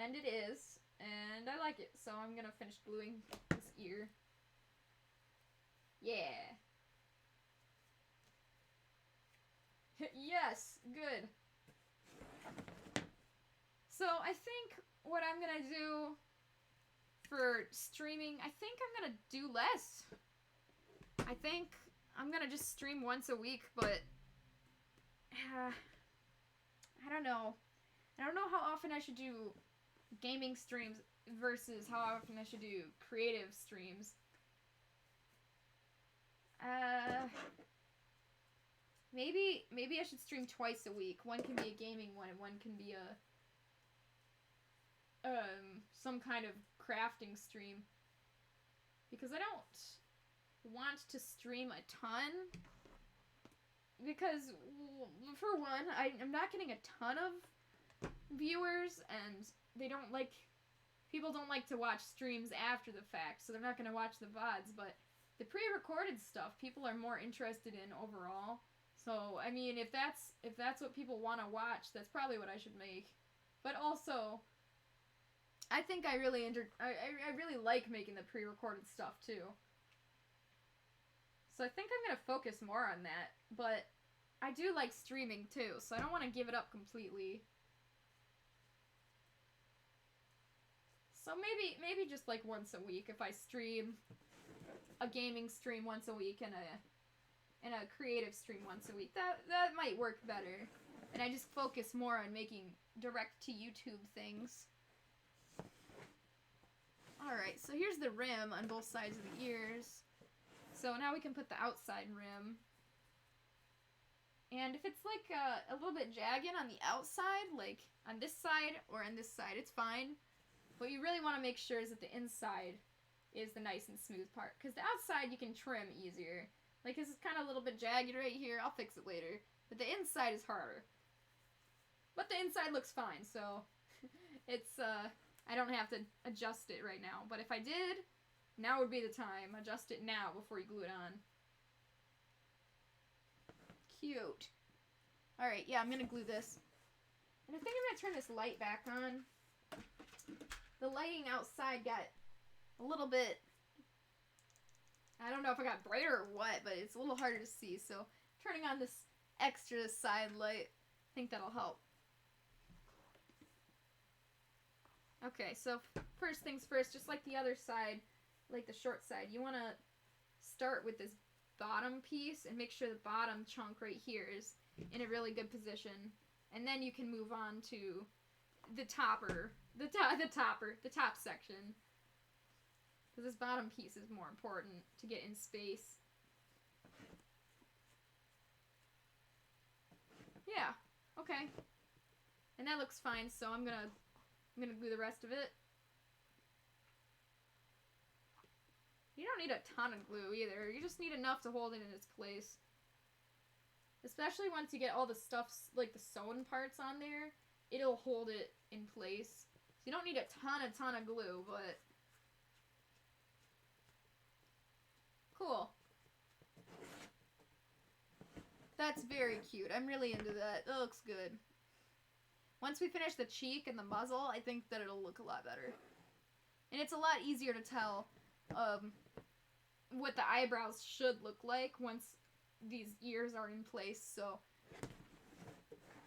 A: and it is, and I like it, so I'm gonna finish gluing this ear. Yeah. Yes, good. So I think what I'm gonna do for streaming, I think I'm gonna do less. I think I'm gonna just stream once a week, but I don't know. I don't know how often I should do gaming streams versus how often I should do creative streams. Maybe I should stream twice a week. One can be a gaming one, and one can be a some kind of crafting stream. Because I don't want to stream a ton. Because, for one, I'm not getting a ton of viewers, and people don't like to watch streams after the fact, so they're not going to watch the VODs, but the pre-recorded stuff people are more interested in overall. So, I mean, if that's what people want to watch, that's probably what I should make. But also, I think I really like making the pre-recorded stuff too. So I think I'm going to focus more on that, but I do like streaming too, so I don't want to give it up completely. So maybe just like once a week, if I stream a gaming stream once a week and a creative stream once a week, that might work better. And I just focus more on making direct to YouTube things. Alright, so here's the rim on both sides of the ears. So now we can put the outside rim. And if it's like a little bit jagged on the outside, like on this side or on this side, it's fine. What you really want to make sure is that the inside is the nice and smooth part. Because the outside you can trim easier. Like this is kind of a little bit jagged right here. I'll fix it later. But the inside is harder. But the inside looks fine, so it's, I don't have to adjust it right now. But if I did, now would be the time. Adjust it now before you glue it on. Cute. Alright, yeah, I'm gonna glue this. And I think I'm gonna turn this light back on. The lighting outside got a little bit, I don't know if I got brighter or what, but it's a little harder to see. So turning on this extra side light, I think that'll help. Okay, so first things first, just like the other side, like the short side, you want to start with this bottom piece and make sure the bottom chunk right here is in a really good position. And then you can move on to the top section. Because this bottom piece is more important to get in space. Yeah, okay. And that looks fine, so I'm gonna glue the rest of it. You don't need a ton of glue either. You just need enough to hold it in its place. Especially once you get all the stuff, like the sewn parts on there, it'll hold it in place. So you don't need a ton of glue, but... Cool. That's very cute. I'm really into that. That looks good. Once we finish the cheek and the muzzle, I think that it'll look a lot better. And it's a lot easier to tell what the eyebrows should look like once these ears are in place, so...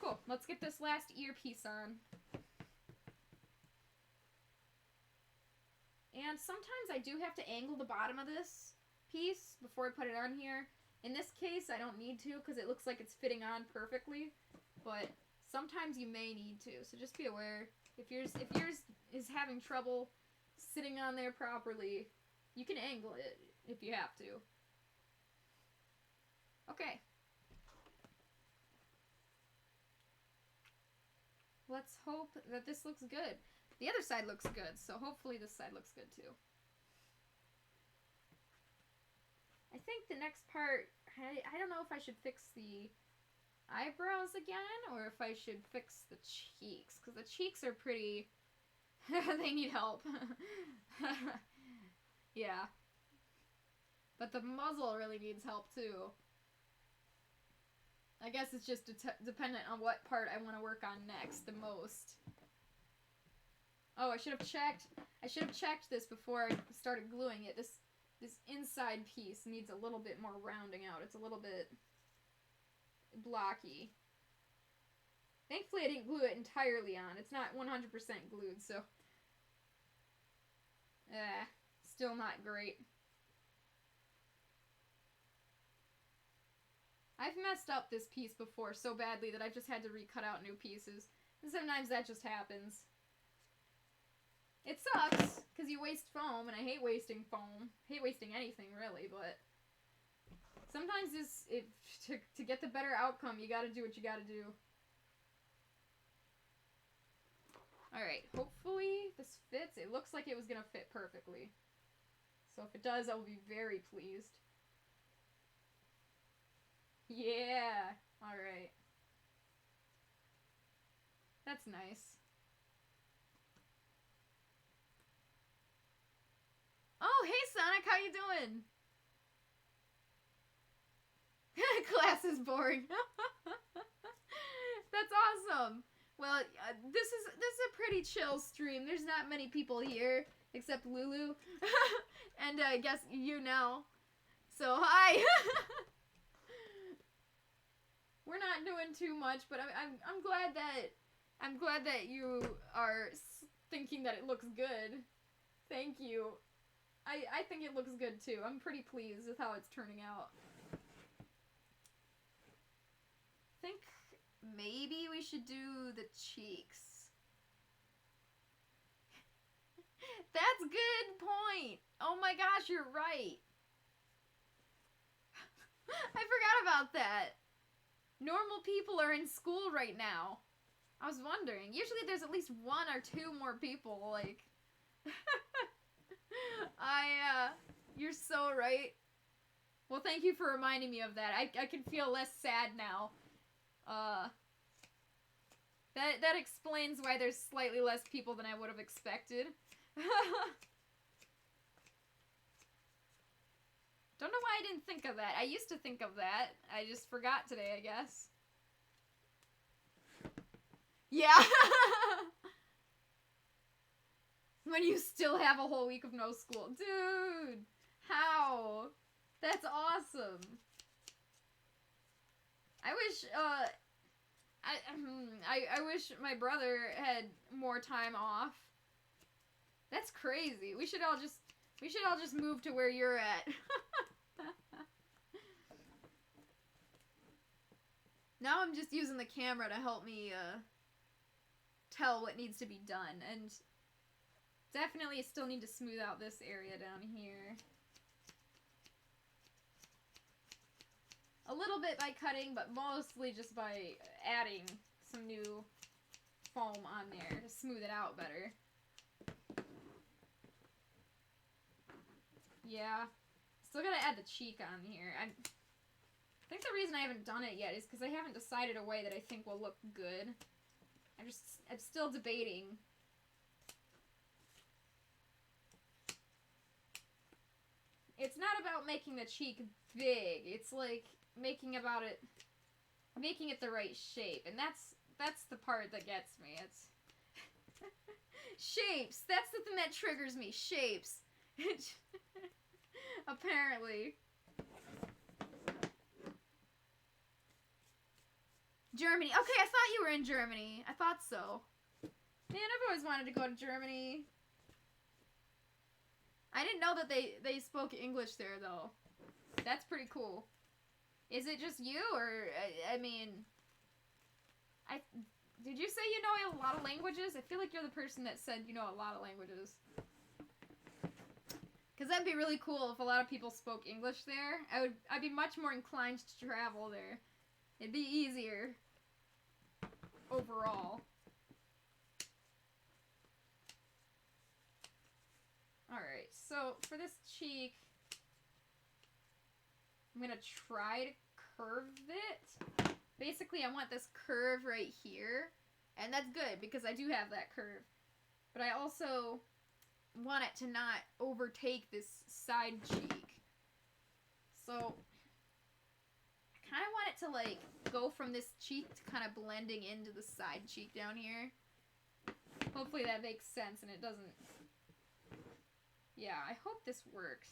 A: Cool. Let's get this last earpiece on. And sometimes I do have to angle the bottom of this piece before I put it on here. In this case, I don't need to because it looks like it's fitting on perfectly, but sometimes you may need to, so just be aware. If yours is having trouble sitting on there properly, you can angle it if you have to. Okay. Let's hope that this looks good. The other side looks good, so hopefully this side looks good too. I think the next part, I don't know if I should fix the eyebrows again or if I should fix the cheeks, because the cheeks are pretty... they need help. Yeah. But the muzzle really needs help too. I guess it's just dependent on what part I want to work on next the most. Oh, I should have checked this before I started gluing it. This inside piece needs a little bit more rounding out. It's a little bit blocky. Thankfully I didn't glue it entirely on. It's not 100% glued, so... still not great. I've messed up this piece before so badly that I've just had to recut out new pieces. And sometimes that just happens. It sucks, because you waste foam, and I hate wasting foam. I hate wasting anything, really, but... Sometimes to get the better outcome, you gotta do what you gotta do. Alright, hopefully this fits. It looks like it was gonna fit perfectly. So if it does, I will be very pleased. Yeah! Alright. That's nice. Oh, hey Sonic, how you doing? Class is boring. That's awesome. Well, this is a pretty chill stream. There's not many people here except Lulu, and I guess you know. So hi. We're not doing too much, but I'm glad that you are thinking that it looks good. Thank you. I think it looks good too. I'm pretty pleased with how it's turning out. I think maybe we should do the cheeks. That's a good point. Oh my gosh, you're right. I forgot about that. Normal people are in school right now. I was wondering. Usually there's at least one or two more people, like... You're so right. Well, thank you for reminding me of that. I can feel less sad now. That explains why there's slightly less people than I would have expected. Don't know why I didn't think of that. I used to think of that. I just forgot today, I guess. Yeah! When you still have a whole week of no school. Dude! How? That's awesome. I wish, I wish my brother had more time off. That's crazy. We should all just move to where you're at. Now I'm just using the camera to help me tell what needs to be done, and definitely still need to smooth out this area down here. A little bit by cutting, but mostly just by adding some new foam on there to smooth it out better. Yeah. Still gotta add the cheek on here. I think the reason I haven't done it yet is because I haven't decided a way that I think will look good. I'm still debating. It's not about making the cheek big. It's like making it the right shape, and that's the part that gets me. It's shapes. That's the thing that triggers me. Shapes. Apparently. Germany. Okay, I thought you were in Germany. I thought so. Man, I've always wanted to go to Germany. I didn't know that they spoke English there, though. That's pretty cool. Is it just you, or, I mean... Did you say you know a lot of languages? I feel like you're the person that said you know a lot of languages. Because that'd be really cool if a lot of people spoke English there. I'd be much more inclined to travel there. It'd be easier. Overall. Alright, so for this cheek, I'm gonna try to curve it. Basically, I want this curve right here. And that's good, because I do have that curve. But I also want it to not overtake this side cheek. So, I kind of want it to, like, go from this cheek to kind of blending into the side cheek down here. Hopefully that makes sense and it doesn't... Yeah, I hope this works.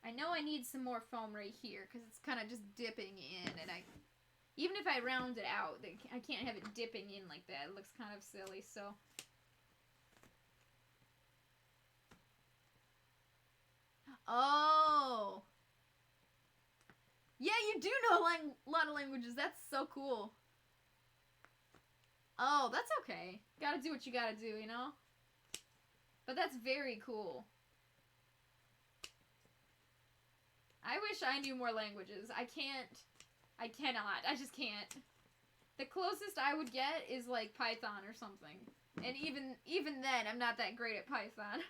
A: I know I need some more foam right here, because it's kind of just dipping in, and even if I round it out, I can't have it dipping in like that. It looks kind of silly, so... Oh! Yeah, you do know a lot of languages. That's so cool. Oh, that's okay. Gotta do what you gotta do, you know? But that's very cool. I wish I knew more languages. I cannot. I just can't. The closest I would get is like Python or something. And even then, I'm not that great at Python.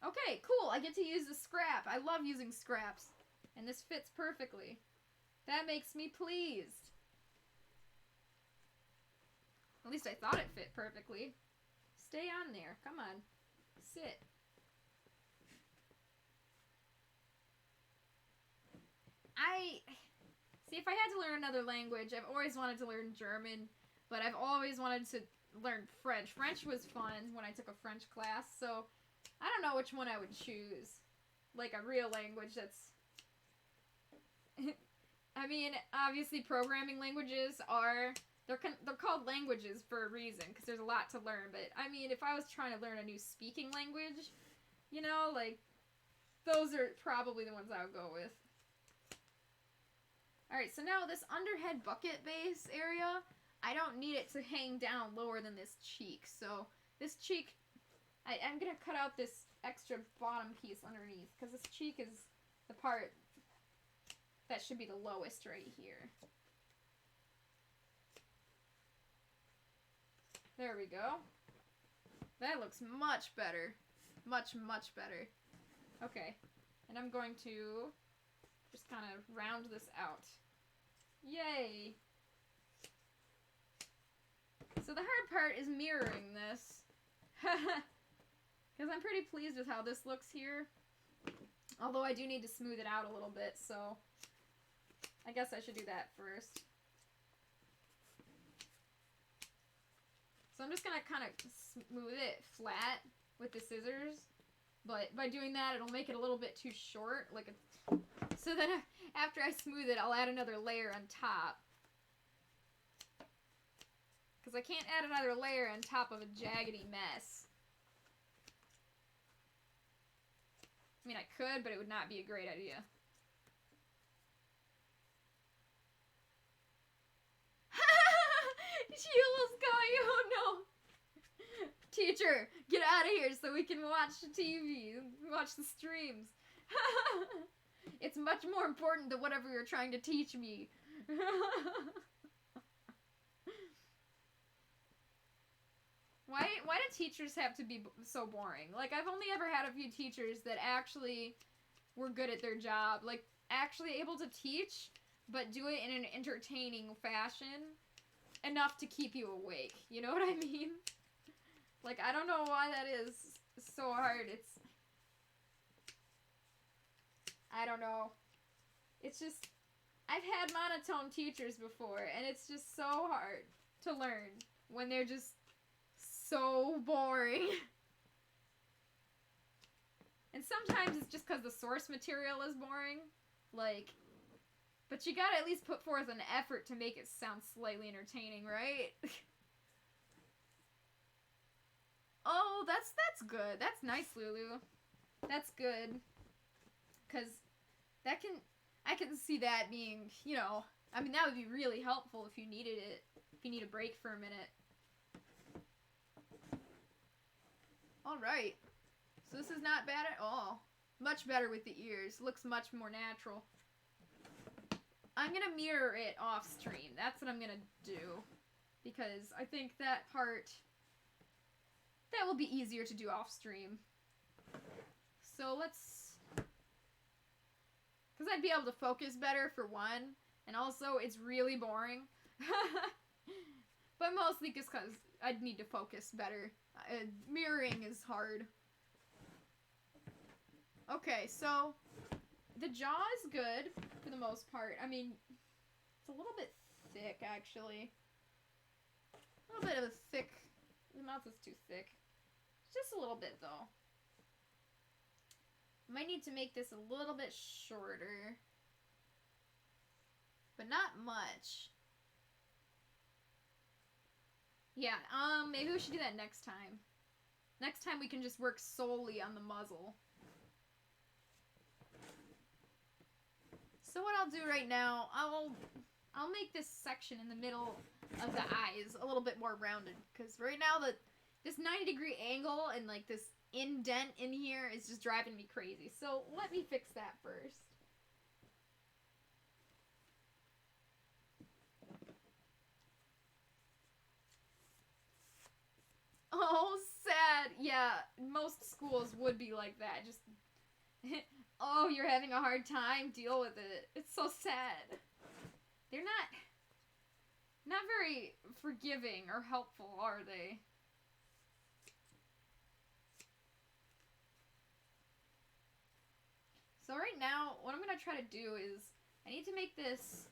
A: Okay, cool. I get to use the scrap. I love using scraps. And this fits perfectly. That makes me pleased. At least I thought it fit perfectly. Stay on there. Come on. Sit. See, if I had to learn another language, I've always wanted to learn German, but I've always wanted to learn French. French was fun when I took a French class, so I don't know which one I would choose. Like a real language that's... I mean, obviously programming languages are... They're called languages for a reason, because there's a lot to learn, but I mean, if I was trying to learn a new speaking language, you know, like, those are probably the ones I would go with. Alright, so now this underhead bucket base area, I don't need it to hang down lower than this cheek. So this cheek, I'm going to cut out this extra bottom piece underneath, because this cheek is the part that should be the lowest right here. There we go. That looks much better. Much, much better. Okay. And I'm going to just kind of round this out. Yay! So the hard part is mirroring this. Because I'm pretty pleased with how this looks here. Although I do need to smooth it out a little bit, so I guess I should do that first. So I'm just going to kind of smooth it flat with the scissors. But by doing that, it'll make it a little bit too short. So then after I smooth it, I'll add another layer on top. Because I can't add another layer on top of a jaggedy mess. I mean, I could, but it would not be a great idea. Sheila's going, oh no. Teacher, get out of here so we can watch the TV, watch the streams. It's much more important than whatever you're trying to teach me. Why do teachers have to be so boring? Like, I've only ever had a few teachers that actually were good at their job. Like, actually able to teach, but do it in an entertaining fashion. Enough to keep you awake. You know what I mean? Like, I don't know why that is so hard. I don't know. It's just, I've had monotone teachers before, and it's just so hard to learn when they're just so boring. And sometimes it's just because the source material is boring. Like, but you gotta at least put forth an effort to make it sound slightly entertaining, right? Oh, that's good. That's nice, Lulu. That's good. Because I can see that being, you know, I mean, that would be really helpful if you needed it. If you need a break for a minute. Alright. So this is not bad at all. Much better with the ears. Looks much more natural. I'm gonna mirror it off stream. That's what I'm gonna do. Because I think that will be easier to do off stream. So let's... Because I'd be able to focus better for one. And also, it's really boring. But mostly just because I'd need to focus better. Mirroring is hard. Okay, so... The jaw is good, for the most part. I mean, it's a little bit thick, actually. A little bit of a thick... The mouth is too thick. Just a little bit, though. Might need to make this a little bit shorter. But not much. Yeah, maybe we should do that next time. Next time we can just work solely on the muzzle. So what I'll do right now, I'll make this section in the middle of the eyes a little bit more rounded. Because right now, this 90-degree angle and like this indent in here is just driving me crazy. So let me fix that first. Oh, sad. Yeah, most schools would be like that. Just, oh, you're having a hard time? Deal with it. It's so sad. They're not very forgiving or helpful, are they? So right now, what I'm going to try to do is, I need to make this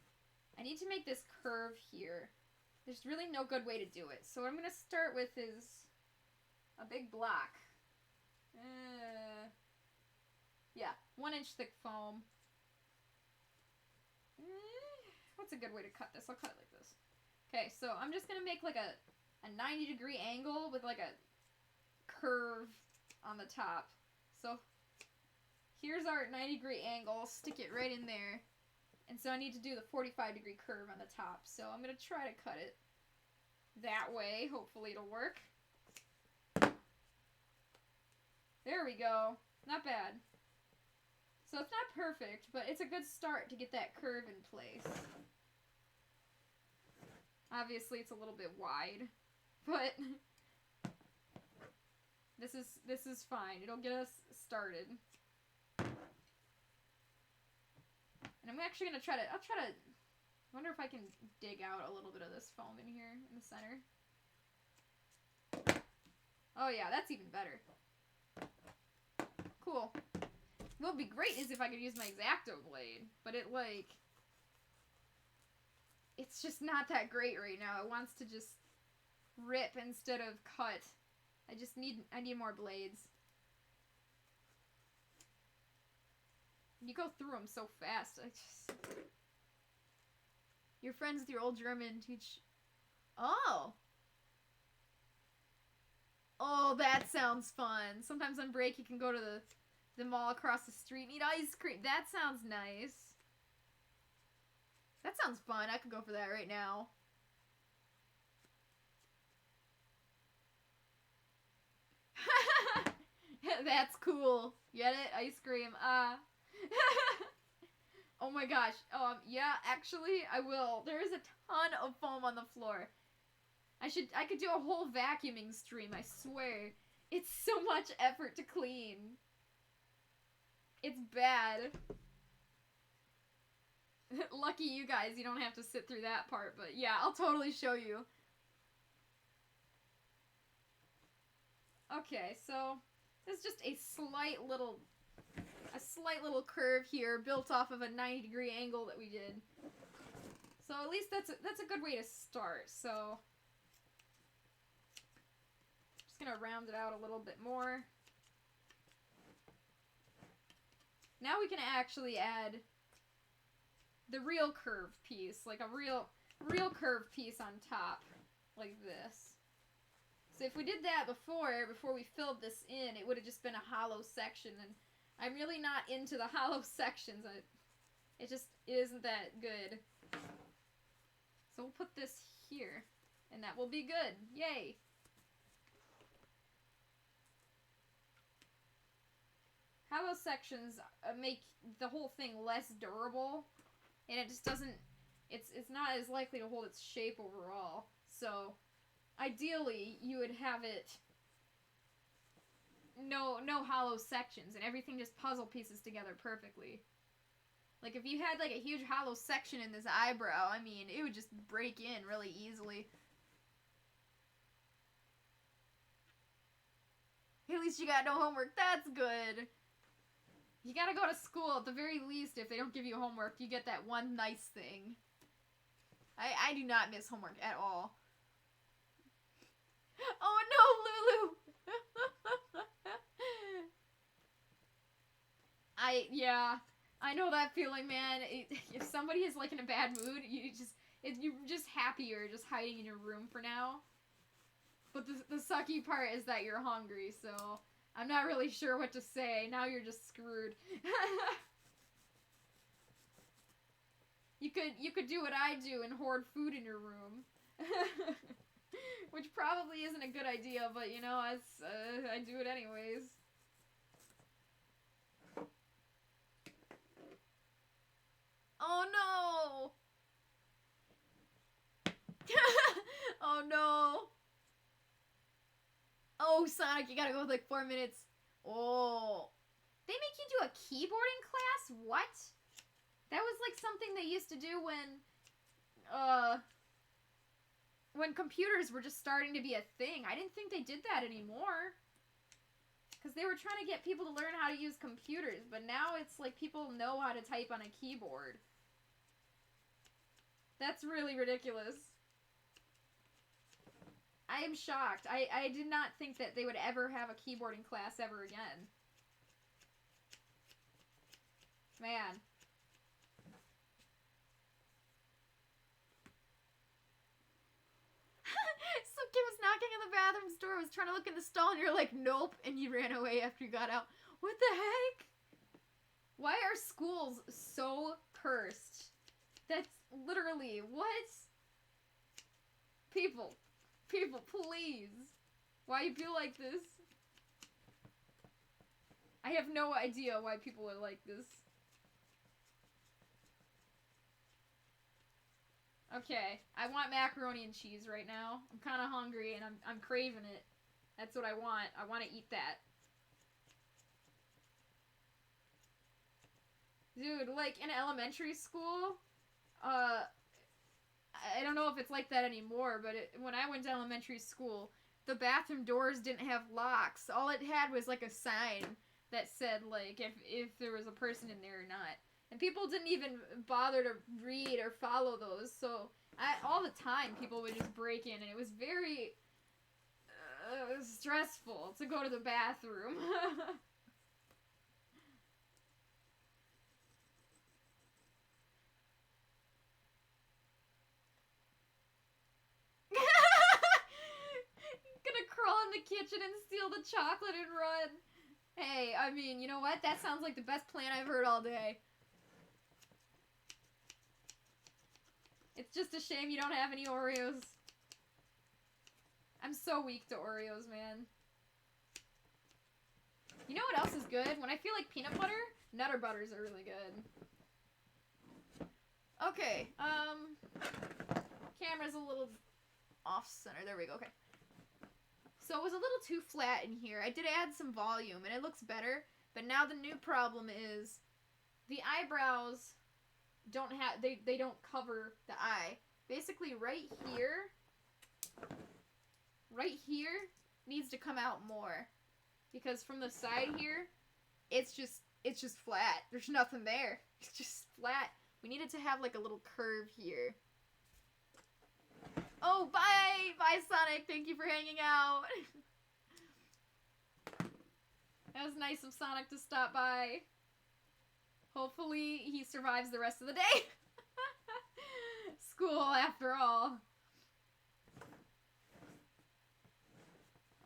A: curve here. There's really no good way to do it. So what I'm going to start with is a big block. Yeah, 1-inch thick foam. What's a good way to cut this? I'll cut it like this. Okay, so I'm just going to make like a 90-degree angle with like a curve on the top. So here's our 90-degree angle. Stick it right in there. And so I need to do the 45-degree curve on the top. So I'm going to try to cut it that way. Hopefully it'll work. There we go. Not bad. So it's not perfect, but it's a good start to get that curve in place. Obviously it's a little bit wide, but this is fine. It'll get us started. And I'm actually going to I wonder if I can dig out a little bit of this foam in here in the center. Oh yeah, that's even better. Cool. What would be great is if I could use my X-Acto blade, but it's just not that great right now. It wants to just rip instead of cut. I need more blades. You go through them so fast. You're friends with your old German teach. Oh. Oh, that sounds fun. Sometimes on break you can go to the mall across the street and eat ice cream. That sounds nice. That sounds fun. I could go for that right now. That's cool. Get it? Ice cream. Oh my gosh. Yeah, actually, I will. There is a ton of foam on the floor. I could do a whole vacuuming stream, I swear. It's so much effort to clean. It's bad. Lucky you guys, you don't have to sit through that part, but yeah, I'll totally show you. Okay, so there's just a slight little curve here built off of a 90-degree angle that we did. So at least that's a good way to start. So just gonna round it out a little bit more. Now we can actually add the real curved piece, like a real curved piece on top, like this. So if we did that before we filled this in, it would have just been a hollow section, and I'm really not into the hollow sections. It isn't that good. So we'll put this here, and that will be good. Yay! Hollow sections make the whole thing less durable, and it just doesn't, it's not as likely to hold its shape overall. So ideally you would have it no hollow sections, and everything just puzzle pieces together perfectly. Like if you had like a huge hollow section in this eyebrow, I mean, it would just break in really easily. At least you got no homework. That's good. You gotta go to school at the very least. If they don't give you homework, you get that one nice thing. I do not miss homework at all. Oh no, Lulu! I know that feeling, man. If somebody is like in a bad mood, you're just happier just hiding in your room for now. But the sucky part is that you're hungry, so I'm not really sure what to say. Now you're just screwed. You could do what I do and hoard food in your room. Which probably isn't a good idea, but you know, I do it anyways. Oh no! Oh no! Oh, Sonic, you gotta go with like 4 minutes. Oh. They make you do a keyboarding class? What? That was like something they used to do when computers were just starting to be a thing. I didn't think they did that anymore. Because they were trying to get people to learn how to use computers, but now it's like people know how to type on a keyboard. That's really ridiculous. I am shocked. I did not think that they would ever have a keyboarding class ever again. Man. So Kim was knocking on the bathroom door, was trying to look in the stall, and you're like, nope, and you ran away after you got out. What the heck? Why are schools so cursed? That's literally, what? People, please. Why you feel like this? I have no idea why people are like this. Okay, I want macaroni and cheese right now. I'm kind of hungry and I'm craving it. That's what I want. I want to eat that. Dude, like in elementary school, I don't know if it's like that anymore, but when I went to elementary school, the bathroom doors didn't have locks. All it had was like a sign that said like if there was a person in there or not. And people didn't even bother to read or follow those, so all the time people would just break in, and it was very stressful to go to the bathroom. Gonna crawl in the kitchen and steal the chocolate and run. Hey, I mean, you know what? That sounds like the best plan I've heard all day. It's just a shame you don't have any Oreos. I'm so weak to Oreos, man. You know what else is good? When I feel like peanut butter, Nutter Butters are really good. Okay, camera's a little off-center. There we go, okay. So it was a little too flat in here. I did add some volume, and it looks better. But now the new problem is the eyebrows don't have, they don't cover the eye. Basically, right here needs to come out more. Because from the side here, it's just flat. There's nothing there. It's just flat. We needed to have like a little curve here. Oh, bye! Bye, Sonic! Thank you for hanging out! That was nice of Sonic to stop by. Hopefully he survives the rest of the day. School, after all.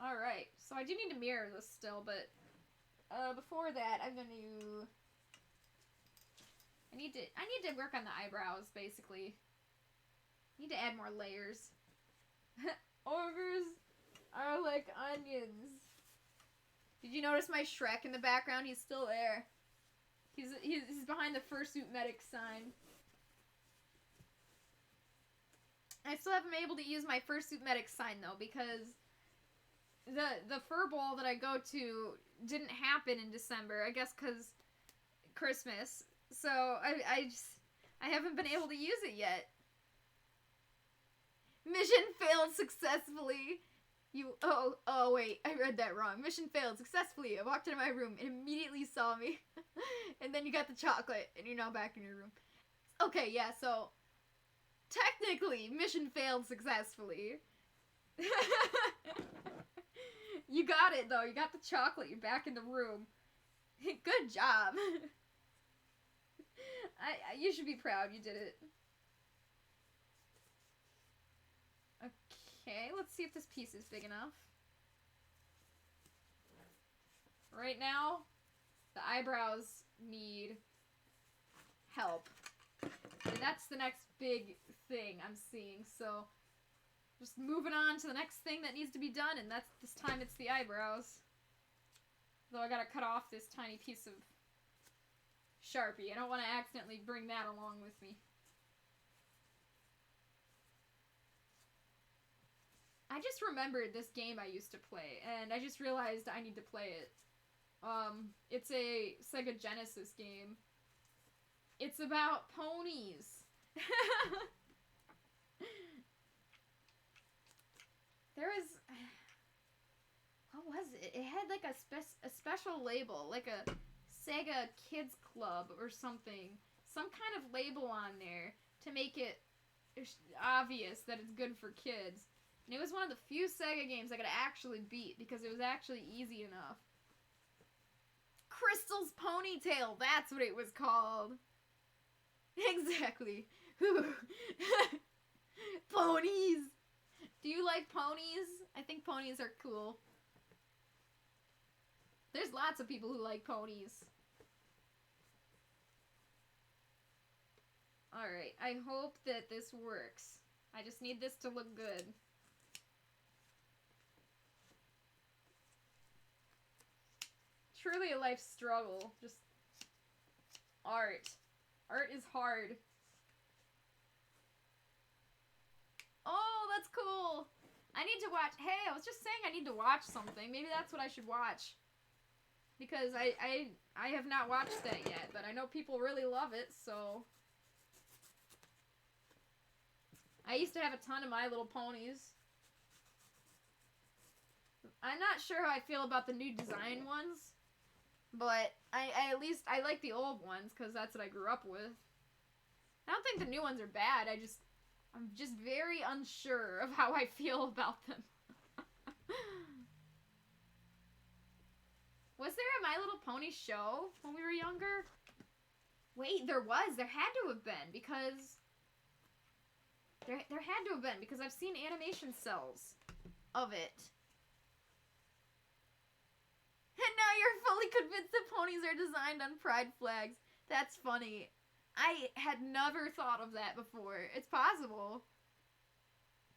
A: Alright, so I do need to mirror this still, but before that, I'm gonna... I need to work on the eyebrows, basically. Need to add more layers. Ogres are like onions. Did you notice my Shrek in the background? He's still there. He's behind the Fursuit medic sign. I still haven't been able to use my Fursuit medic sign though, because the fur ball that I go to didn't happen in December. I guess because Christmas. So I haven't been able to use it yet. Mission failed successfully. Oh wait, I read that wrong. Mission failed successfully. I walked into my room and immediately saw me. And then you got the chocolate and you're now back in your room. Okay, yeah, so technically mission failed successfully. You got it though. You got the chocolate. You're back in the room. Good job. You should be proud you did it. Okay, let's see if this piece is big enough. Right now, the eyebrows need help. And that's the next big thing I'm seeing, so just moving on to the next thing that needs to be done, and this time it's the eyebrows. Though I gotta cut off this tiny piece of Sharpie. I don't want to accidentally bring that along with me. I just remembered this game I used to play, and I just realized I need to play it. It's a Sega Genesis game. It's about ponies. There was... What was it? It had like a special label, like a Sega Kids Club or something. Some kind of label on there to make it obvious that it's good for kids. And it was one of the few Sega games I could actually beat because it was actually easy enough. Crystal's Ponytail, that's what it was called. Exactly. Ponies! Do you like ponies? I think ponies are cool. There's lots of people who like ponies. Alright, I hope that this works. I just need this to look good. Truly a life struggle. Just art. Art is hard. Oh, that's cool. I need to watch... Hey, I was just saying I need to watch something. Maybe that's what I should watch. Because I have not watched that yet, but I know people really love it, so... I used to have a ton of My Little Ponies. I'm not sure how I feel about the new design ones, but I at least I like the old ones because that's what I grew up with. I don't think the new ones are bad. I'm just very unsure of how I feel about them. Was there a My Little Pony show when we were younger? Wait, there was. There had to have been because there had to have been because I've seen animation cells of it. And now you're fully convinced that ponies are designed on pride flags. That's funny. I had never thought of that before. It's possible.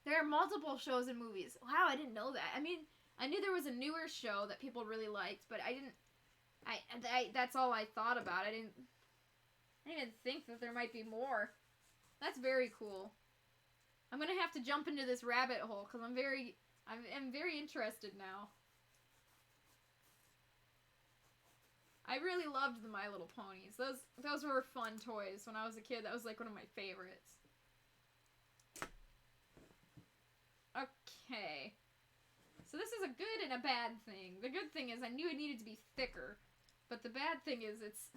A: There are multiple shows and movies. Wow, I didn't know that. I mean, I knew there was a newer show that people really liked, but I didn't. That's all I thought about. I didn't even think that there might be more. That's very cool. I'm gonna have to jump into this rabbit hole because I'm very interested now. I really loved the My Little Ponies. Those were fun toys when I was a kid. That was like one of my favorites. Okay. So this is a good and a bad thing. The good thing is I knew it needed to be thicker. But the bad thing is it's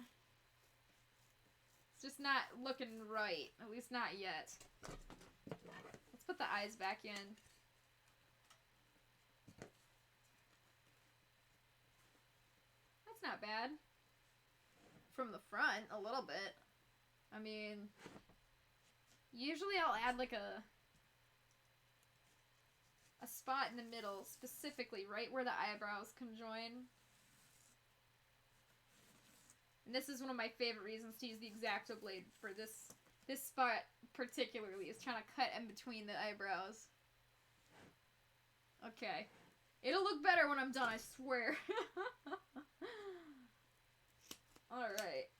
A: just not looking right. At least not yet. Let's put the eyes back in. That's not bad. From the front, a little bit. I mean, usually I'll add like a spot in the middle, specifically right where the eyebrows conjoin. And this is one of my favorite reasons to use the X-Acto blade for this spot particularly, is trying to cut in between the eyebrows. Okay. It'll look better when I'm done, I swear. Alright.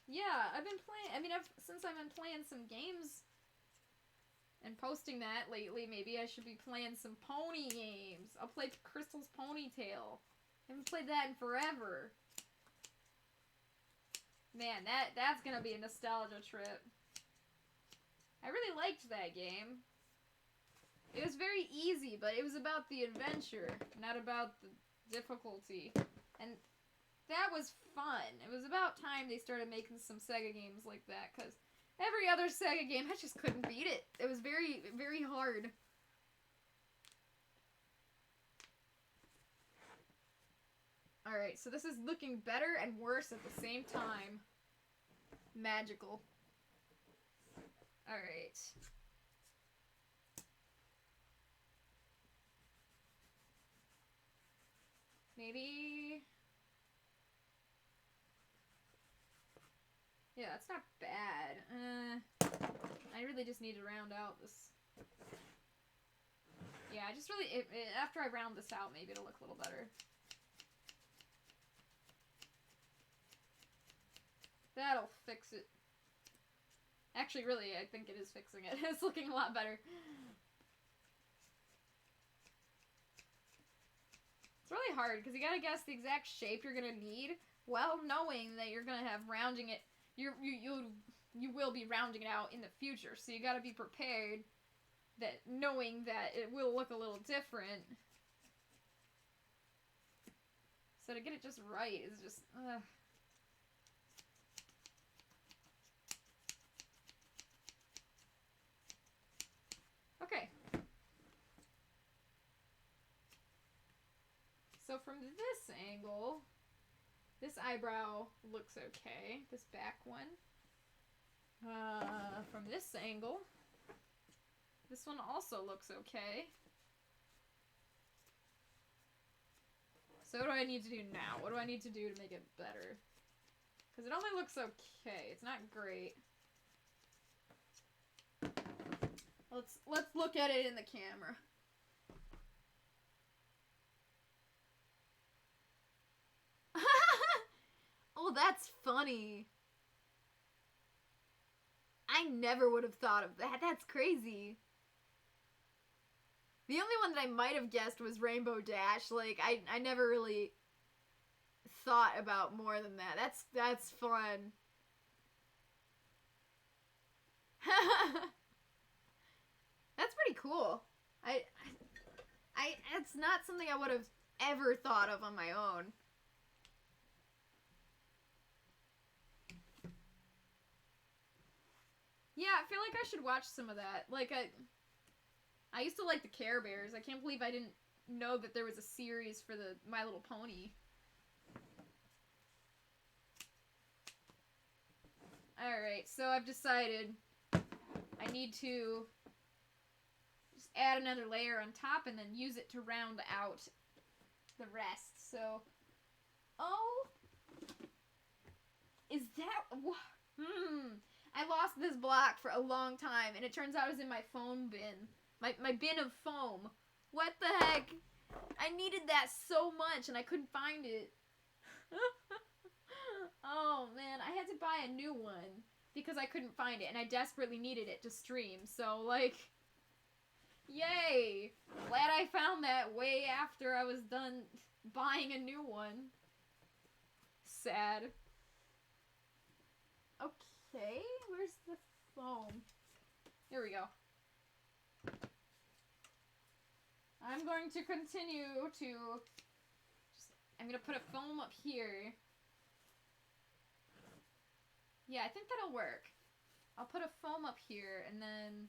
A: Yeah, I've been playing, since I've been playing some games and posting that lately, maybe I should be playing some pony games. I'll play Crystal's Ponytail. I haven't played that in forever. Man, that's gonna be a nostalgia trip. I really liked that game. It was very easy, but it was about the adventure, not about the difficulty. And that was fun. It was about time they started making some Sega games like that, because every other Sega game, I just couldn't beat it. It was very, very hard. Alright, so this is looking better and worse at the same time. Magical. Alright. Maybe... Yeah, that's not bad. I really just need to round out this. Yeah, I just really... after I round this out, maybe it'll look a little better. That'll fix it. Actually, really, I think it is fixing it. It's looking a lot better. It's really hard, because you gotta guess the exact shape you're gonna need, while knowing that you're gonna have rounding it. You will be rounding it out in the future, so you gotta be prepared, that knowing that it will look a little different. So to get it just right is just, Okay. So from this angle, this eyebrow looks okay. This back one. From this angle, this one also looks okay. So what do I need to do now? What do I need to do to make it better? Because it only looks okay. It's not great. Let's look at it in the camera. Oh, that's funny. I never would have thought of that. That's crazy. The only one that I might have guessed was Rainbow Dash. Like, I never really thought about more than that. That's fun. That's pretty cool. It's not something I would have ever thought of on my own. Yeah, I feel like I should watch some of that. Like, I used to like the Care Bears. I can't believe I didn't know that there was a series for the My Little Pony. Alright, so I've decided I need to just add another layer on top and then use it to round out the rest. So, oh, is that, I lost this block for a long time, and it turns out it was in my phone bin. My bin of foam. What the heck? I needed that so much and I couldn't find it. Oh man, I had to buy a new one because I couldn't find it and I desperately needed it to stream. So like, yay! Glad I found that way after I was done buying a new one. Sad. Okay, where's the foam? Here we go. I'm going to continue to I'm gonna put a foam up here. Yeah, I think that'll work. I'll put a foam up here, and then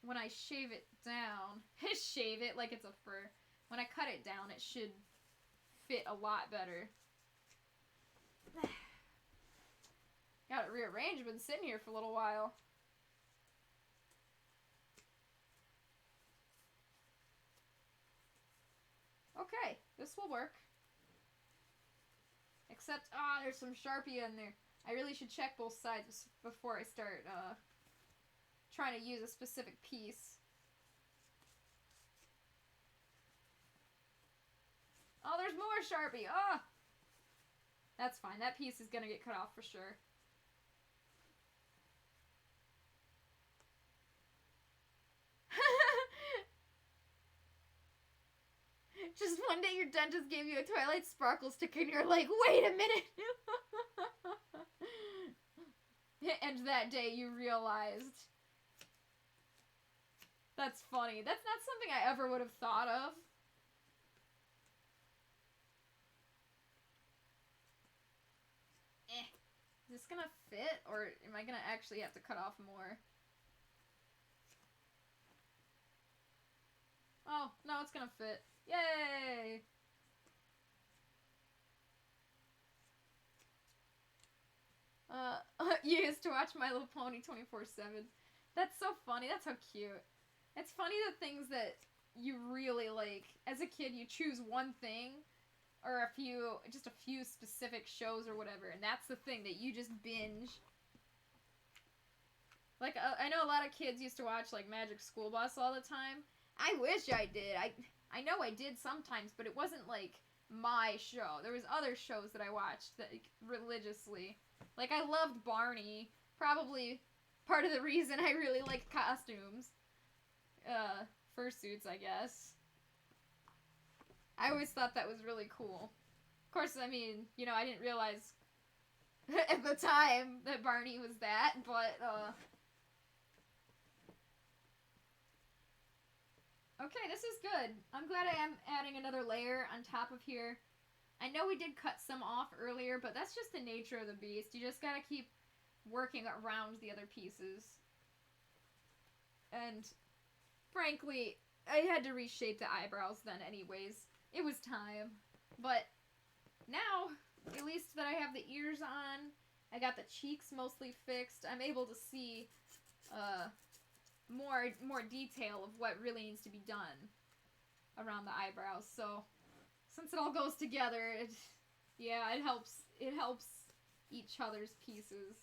A: when I shave it down, shave it like it's a fur. When I cut it down, it should fit a lot better. Got it rearranged, been sitting here for a little while. Okay, this will work. Except, there's some Sharpie in there. I really should check both sides before I start, trying to use a specific piece. Oh, there's more Sharpie! Ah! That's fine. That piece is gonna get cut off for sure. Just one day your dentist gave you a Twilight Sparkle sticker and you're like, wait a minute! And that day you realized. That's funny. That's not something I ever would have thought of. Is this gonna fit, or am I gonna actually have to cut off more? Oh, no, it's gonna fit. Yay! You used to watch My Little Pony 24/7. That's so funny. That's so cute. It's funny the things that you really like. As a kid, you choose one thing, or just a few specific shows or whatever, and that's the thing that you just binge. Like, I know a lot of kids used to watch, like, Magic School Bus all the time. I wish I did. I know I did sometimes, but it wasn't, like, my show. There was other shows that I watched that, like, religiously. Like, I loved Barney. Probably part of the reason I really liked costumes. Fursuits, I guess. I always thought that was really cool. Of course, I mean, you know, I didn't realize at the time that Barney was that, but, okay, this is good. I'm glad I am adding another layer on top of here. I know we did cut some off earlier, but that's just the nature of the beast. You just gotta keep working around the other pieces. And, frankly, I had to reshape the eyebrows then anyways. It was time. But now, at least that I have the ears on, I got the cheeks mostly fixed, I'm able to see more detail of what really needs to be done around the eyebrows. So, since it all goes together, it helps each other's pieces.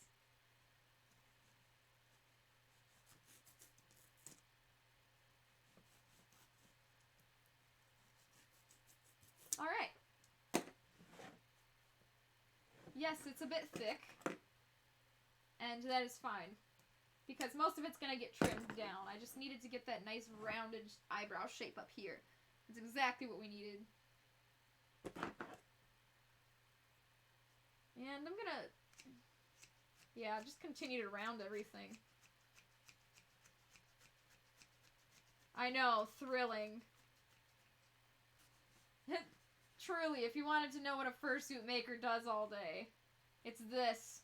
A: Alright. Yes, it's a bit thick. And that is fine. Because most of it's going to get trimmed down. I just needed to get that nice rounded eyebrow shape up here. That's exactly what we needed. And I'm going to, just continue to round everything. I know, thrilling. Truly, if you wanted to know what a fursuit maker does all day, it's this.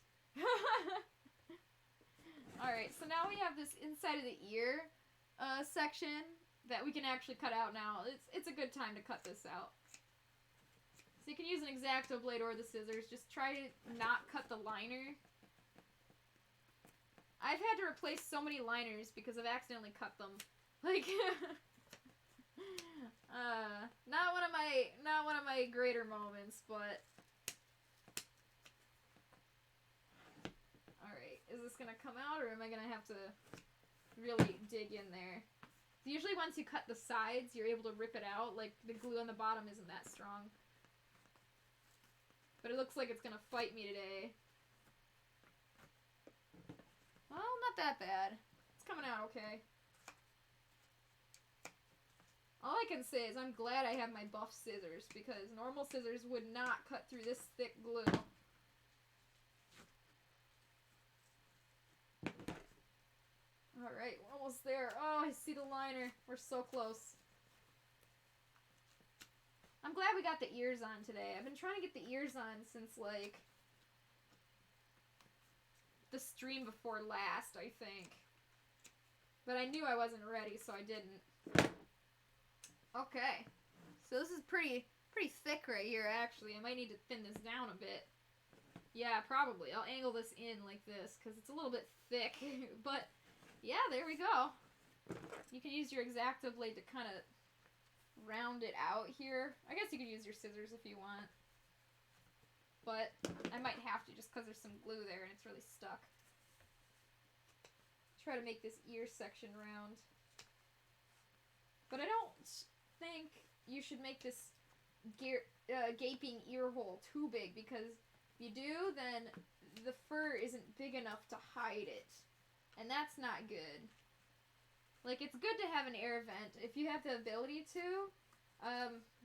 A: Alright, so now we have this inside of the ear section that we can actually cut out now. It's a good time to cut this out. So you can use an X-Acto blade or the scissors. Just try to not cut the liner. I've had to replace so many liners because I've accidentally cut them. Like, not one of my greater moments, but alright, is this gonna come out or am I gonna have to really dig in there. Usually once you cut the sides, you're able to rip it out. Like, the glue on the bottom isn't that strong. But it looks like it's gonna fight me today. Well, not that bad. It's coming out okay. All I can say is I'm glad I have my buff scissors, because normal scissors would not cut through this thick glue. Alright, we're almost there. Oh, I see the liner. We're so close. I'm glad we got the ears on today. I've been trying to get the ears on since, like, the stream before last, I think. But I knew I wasn't ready, so I didn't. Okay. So this is pretty thick right here, actually. I might need to thin this down a bit. Yeah, probably. I'll angle this in like this, because it's a little bit thick. But, yeah, there we go. You can use your X-Acto blade to kind of round it out here. I guess you could use your scissors if you want. But I might have to, just because there's some glue there and it's really stuck. Try to make this ear section round. But I don't think you should make this gaping ear hole too big, because if you do, then the fur isn't big enough to hide it. And that's not good. Like, it's good to have an air vent. If you have the ability to,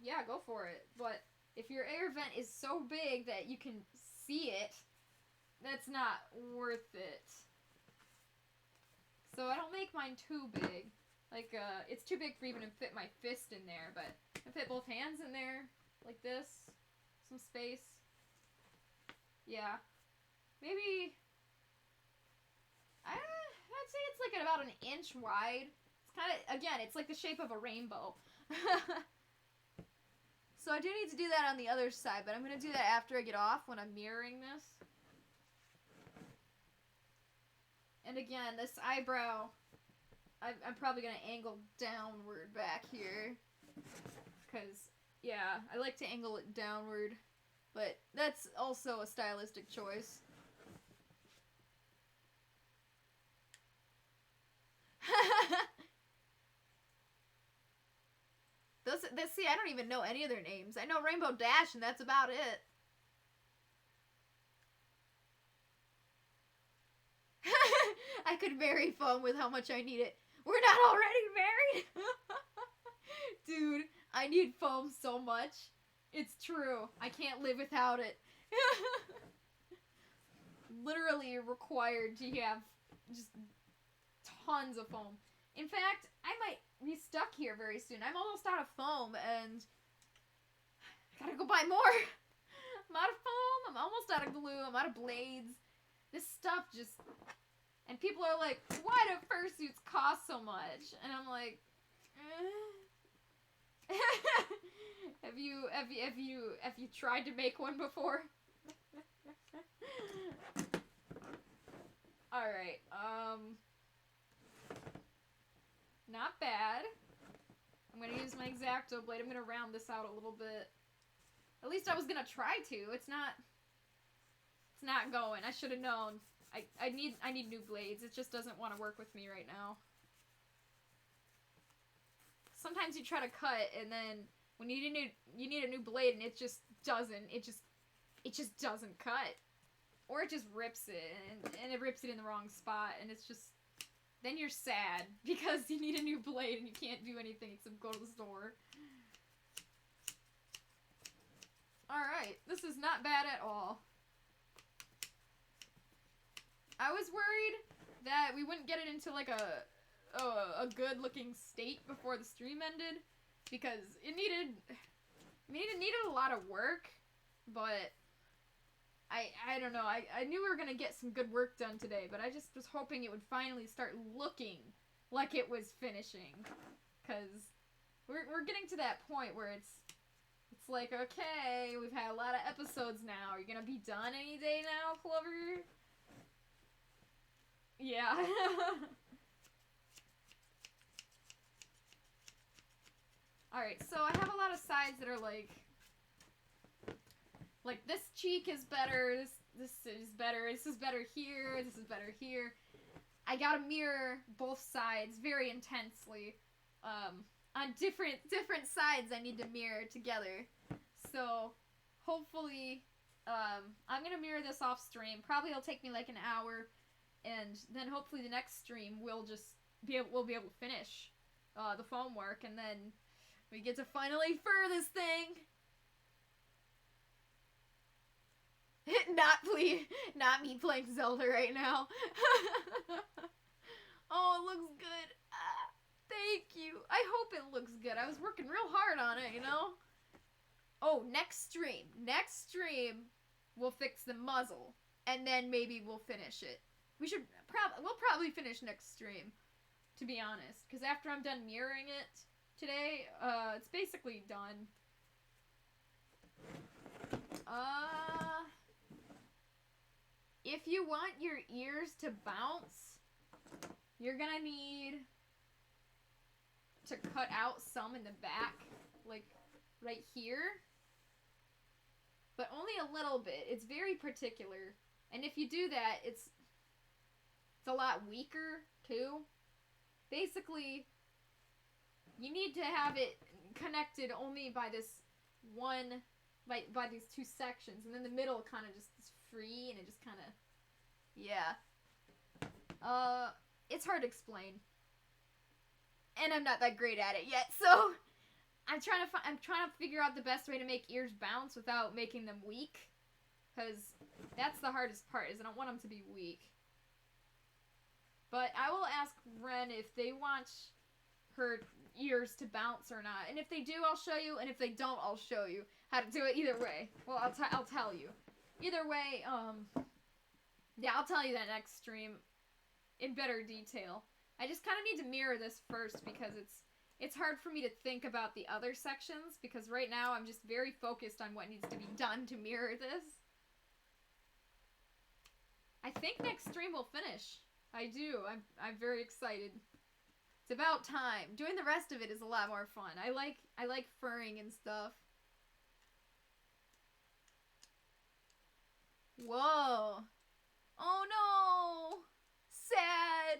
A: yeah, go for it. But if your air vent is so big that you can see it, that's not worth it. So I don't make mine too big. Like, it's too big for even to fit my fist in there, but I can fit both hands in there, like this. Some space. Yeah. Maybe, I'd say it's like about an inch wide. It's kind of, again, it's like the shape of a rainbow. So I do need to do that on the other side, but I'm going to do that after I get off when I'm mirroring this. And again, this eyebrow, I'm probably going to angle downward back here. Because, yeah, I like to angle it downward. But that's also a stylistic choice. See, I don't even know any of their names. I know Rainbow Dash, and that's about it. I could marry foam with how much I need it. We're not already married? Dude, I need foam so much. It's true. I can't live without it. Literally required to have just tons of foam. In fact, I might be stuck here very soon. I'm almost out of foam, and I gotta go buy more. I'm out of foam. I'm almost out of glue. I'm out of blades. This stuff just... And people are like, why do fursuits cost so much? And I'm like, Have you tried to make one before? Alright, not bad. I'm gonna use my X-Acto blade. I'm gonna round this out a little bit. At least I was gonna try to. It's not going. I should have known. I need new blades. It just doesn't want to work with me right now. Sometimes you try to cut, and then when you need a new blade, and it just doesn't. It just doesn't cut, or it just rips it, and it rips it in the wrong spot, and it's just, then you're sad because you need a new blade and you can't do anything except go to the store. All right, this is not bad at all. I was worried that we wouldn't get it into like a good looking state before the stream ended, because it needed a lot of work, but I don't know, I knew we were gonna get some good work done today, but I just was hoping it would finally start looking like it was finishing, because we're getting to that point where it's like, okay, we've had a lot of episodes now, are you gonna be done any day now, Clover? Yeah. Alright, so I have a lot of sides that are like this cheek is better, this is better, this is better here, this is better here. I gotta mirror both sides very intensely. On different sides I need to mirror together. So, hopefully, I'm gonna mirror this off stream. Probably it'll take me like an hour, and then hopefully the next stream we'll be able to finish the foam work, and then we get to finally fur this thing. Not me playing Zelda right now. Oh, it looks good. Thank you. I hope it looks good. I was working real hard on it, you know? Oh, next stream, we'll fix the muzzle, and then maybe we'll finish it. We'll probably finish next stream, to be honest, because after I'm done mirroring it today, it's basically done. If you want your ears to bounce, you're gonna need to cut out some in the back, like right here. But only a little bit. It's very particular. And if you do that, it's a lot weaker, too. Basically, you need to have it connected only by this one, by these two sections. And then the middle kind of just is free, and it just kind of, yeah. It's hard to explain. And I'm not that great at it yet, so I'm trying to figure out the best way to make ears bounce without making them weak, because that's the hardest part, is I don't want them to be weak. But I will ask Renn if they want her ears to bounce or not, and if they do, I'll show you, and if they don't, I'll show you how to do it either way. Well, I'll tell you. Either way, yeah, I'll tell you that next stream in better detail. I just kind of need to mirror this first, because it's hard for me to think about the other sections, because right now I'm just very focused on what needs to be done to mirror this. I think next stream will finish. I do. I'm very excited. It's about time. Doing the rest of it is a lot more fun. I like furring and stuff. Whoa. Oh no! Sad!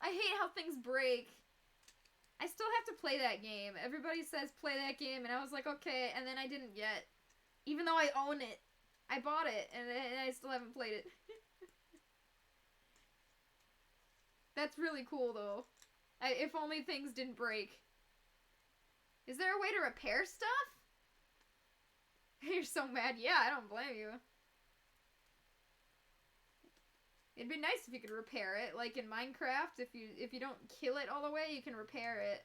A: I hate how things break. I still have to play that game. Everybody says play that game, and I was like, okay, and then I didn't yet. Even though I own it. I bought it, and I still haven't played it. That's really cool, though. If only things didn't break. Is there a way to repair stuff? You're so mad. Yeah, I don't blame you. It'd be nice if you could repair it, like in Minecraft. If you don't kill it all the way, you can repair it.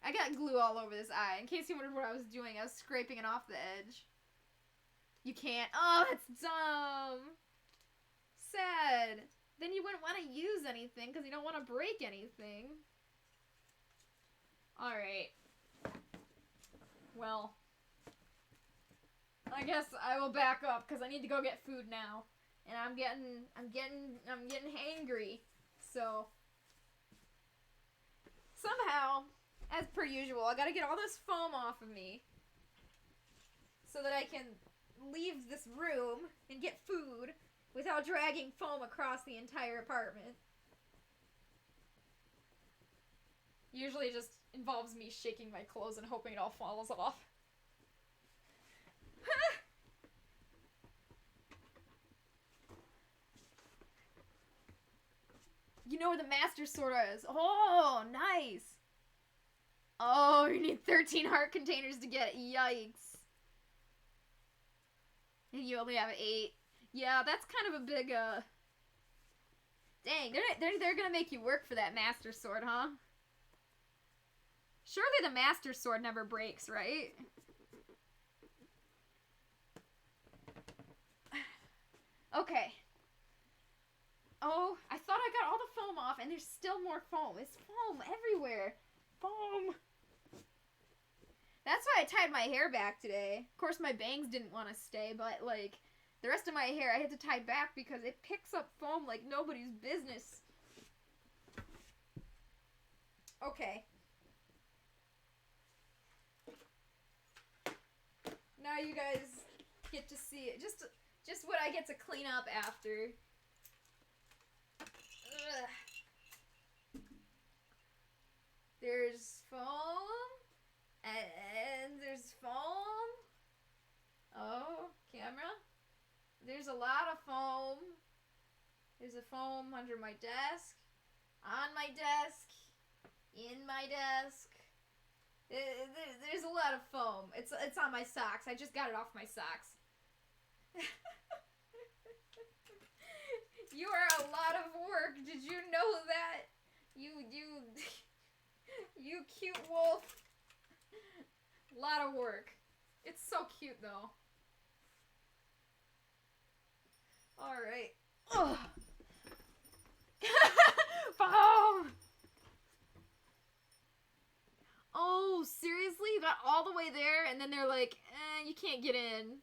A: I got glue all over this eye. In case you wondered what I was doing, I was scraping it off the edge. You can't. Oh, that's dumb. Sad. Then you wouldn't want to use anything because you don't want to break anything. Alright. Well, I guess I will back up because I need to go get food now. And I'm getting hangry. So somehow, as per usual, I gotta get all this foam off of me so that I can leave this room and get food without dragging foam across the entire apartment. Usually it just involves me shaking my clothes and hoping it all falls off. You know where the Master Sword is. Oh, nice. Oh, you need 13 heart containers to get it. Yikes. And you only have 8. Yeah, that's kind of a big, Dang, they're gonna make you work for that Master Sword, huh? Surely the Master Sword never breaks, right? Okay. Oh, I thought I got all the foam off, and there's still more foam. There's foam everywhere. Foam. That's why I tied my hair back today. Of course, my bangs didn't want to stay, but, like, the rest of my hair I had to tie back because it picks up foam like nobody's business. Okay. Now you guys get to see it. Just what I get to clean up after. there's foam. And there's foam. Oh, camera. There's a lot of foam. There's a foam under my desk. On my desk. In my desk. There's a lot of foam. It's on my socks. I just got it off my socks. You are a lot of work. Did you know that? You cute wolf. A lot of work. It's so cute though. Alright. Ugh. Foam! Oh, seriously? You got all the way there and then they're like, you can't get in.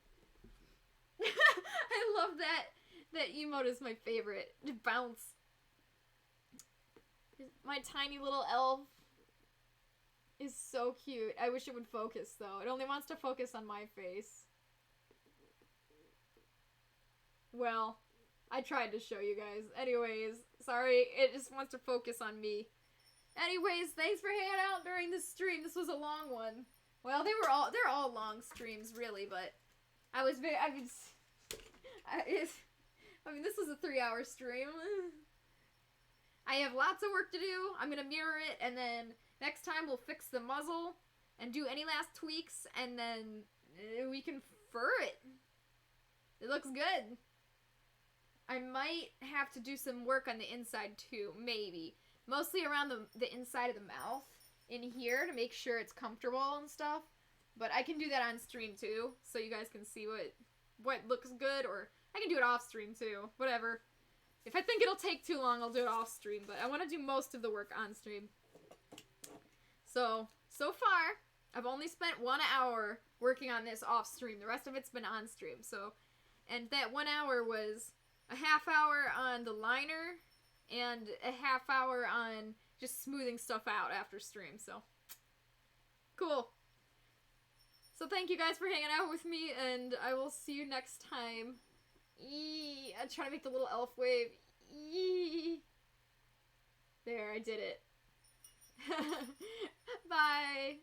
A: I love that. That emote is my favorite. Bounce. My tiny little elf is so cute. I wish it would focus, though. It only wants to focus on my face. Well, I tried to show you guys. Anyways, sorry, it just wants to focus on me. Anyways, thanks for hanging out during this stream. This was a long one. Well, they're all long streams, really, but I mean, this was a 3-hour stream. I have lots of work to do. I'm gonna mirror it, and then next time we'll fix the muzzle and do any last tweaks, and then we can fur it. It looks good. I might have to do some work on the inside too, maybe. Mostly around the inside of the mouth in here to make sure it's comfortable and stuff. But I can do that on stream too, so you guys can see what looks good, or I can do it off stream too. Whatever. If I think it'll take too long, I'll do it off stream, but I want to do most of the work on stream. So far, I've only spent 1 hour working on this off stream. The rest of it's been on stream. So, and that 1 hour was a half hour on the liner and a half hour on just smoothing stuff out after stream. So, cool. So thank you guys for hanging out with me, and I will see you next time. I'm trying to make the little elf wave. There, I did it. Bye.